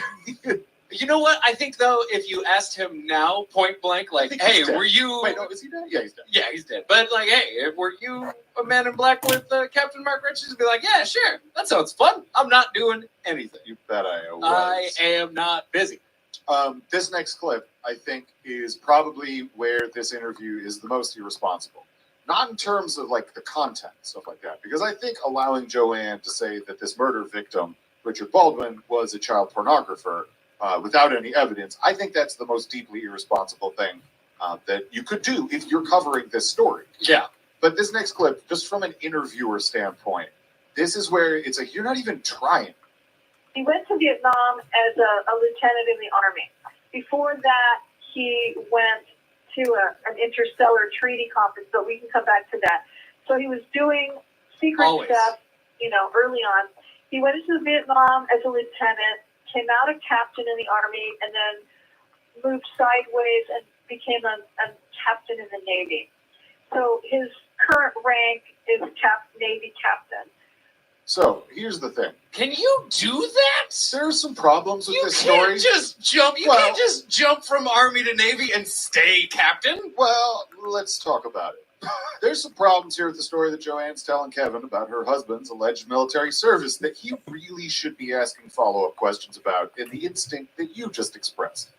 You know what? I think, though, if you asked him now, point blank, like, hey, were you... Wait, no, is he dead? Yeah, he's dead. Yeah, he's dead. But, like, hey, were you a man in black with Captain Mark Richards? He'd be like, yeah, sure. That sounds fun. I'm not doing anything. You bet I was. I am not busy. This next clip, I think, is probably where this interview is the most irresponsible. Not in terms of, like, the content, stuff like that. Because I think allowing Joanne to say that this murder victim, Richard Baldwin, was a child pornographer without any evidence, I think that's the most deeply irresponsible thing that you could do if you're covering this story. Yeah. But this next clip, just from an interviewer standpoint, this is where it's like, you're not even trying. He went to Vietnam as a lieutenant in the Army. Before that, he went to an interstellar treaty conference, but we can come back to that. So he was doing secret stuff, early on. He went into Vietnam as a lieutenant, came out a captain in the Army, and then moved sideways and became a captain in the Navy. So his current rank is Navy captain. So here's the thing. Can you do that? There are some problems with this story. You can't just jump from Army to Navy and stay captain. Well, let's talk about it. There's some problems here with the story that Joanne's telling Kevin about her husband's alleged military service that he really should be asking follow-up questions about in the instinct that you just expressed.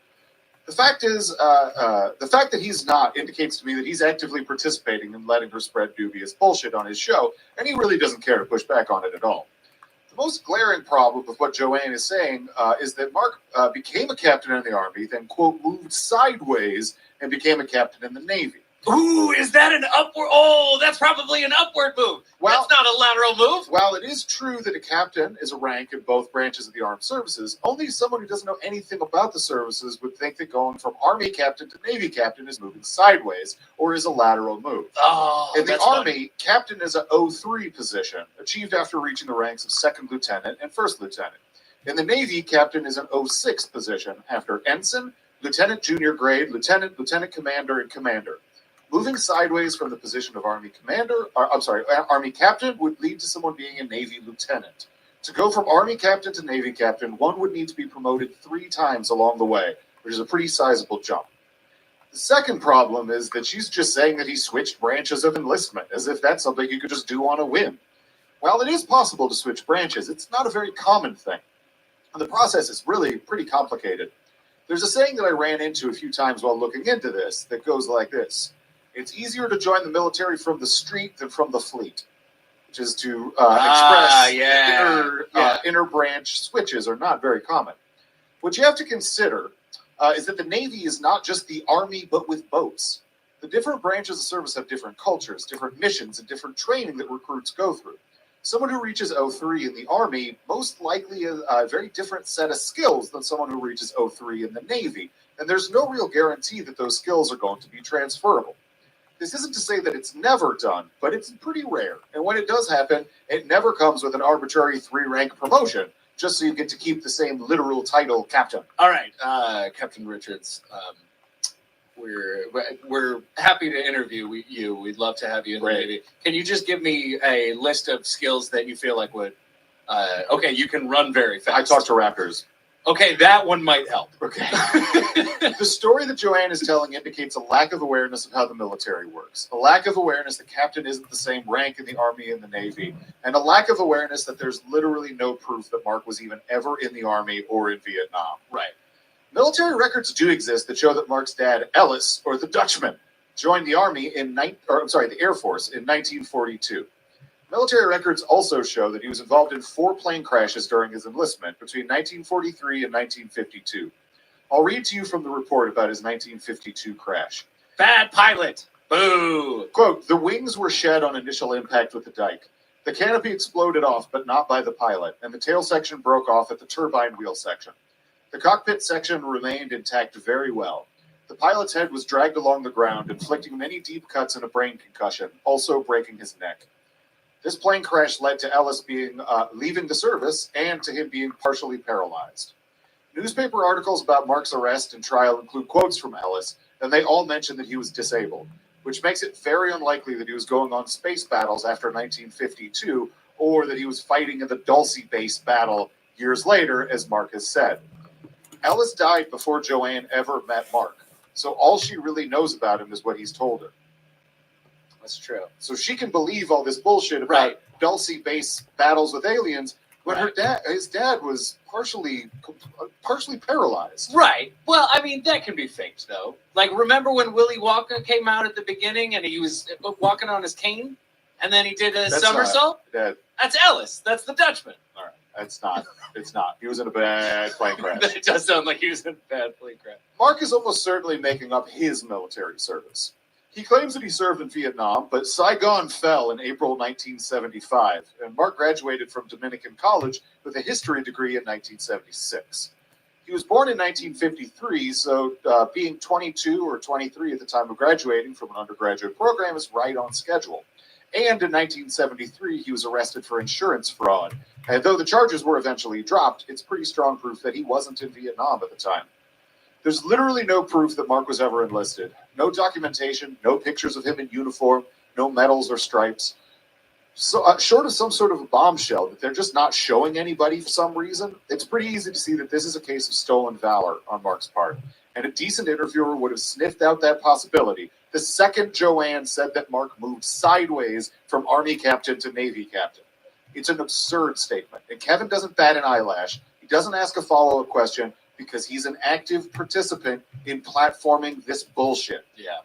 The fact is, the fact that he's not indicates to me that he's actively participating in letting her spread dubious bullshit on his show, and he really doesn't care to push back on it at all. The most glaring problem with what Joanne is saying is that Mark became a captain in the Army, then, quote, moved sideways and became a captain in the Navy. Ooh, is that an upward? Oh, that's probably an upward move. Well, that's not a lateral move. While it is true that a captain is a rank in both branches of the armed services, only someone who doesn't know anything about the services would think that going from Army captain to Navy captain is moving sideways or is a lateral move. Oh, in the Army, captain is a 03 position, achieved after reaching the ranks of second lieutenant and first lieutenant. In the Navy, captain is an 06 position after ensign, lieutenant junior grade, lieutenant, lieutenant commander, and commander. Moving sideways from the position of Army captain would lead to someone being a Navy lieutenant. To go from Army captain to Navy captain, one would need to be promoted 3 times along the way, which is a pretty sizable jump. The second problem is that she's just saying that he switched branches of enlistment, as if that's something you could just do on a whim. While it is possible to switch branches, it's not a very common thing. And the process is really pretty complicated. There's a saying that I ran into a few times while looking into this that goes like this. It's easier to join the military from the street than from the fleet, which is to express inner branch switches are not very common. What you have to consider is that the Navy is not just the Army, but with boats. The different branches of service have different cultures, different missions, and different training that recruits go through. Someone who reaches 03 in the Army most likely has a very different set of skills than someone who reaches 03 in the Navy, and there's no real guarantee that those skills are going to be transferable. This isn't to say that it's never done, but it's pretty rare. And when it does happen, it never comes with an arbitrary 3-rank promotion. just so you get to keep the same literal title, Captain. All right, Captain Richards. We're happy to interview you. We'd love to have you in the Navy. Can you just give me a list of skills that you feel like would? Okay, you can run very fast. I talk to raptors. Okay, that one might help. Okay. The story that Joanne is telling indicates a lack of awareness of how the military works, a lack of awareness that captain isn't the same rank in the Army and the Navy, and a lack of awareness that there's literally no proof that Mark was even ever in the Army or in Vietnam. Right. Military records do exist that show that Mark's dad, Ellis, or the Dutchman, joined the Army the Air Force in 1942. Military records also show that he was involved in 4 plane crashes during his enlistment between 1943 and 1952. I'll read to you from the report about his 1952 crash. Bad pilot. Boo. Quote, the wings were shed on initial impact with the dike. The canopy exploded off, but not by the pilot, and the tail section broke off at the turbine wheel section. The cockpit section remained intact very well. The pilot's head was dragged along the ground, inflicting many deep cuts and a brain concussion, also breaking his neck. This plane crash led to Ellis leaving the service and to him being partially paralyzed. Newspaper articles about Mark's arrest and trial include quotes from Ellis, and they all mention that he was disabled, which makes it very unlikely that he was going on space battles after 1952 or that he was fighting in the Dulce base battle years later, as Mark has said. Ellis died before Joanne ever met Mark, so all she really knows about him is what he's told her. That's true. So she can believe all this bullshit about Dulce base battles with aliens when his dad was partially paralyzed. Right. Well, I mean, that can be faked, though. Like, remember when Willy Wonka came out at the beginning and he was walking on his cane? And then he did a somersault? That's Ellis. That's the Dutchman. All right. It's not. He was in a bad plane crash. It does sound like he was in a bad plane crash. Mark is almost certainly making up his military service. He claims that he served in Vietnam, but Saigon fell in April 1975, and Mark graduated from Dominican College with a history degree in 1976. He was born in 1953, so being 22 or 23 at the time of graduating from an undergraduate program is right on schedule. And in 1973, he was arrested for insurance fraud. And though the charges were eventually dropped, it's pretty strong proof that he wasn't in Vietnam at the time. There's literally no proof that Mark was ever enlisted. No documentation, no pictures of him in uniform, no medals or stripes. So, short of some sort of a bombshell that they're just not showing anybody for some reason, it's pretty easy to see that this is a case of stolen valor on Mark's part. And a decent interviewer would have sniffed out that possibility the second Joanne said that Mark moved sideways from Army captain to Navy captain. It's an absurd statement. And Kevin doesn't bat an eyelash. He doesn't ask a follow-up question because he's an active participant in platforming this bullshit. Yeah.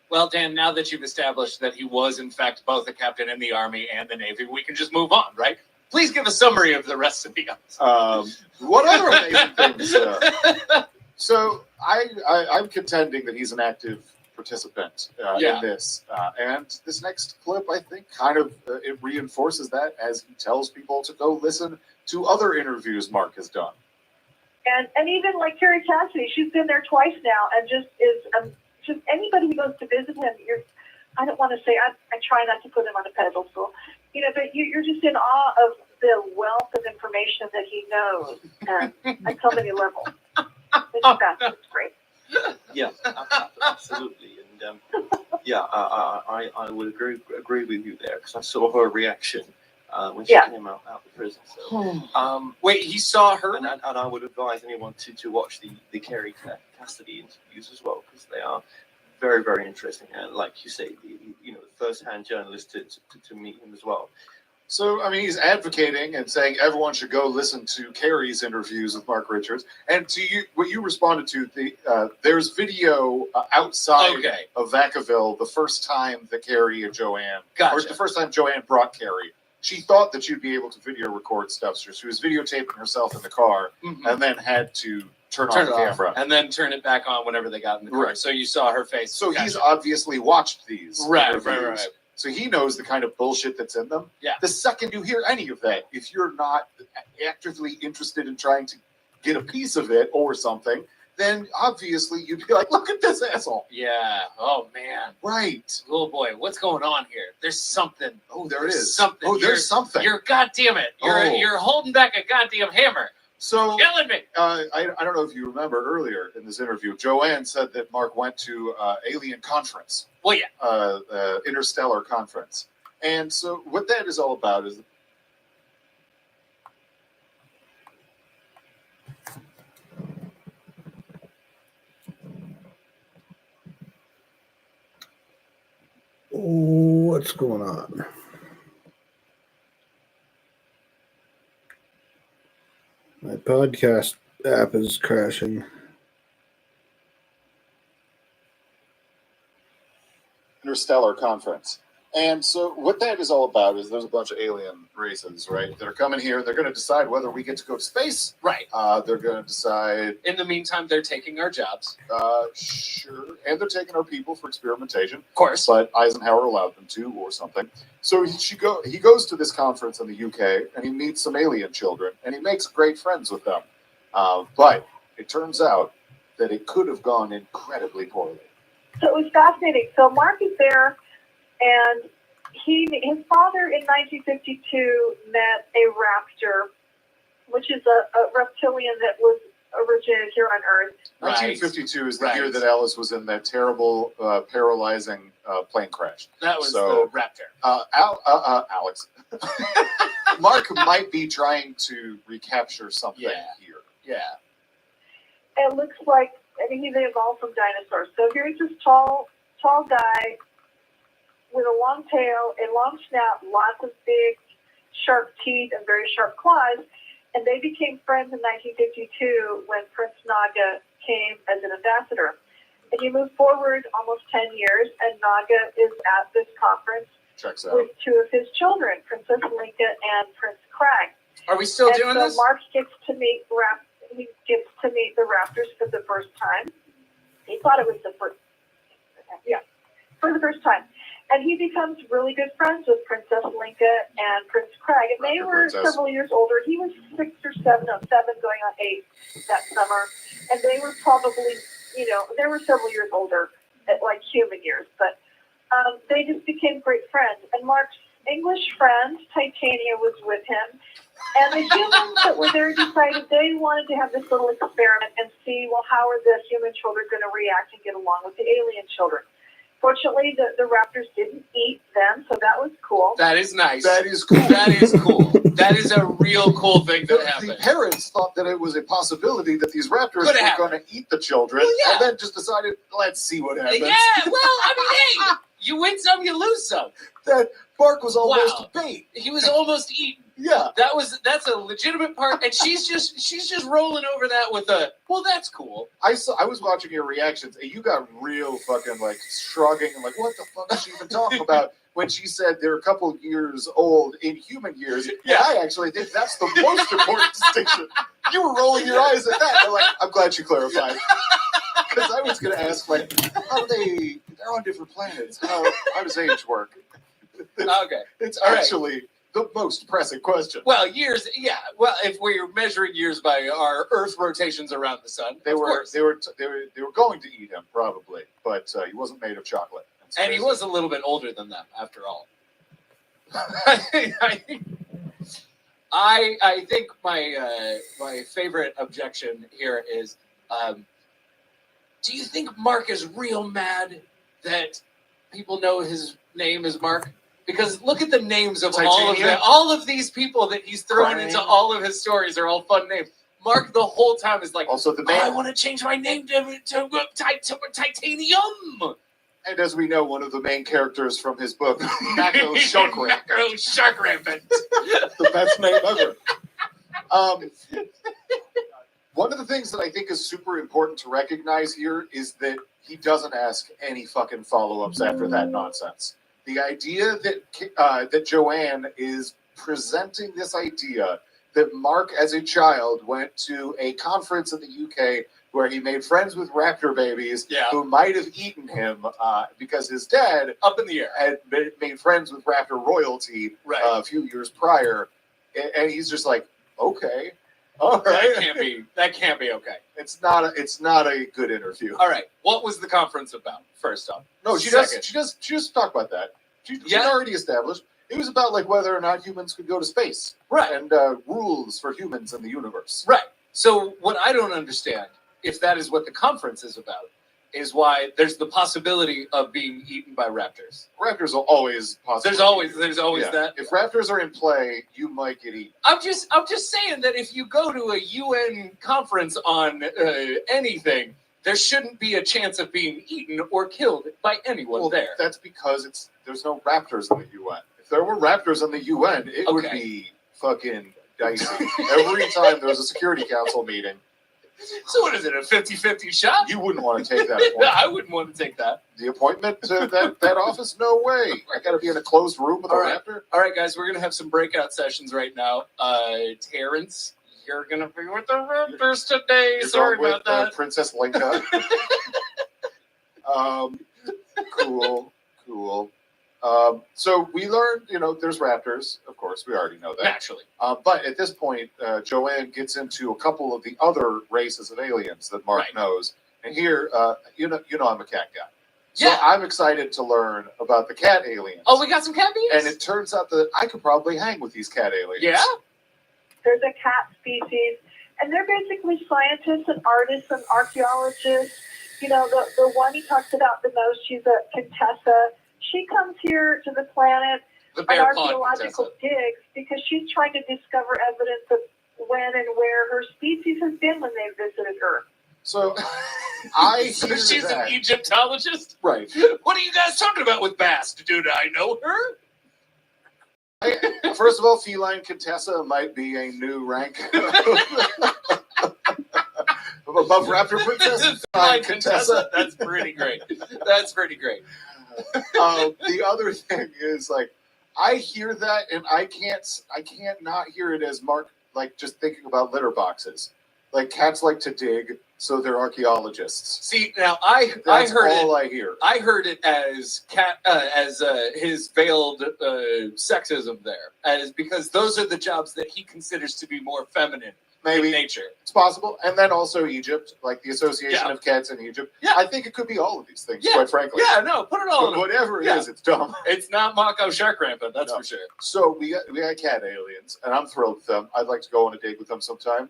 Well, Dan, now that you've established that he was, in fact, both a captain in the Army and the Navy, we can just move on, right? Please give a summary of the rest of the episode. What other amazing things? So I'm contending that he's an active participant in this. And this next clip, I think, kind of it reinforces that as he tells people to go listen to other interviews Mark has done. And even like Carrie Cassidy, she's been there twice now, and just anybody who goes to visit him, I don't want to say, I try not to put him on a pedestal, but you're just in awe of the wealth of information that he knows at so many levels. It's great. Yeah, absolutely. And I would agree with you there because I saw her reaction when she came out of prison. So, wait, he saw her, and I would advise anyone to watch the Carrie Cassidy interviews as well because they are very, very interesting. And like you say, the first-hand journalist to meet him as well. So, I mean, he's advocating and saying everyone should go listen to Carrie's interviews with Mark Richards. And to you, what you responded to, there's video outside of Vacaville the first time that Carrie and Joanne, or the first time Joanne brought Carrie. She thought that you'd be able to video record stuff. So she was videotaping herself in the car and then had to turn on the camera. And then turn it back on whenever they got in the car. Right. So you saw her face. So he's obviously watched these. Right. So he knows the kind of bullshit that's in them. Yeah. The second you hear any of that, if you're not actively interested in trying to get a piece of it or something, then obviously you'd be like, look at this asshole. Yeah. Oh, man. Right. Oh, boy. What's going on here? There's something. Oh, there There's is something. Oh, there's something. You're goddamn it. You're holding back a goddamn hammer. So Killing me. I don't know if you remember earlier in this interview, Joanne said that Mark went to Alien Conference. Well, yeah. Interstellar Conference. And so what that is all about is What's going on? My podcast app is crashing. Interstellar Conference. And so what that is all about is there's a bunch of alien races, right? That are coming here. They're going to decide whether we get to go to space. Right. They're going to decide. In the meantime, they're taking our jobs. Sure. And they're taking our people for experimentation. Of course. But Eisenhower allowed them to, or something. So he goes to this conference in the UK, and he meets some alien children, and he makes great friends with them. But it turns out that it could have gone incredibly poorly. So it was fascinating. So Mark is there, and his father in 1952 met a raptor, which is a reptilian that was originated here on Earth. 1952 is the year that Alice was in that terrible, paralyzing plane crash. That was the raptor. Alex. Mark might be trying to recapture something here. Yeah. It looks like, I mean, they evolved from dinosaurs. So here's this tall guy with a long tail, a long snout, lots of big, sharp teeth, and very sharp claws. And they became friends in 1952 when Prince Naga came as an ambassador. And you move forward almost 10 years, and Naga is at this conference Checks out. with two of his children, Princess Linka and Prince Crag. Are we still doing this? Mark gets to meet the raptors for the first time. He thought it was for the first time. And he becomes really good friends with Princess Linka and Prince Crag. And they were several years older. He was 7 going on 8 that summer. And they were probably, they were several years older, like human years. But they just became great friends. And Mark's English friend, Titania, was with him. And the humans that were there decided they wanted to have this little experiment and see, well, how are the human children going to react and get along with the alien children? Fortunately, the raptors didn't eat them, so that was cool. That is nice. That is cool. That is cool. That is a real cool thing that happened. The parents thought that it was a possibility that these raptors were going to eat the children, and then just decided, let's see what happens. Yeah, well, I mean, hey, you win some, you lose some. That Mark was almost bait. He was almost eaten. Yeah, that's a legitimate part, and she's just rolling over that with well, that's cool. I was watching your reactions, and you got real fucking like shrugging and like, what the fuck is she even talking about? When she said they're a couple years old in human years, I actually think that's the most important distinction. You were rolling your eyes at that. Like, I'm glad you clarified. Because I was going to ask, like, how they're on different planets. How does age work? Okay. It's actually the most pressing question. Well, years, yeah. Well, if we're measuring years by our Earth rotations around the sun, they were going to eat him probably, but he wasn't made of chocolate. And he was a little bit older than them, after all. I think my favorite objection here is, do you think Mark is real mad that people know his name is Mark? Because look at the names of all of these people that he's thrown into all of his stories are all fun names. Mark the whole time is like, also the man. I want to change my name to Titanium. And as we know, one of the main characters from his book, Macro Shark Rampant. Macro Shark Rampant. The best name ever. One of the things that I think is super important to recognize here is that he doesn't ask any fucking follow-ups after that nonsense. The idea that Joanne is presenting this idea that Mark, as a child, went to a conference in the UK where he made friends with raptor babies who might have eaten him because his dad up in the air had made friends with raptor royalty a few years prior, and he's just like, okay, all right, that can't be okay. It's not a good interview. All right, what was the conference about? First off, no, she does talk about that. She'd Yeah. already established. It was about like whether or not humans could go to space. Right. And rules for humans in the universe. Right. So what I don't understand, if that is what the conference is about, is why there's the possibility of being eaten by raptors. Raptors will always possibly. There's always Yeah. that. If raptors are in play, you might get eaten. I'm just saying that if you go to a UN conference on anything, there shouldn't be a chance of being eaten or killed by anyone there. That's because there's no raptors in the UN. If there were raptors in the UN, it would be fucking dicey. Every time there was a Security Council meeting. So what is it, a 50-50 shot? You wouldn't want to take that appointment. I wouldn't want to take that. The appointment to that office? No way. I got to be in a closed room with a raptor? All right, guys, we're going to have some breakout sessions right now. Terrence, you're going to be with the raptors today. You're Sorry going about with, that. Princess Linka. Cool. So we learned, there's raptors. Of course, we already know that. Naturally. But at this point, Joanne gets into a couple of the other races of aliens that Mark knows. And here, I'm a cat guy. So Yeah. I'm excited to learn about the cat aliens. Oh, we got some cat beans? And it turns out that I could probably hang with these cat aliens. Yeah? There's a cat species, and they're basically scientists and artists and archaeologists. The one he talks about the most, she's a Contessa. She comes here to the planet The on bear paw archaeological Contessa. digs because she's trying to discover evidence of when and where her species has been when they visited her. So I So hear she's that. an Egyptologist? Right. What are you guys talking about with Bast? Dude, I know her? First of all, feline Contessa might be a new rank. Above Raptor Princess, feline Contessa. That's pretty great. That's pretty great. The other thing is, I hear that, and I can't not hear it as Mark, just thinking about litter boxes. Like, cats like to dig, so they're archaeologists. See, now I That's heard all it. I hear. I heard it as his veiled sexism there, as because those are the jobs that he considers to be more feminine Maybe in nature. it's possible, and then also Egypt, like the Association of Cats in Egypt. Yeah. I think it could be all of these things, Yeah. quite frankly. Yeah, no, put it all But in. whatever it Yeah. is, it's dumb. It's not Mako Shark Rampant, that's No. for sure. So we got cat aliens, and I'm thrilled with them. I'd like to go on a date with them sometime.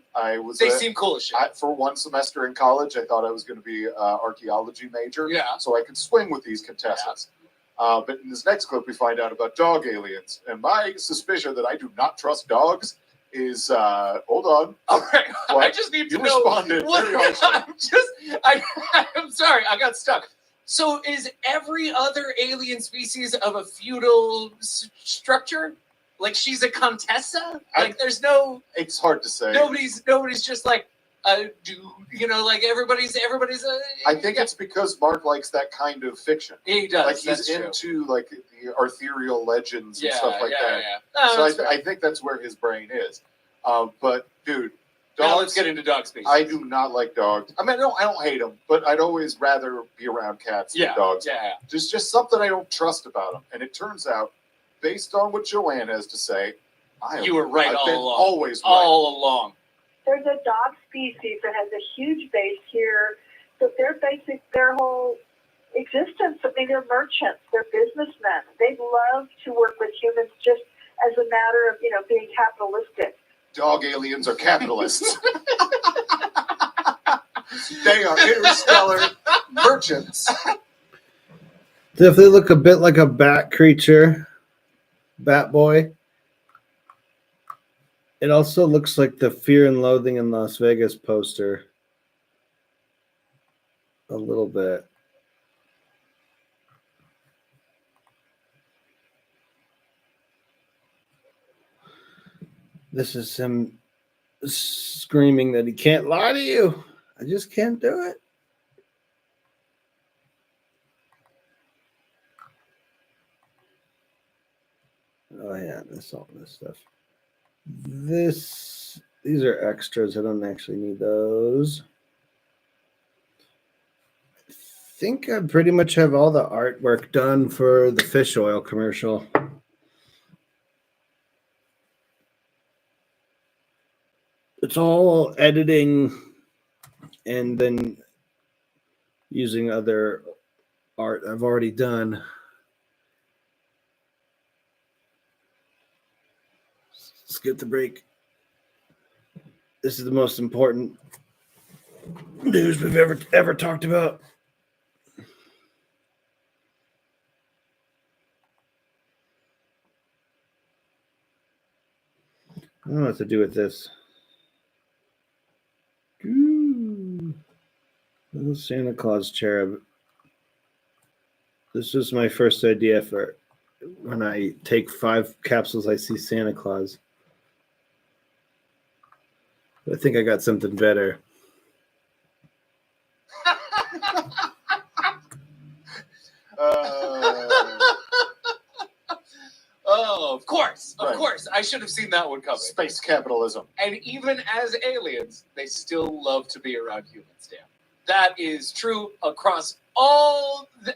They seem cool as shit. For one semester in college, I thought I was going to be an archaeology major, Yeah. so I could swing with these Contessas. But in this next clip, we find out about dog aliens, and my suspicion that I do not trust dogs is hold on. All right, What? I just need to You know. responded What, very harshly. I'm sorry, I got stuck. So is every other alien species of a feudal structure? Like she's a Contessa? Like there's no. It's hard to say. Nobody's just like like everybody's a. I think it's because Mark likes that kind of fiction. He does. Like he's that's true. into like the ethereal legends and Yeah, stuff like that. Yeah. No, So that's fair. I think that's where his brain is. But dude, Now dogs. let's get into dog species. I do not like dogs. I mean, I don't hate them, but I'd always rather be around cats than dogs. Yeah. There's just something I don't trust about them. And it turns out, based on what Joanne has to say, You were right I've all been along. always right. All along. There's a dog species that has a huge base here, but their whole existence, I mean, they're merchants, they're businessmen. They love to work with humans just as a matter of, being capitalistic. Dog aliens are capitalists. They are interstellar merchants. Definitely look a bit like a bat creature, bat boy. It also looks like the Fear and Loathing in Las Vegas poster. A little bit. This is him screaming that he can't lie to you. I just can't do it. Oh yeah, all this stuff. These are extras. I don't actually need those. I think I pretty much have all the artwork done for the fish oil commercial. It's all editing and then using other art I've already done. skip the break. This is the most important news we've ever talked about. I don't know what to do with this. Ooh, little Santa Claus cherub. This was my first idea for when I take 5 capsules, I see Santa Claus. But I think I got something better. Oh, of course. Of Right. course. I should have seen that one coming. Space capitalism. And even as aliens, they still love to be around humans, Dan. That is true across all the,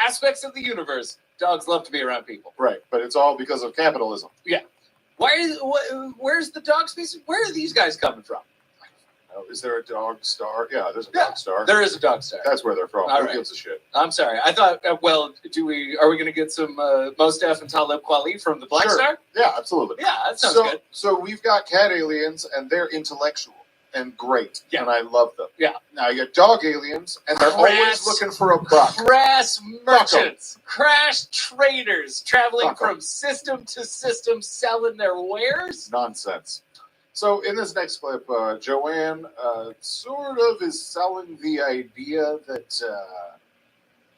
aspects of the universe. Dogs love to be around people. Right, but it's all because of capitalism. Where's the dog species? Where are these guys coming from? Oh, is there a dog star? Yeah, there's a Yeah, dog star. There is a dog star. That's where they're from. All Who right. gives a shit? I'm sorry. I thought, are we going to get some Mos Def and Talib Kweli from the Black Sure. Star? Yeah, absolutely. Yeah, that sounds so, good. So we've got cat aliens, and they're intellectual and great, Yeah. and I love them. Yeah. Now you got dog aliens, and they're always Crass. looking for a buck. Crass merchants, crash traders traveling Fuck 'em. from system to system selling their wares. Nonsense. So in this next clip, Joanne sort of is selling the idea that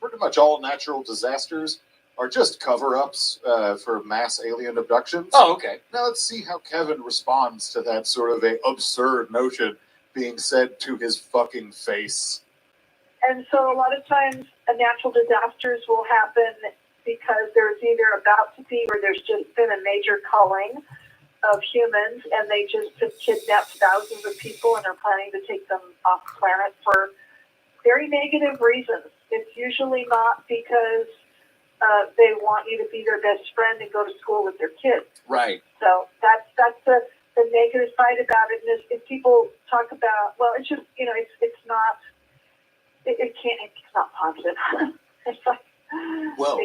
pretty much all natural disasters are just cover-ups for mass alien abductions. Oh, okay. Now let's see how Kevin responds to that sort of a absurd notion being said to his fucking face. And so a lot of times natural disasters will happen because there's either about to be or there's just been a major culling of humans, and they just have kidnapped thousands of people and are planning to take them off the planet for very negative reasons. It's usually not because they want you to be their best friend and go to school with their kids. Right. So that's the negative side about it. And if people talk about, well, it's just, it's not, it's not positive. It's like, Well,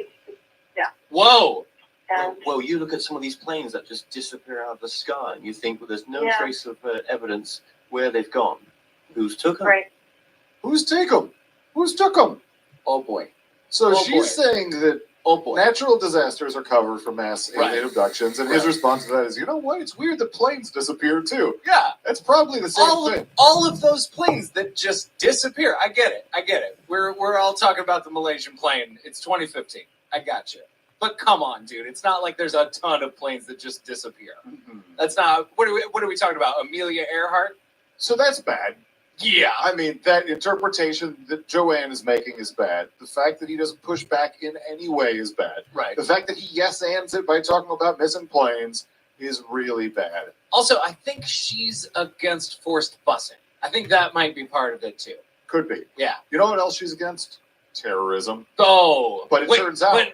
Whoa. and well, you look at some of these planes that just disappear out of the sky, and you think, well, there's no Yeah. trace of evidence where they've gone. Who's took them? right. Who's take them? Who's took them? Oh boy. So Oh, she's boy. saying that Oh boy. natural disasters are covered for mass alien Right. abductions, and his Right. response to that is, you know what? It's weird that planes disappear too. Yeah. That's probably the same thing. All of those planes that just disappear. I get it. We're all talking about the Malaysian plane. It's 2015. I got you. But come on, dude. It's not like there's a ton of planes that just disappear. Mhm. That's not. What are we talking about? Amelia Earhart? So that's bad. Yeah. I mean, that interpretation that Joanne is making is bad. The fact that he doesn't push back in any way is bad. Right. The fact that he yes-ands it by talking about missing planes is really bad. Also, I think she's against forced busing. I think that might be part of it too. Could be. Yeah. You know what else she's against? Terrorism. Oh. But it turns out-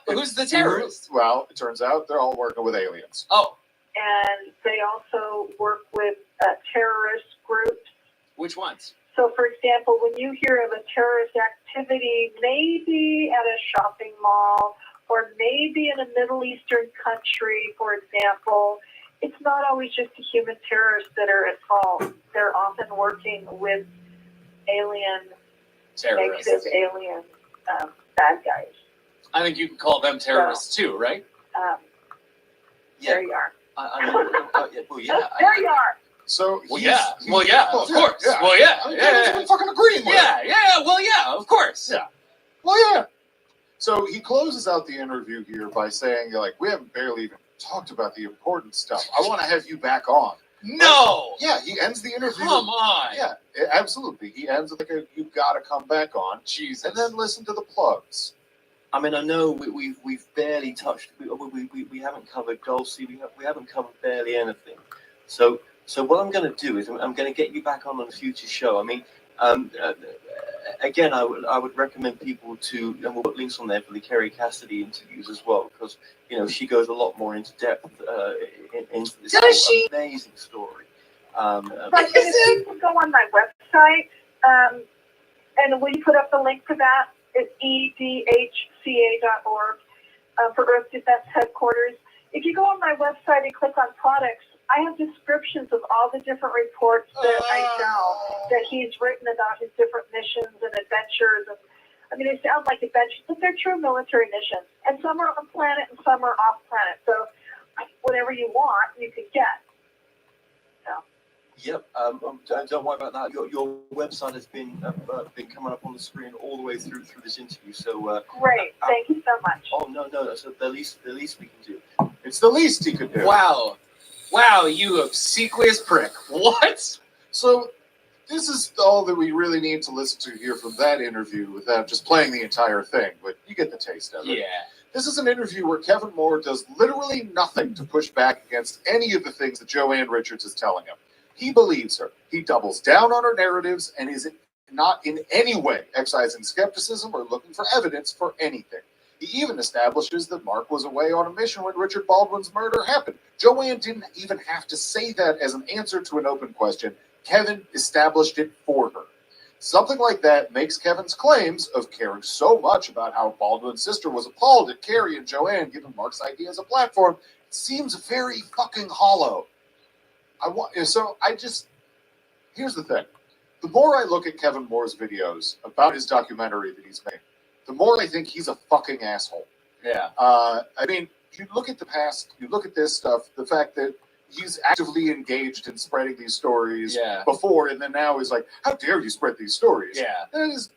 Who's the terrorist? Well, it turns out they're all working with aliens. Oh, And they also work with terrorist groups. which ones? So, for example, when you hear of a terrorist activity, maybe at a shopping mall or maybe in a Middle Eastern country, for example, it's not always just the human terrorists that are at fault. They're often working with Terrorists. negative alien bad guys. I think you can call them terrorists too, right? There you are. There you are. So Well, he's- yeah. he's- Well, yeah. Of course. Yeah. Well, yeah. I mean, Yeah. that's what I'm fucking agreeing with. Yeah. Well, yeah. Of course. Yeah. Well, yeah. So he closes out the interview here by saying, like, we haven't barely even talked about the important stuff. I want to have you back on. No. Yeah, he ends the interview. Come on. Yeah, absolutely. He ends with, like, you got to come back on. Jesus. And then listen to the plugs. I mean, I know we've barely touched. We haven't covered Dulcie. We haven't covered barely anything. So what I'm going to do is I'm going to get you back on a future show. I mean, again, I would recommend people to, and we'll put links on there for the Kerry Cassidy interviews as well, because she goes a lot more into depth into this Does she? amazing story. Right, and if people go on my website, and will you put up the link for that? It's edhca.org for Earth Defense Headquarters. if you go on my website and click on products, I have descriptions of all the different reports that I sell that he's written about his different missions and adventures. And I mean, they sound like adventures, but they're true military missions. And some are on planet and some are off planet. So whatever you want, you can get. So. Yep. Don't worry about that. Your website has been coming up on the screen all the way through this interview. So great. Thank you so much. Oh no, that's the least we can do. It's the least he could do. Wow, you obsequious prick. What? So this is all that we really need to listen to here from that interview without just playing the entire thing, but you get the taste of it. Yeah. This is an interview where Kevin Moore does literally nothing to push back against any of the things that Joanne Richards is telling him. He believes her. He doubles down on her narratives and is not in any way excising skepticism or looking for evidence for anything. He even establishes that Mark was away on a mission when Richard Baldwin's murder happened. Joanne didn't even have to say that as an answer to an open question. Kevin established it for her. Something like that makes Kevin's claims of caring so much about how Baldwin's sister was appalled at Carrie and Joanne giving Mark's idea as a platform seems very fucking hollow. Here's the thing. The more I look at Kevin Moore's videos about his documentary that he's made, the more I think he's a fucking asshole. Yeah. I mean, you look at the past, you look at this stuff, the fact that he's actively engaged in spreading these stories before, and then now is like, how dare you spread these stories? Yeah.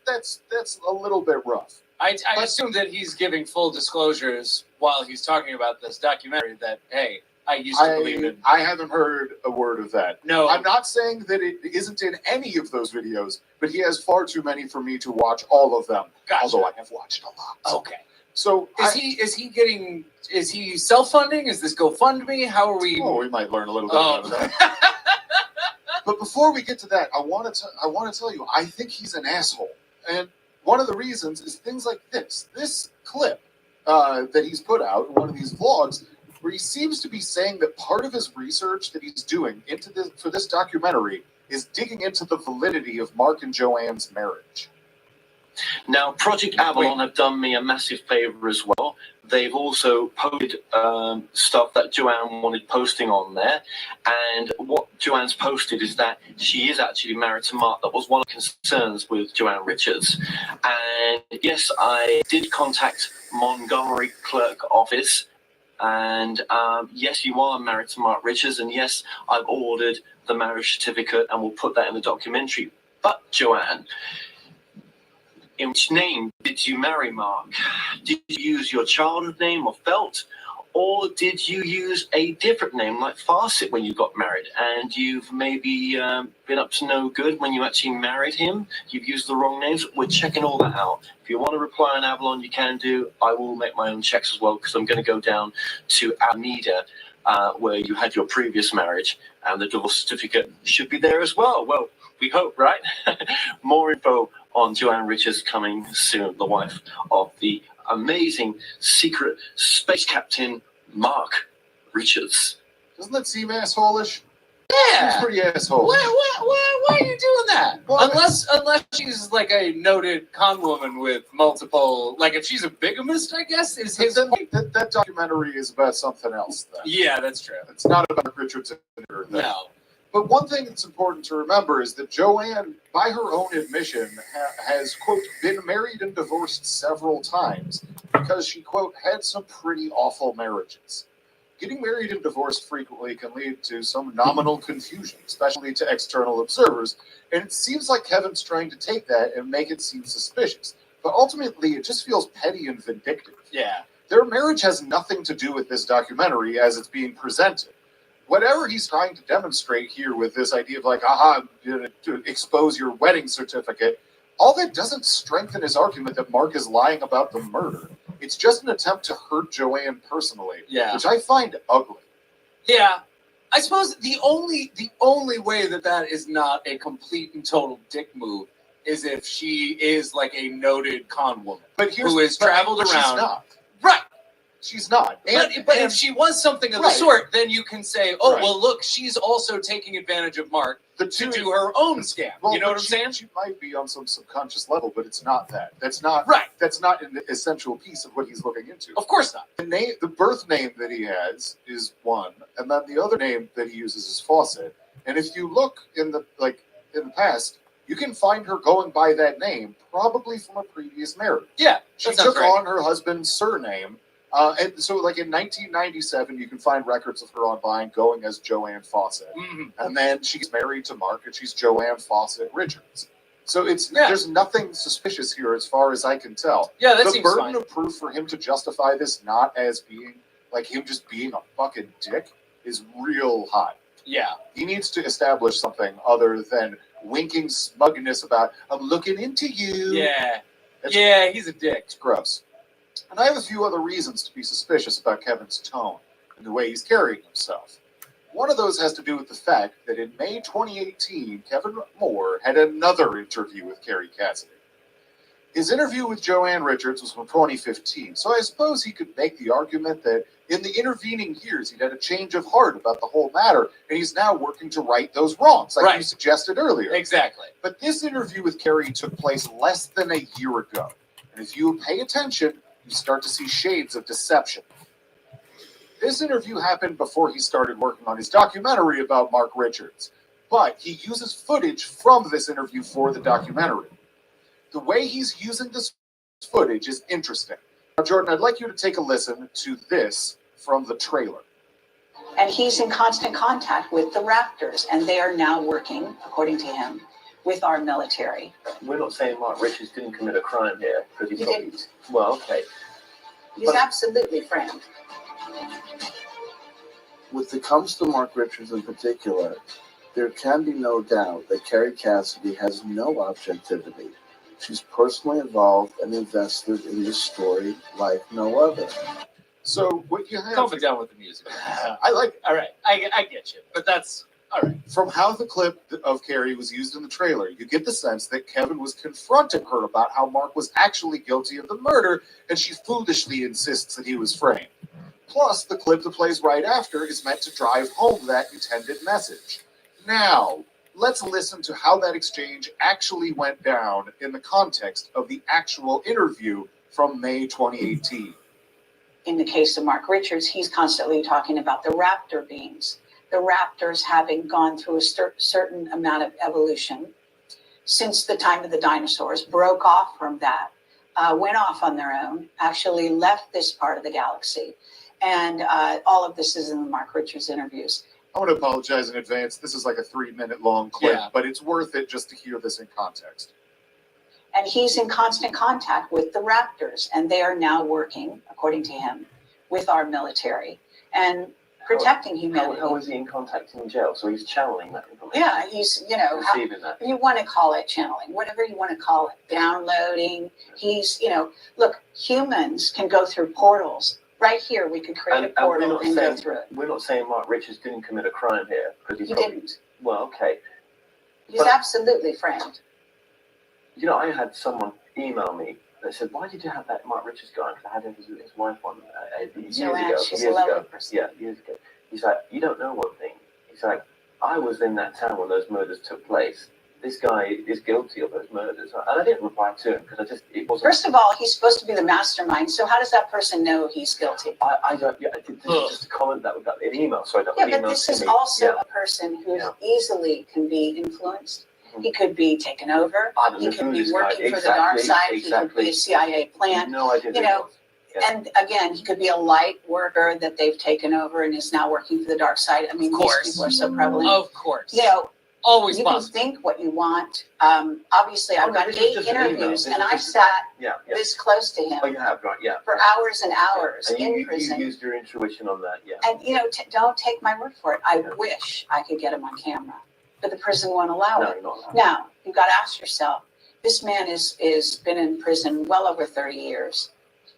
That's a little bit rough. I assume that he's giving full disclosures while he's talking about this documentary that, hey, I used to believe in. I haven't heard a word of that. No. I'm not saying that it isn't in any of those videos, but he has far too many for me to watch all of them. Gotcha. Although I have watched a lot. Okay. So is he self-funding? Is this GoFundMe? How are we? Oh, we might learn a little bit about that. But before we get to that, I want to tell you, I think he's an asshole. And one of the reasons is things like this. This clip that he's put out in one of these vlogs, where he seems to be saying that part of his research that he's doing for this documentary is digging into the validity of Mark and Joanne's marriage. Now, Project Avalon have done me a massive favor as well. They've also posted stuff that Joanne wanted posting on there. And what Joanne's posted is that she is actually married to Mark. That was one of the concerns with Joanne Richards. And yes, I did contact Montgomery Clerk Office. And yes, you are married to Mark Richards. And yes, I've ordered the marriage certificate and we'll put that in the documentary. But Joanne, in which name did you marry Mark? Did you use your childhood name of Felt? Or did you use a different name like Farsit when you got married? And you've maybe been up to no good when you actually married him? You've used the wrong names? We're checking all that out. If you want to reply on Avalon, you can do. I will make my own checks as well because I'm going to go down to Alameda where you had your previous marriage. And the divorce certificate should be there as well. Well, we hope, right? More info on Joanne Richards coming soon, the wife of the amazing secret space captain Mark Richards. Doesn't that seem asshole-ish? Yeah. Seems pretty asshole. Why are you doing that? Well, unless she's like a noted con woman with multiple, like if she's a bigamist, I guess is his. That documentary is about something else. Then. Yeah, that's true. It's not about Richards or that. No. But one thing that's important to remember is that Joanne, by her own admission, has, quote, been married and divorced several times because she, quote, had some pretty awful marriages. Getting married and divorced frequently can lead to some nominal confusion, especially to external observers, and it seems like Kevin's trying to take that and make it seem suspicious. But ultimately, it just feels petty and vindictive. Yeah. Their marriage has nothing to do with this documentary as it's being presented. Whatever he's trying to demonstrate here with this idea of like, to expose your wedding certificate, all that doesn't strengthen his argument that Mark is lying about the murder. It's just an attempt to hurt Joanne personally, which I find ugly. Yeah. I suppose the only way that is not a complete and total dick move is if she is like a noted con woman but who has traveled around. She's not. Right. She's not. But if she was something of the Right. sort, then you can say, oh, Right. well, look, she's also taking advantage of Mark the to do her own scam. Well, you know but what I'm saying? She might be on some subconscious level, but it's not that. That's not Right. That's not an essential piece of what he's looking into. Of course not. The birth name that he has is one, and then the other name that he uses is Fawcett. And if you look in the past, you can find her going by that name, probably from a previous marriage. Yeah. She that sounds took right. on her husband's surname. And so, like in 1997, you can find records of her online going as Joanne Fawcett. Mhm. And then she's married to Mark, and she's Joanne Fawcett Richards. So Yeah. there's nothing suspicious here, as far as I can tell. Yeah, that The seems burden fine. of proof for him to justify this not as being like him just being a fucking dick is real high. Yeah. He needs to establish something other than winking smugness about "I'm looking into you." Yeah. It's- Yeah, he's a dick. It's gross. And I have a few other reasons to be suspicious about Kevin's tone and the way he's carrying himself. One of those has to do with the fact that in May 2018, Kevin Moore had another interview with Carrie Cassidy. His interview with Joanne Richards was from 2015, so I suppose he could make the argument that in the intervening years he'd had a change of heart about the whole matter, and he's now working to right those wrongs, like you Right. suggested earlier. Exactly. But this interview with Carrie took place less than a year ago, and if you pay attention, you start to see shades of deception. This interview happened before he started working on his documentary about Mark Richards, but he uses footage from this interview for the documentary. The way he's using this footage is interesting. Now, Jordan, I'd like you to take a listen to this from the trailer. And he's in constant contact with the Raptors, and they are now working, according to him, with our military. We're not saying Mark Richards didn't commit a crime here because He he's not. didn't. Well, okay. He's absolutely framed. When it comes to Mark Richards in particular, there can be no doubt that Carrie Cassidy has no objectivity. She's personally involved and invested in this story like no other. So what you have Calm it down with the music. I like it. All right. I get you. But that's all right. From how the clip of Carrie was used in the trailer, you get the sense that Kevin was confronting her about how Mark was actually guilty of the murder, and she foolishly insists that he was framed. Plus, the clip that plays right after is meant to drive home that intended message. Now, let's listen to how that exchange actually went down in the context of the actual interview from May 2018. In the case of Mark Richards, he's constantly talking about the raptor beings. The raptors having gone through a certain amount of evolution since the time of the dinosaurs, broke off from that, went off on their own, actually left this part of the galaxy. And all of this is in the Mark Richards interviews. I want to apologize in advance. This is like a 3-minute long clip, Yeah. but it's worth it just to hear this in context. And he's in constant contact with the raptors, and they are now working, according to him, with our military and protecting humanity. How is he in contact in jail? So he's channeling that information. Yeah, he's, Receiving that. you want to call it channeling, whatever you want to call it, downloading. He's, look, humans can go through portals. Right here, we could create a And we're portal not and go saying- through it. We're not saying Mark Richards didn't commit a crime here because he's He probably. didn't. Well, okay. He's But- absolutely framed. I had someone email me that said, "Why did you have that Mark Richards guy?" Because I had his wife on years Joanne, ago. she's years a lovely ago. person. Yeah, years ago. He's like, "You don't know one thing." He's like, "I was in that town when those murders took place. This guy is guilty of those murders." And I didn't reply to him because it wasn't. First of all, he's supposed to be the mastermind. So how does that person know he's guilty? I don't. Yeah, this is just a comment that we got in email. So I don't. Yeah, but this is also Yeah. a person who Yeah. easily can be influenced. Mhm. He could be taken over. I don't He know could who be this guy- working for the dark side. He could be a CIA plant. No idea. who You it know, was. Yeah. And again, he could be a light worker that they've taken over and is now working for the dark side. I mean, Of these course. people are so prevalent. Of course. You Always can possible. think what you want. Obviously, I've Oh, got this is 8 just an email. interviews, This and is I just- sat Yeah. this close to him Oh, you have, right? Yeah. for hours and hours And in you prison. used your intuition on that, yeah. And don't take my word for it. I wish I could get him on camera, but the prison won't allow No, it. you're not allowed. Now, you've got to ask yourself, this man is been in prison well over 30 years.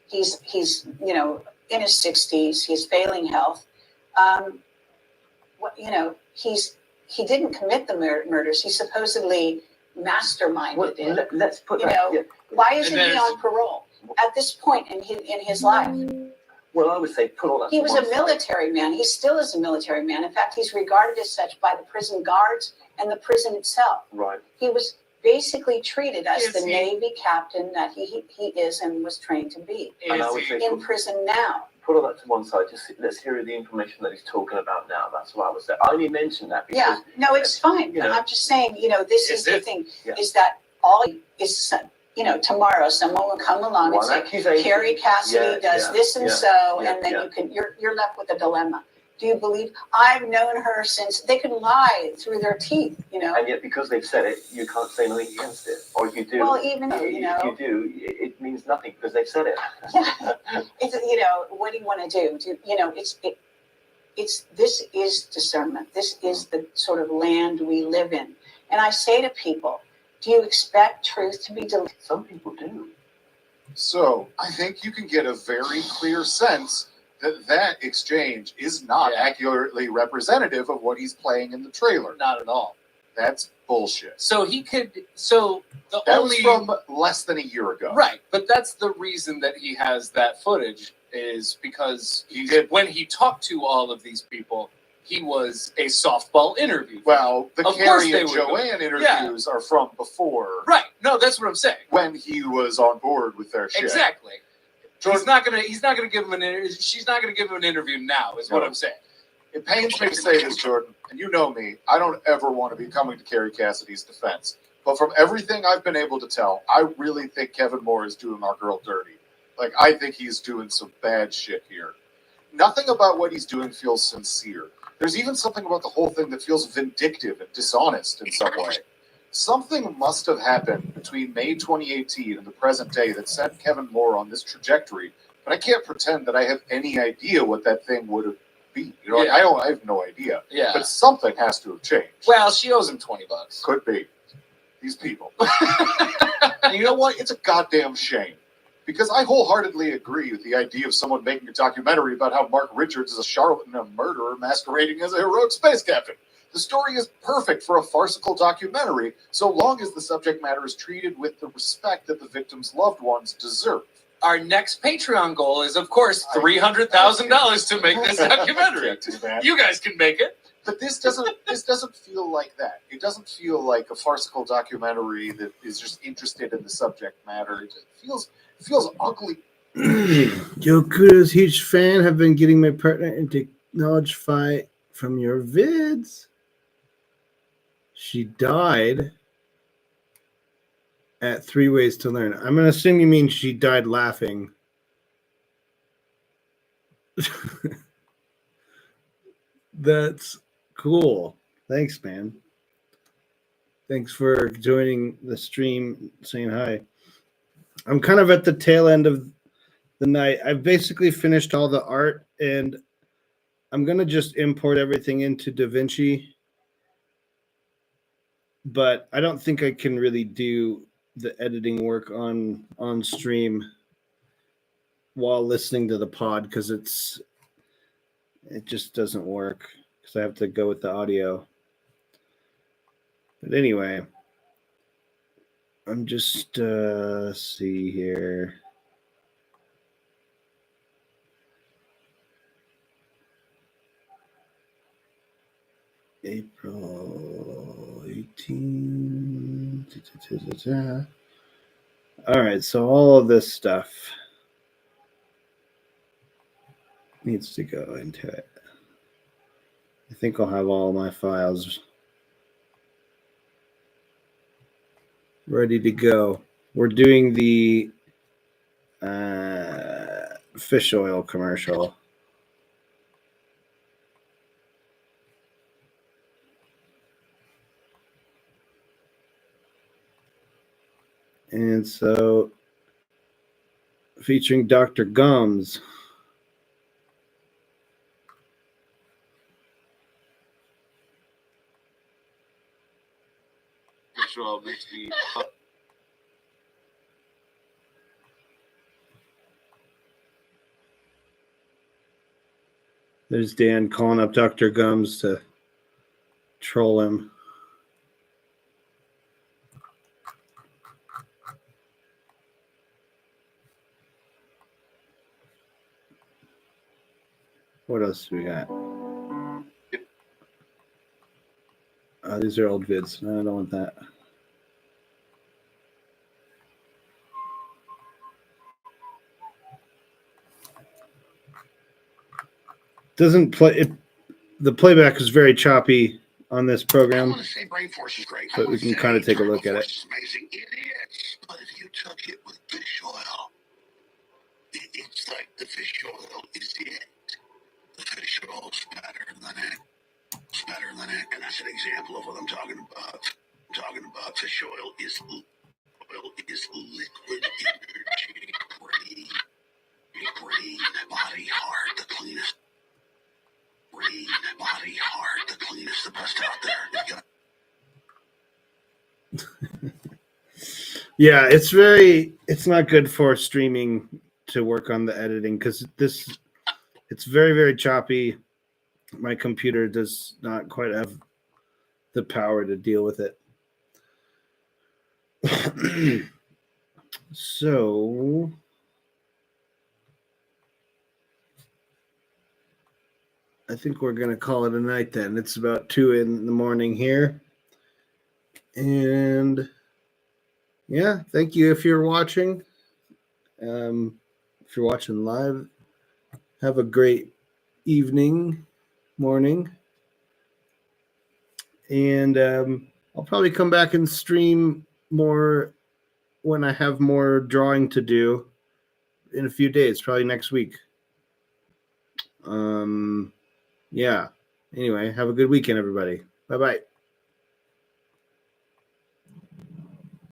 He's in his 60s. He's failing health. He didn't commit the murders. He supposedly masterminded it. Let's put You that. know, yeah. Why isn't And he there's- on parole at this point in his life? Well, I would say put all that. He to was one a side. military man. He still is a military man. In fact, he's regarded as such by the prison guards and the prison itself. Right. He was basically treated as Is the he? Navy captain that he is and was trained to be. And I Is would he? say In prison now. put all that to one side. Just let's hear the information that he's talking about now. That's what I would say. I only mentioned that because Yeah, no, it's fine. You know. I'm just saying, this Is is the it? thing, Yeah. is that all is, tomorrow someone will come along and one say, accusation. Carrie Cassidy does this and so, yeah, and then yeah. you're left with a dilemma. Do you believe? I've known her since they could lie through their teeth, And yet, because they've said it, you can't say anything against it. Or if you do, Well, even though, if you do, it means nothing because they've said it. Yeah. It's, what do you want to do? This is discernment. This is the sort of land we live in. And I say to people, do you expect truth to be delivered? Some people do. So I think you can get a very clear sense that exchange is not accurately representative of what he's playing in the trailer. Not at all. That's bullshit. So the That only was from less than a year ago. right, but that's the reason that he has that footage is because when he talked to all of these people, he was a softball interview. Well, the Of course Carrie they and would go. Joanne interviews are from before. Right. No, that's what I'm saying. When he was on board with their shit. Exactly. Jordan, He's not gonna give him she's not gonna give him an interview now, is what No. I'm saying. It pains me to say this, Jordan, and you know me. I don't ever want to be coming to Carrie Cassidy's defense. But from everything I've been able to tell, I really think Kevin Moore is doing our girl dirty. Like, I think he's doing some bad shit here. Nothing about what he's doing feels sincere. There's even something about the whole thing that feels vindictive and dishonest in some way. Something must have happened between May 2018 and the present day that sent Kevin Moore on this trajectory, but I can't pretend that I have any idea what that thing would have been. Yeah. I have no idea. Yeah. But something has to have changed. Well, she owes him $20. Could be. These people. And you know what? It's a goddamn shame. Because I wholeheartedly agree with the idea of someone making a documentary about how Mark Richards is a charlatan and a murderer masquerading as a heroic space captain. The story is perfect for a farcical documentary, so long as the subject matter is treated with the respect that the victim's loved ones deserve. Our next Patreon goal is, of course, $300,000 to make this documentary. Can't do that. You guys can make it. But this doesn't feel like that. It doesn't feel like a farcical documentary that is just interested in the subject matter. It just feels ugly. Joe Kudo's huge fan. Have been getting my partner into knowledge fight from your vids. She died at 3 Ways to Learn. I'm gonna assume you mean she died laughing. That's cool. Thanks, man. Thanks for joining the stream, saying hi. I'm kind of at the tail end of the night. I've basically finished all the art, and I'm going to just import everything into DaVinci. But I don't think I can really do the editing work on stream while listening to the pod because it just doesn't work because I have to go with the audio. But anyway, I'm just see here. April 18. All right, so all of this stuff needs to go into it. I think I'll have all my files ready to go. We're doing the fish oil commercial. And so, featuring Dr. Gums. Visual makes me. There's Dan calling up Dr. Gums to troll him. What else do we got? These are old vids. I don't want that. Doesn't play it. The playback is very choppy on this I program, want to say Brain Force is great. but we can kind of take a look at it. Is amazing. It is. But if you took it with fish oil, it's like the fish oil is it. The fish oil's better than it. It's better than it. And that's an example of what I'm talking about. I'm talking about fish oil is liquid energy. Brain, body, heart, the cleanest. Brain, body, heart, the cleanest, the best out there. Yeah, it's not good for streaming to work on the editing because it's very, very choppy. My computer does not quite have the power to deal with it. So I think we're going to call it a night then. It's about 2 in the morning here. And yeah, thank you if you're watching. If you're watching live, have a great evening, morning. And I'll probably come back and stream more when I have more drawing to do in a few days, probably next week. Yeah. Anyway, have a good weekend, everybody. Bye-bye.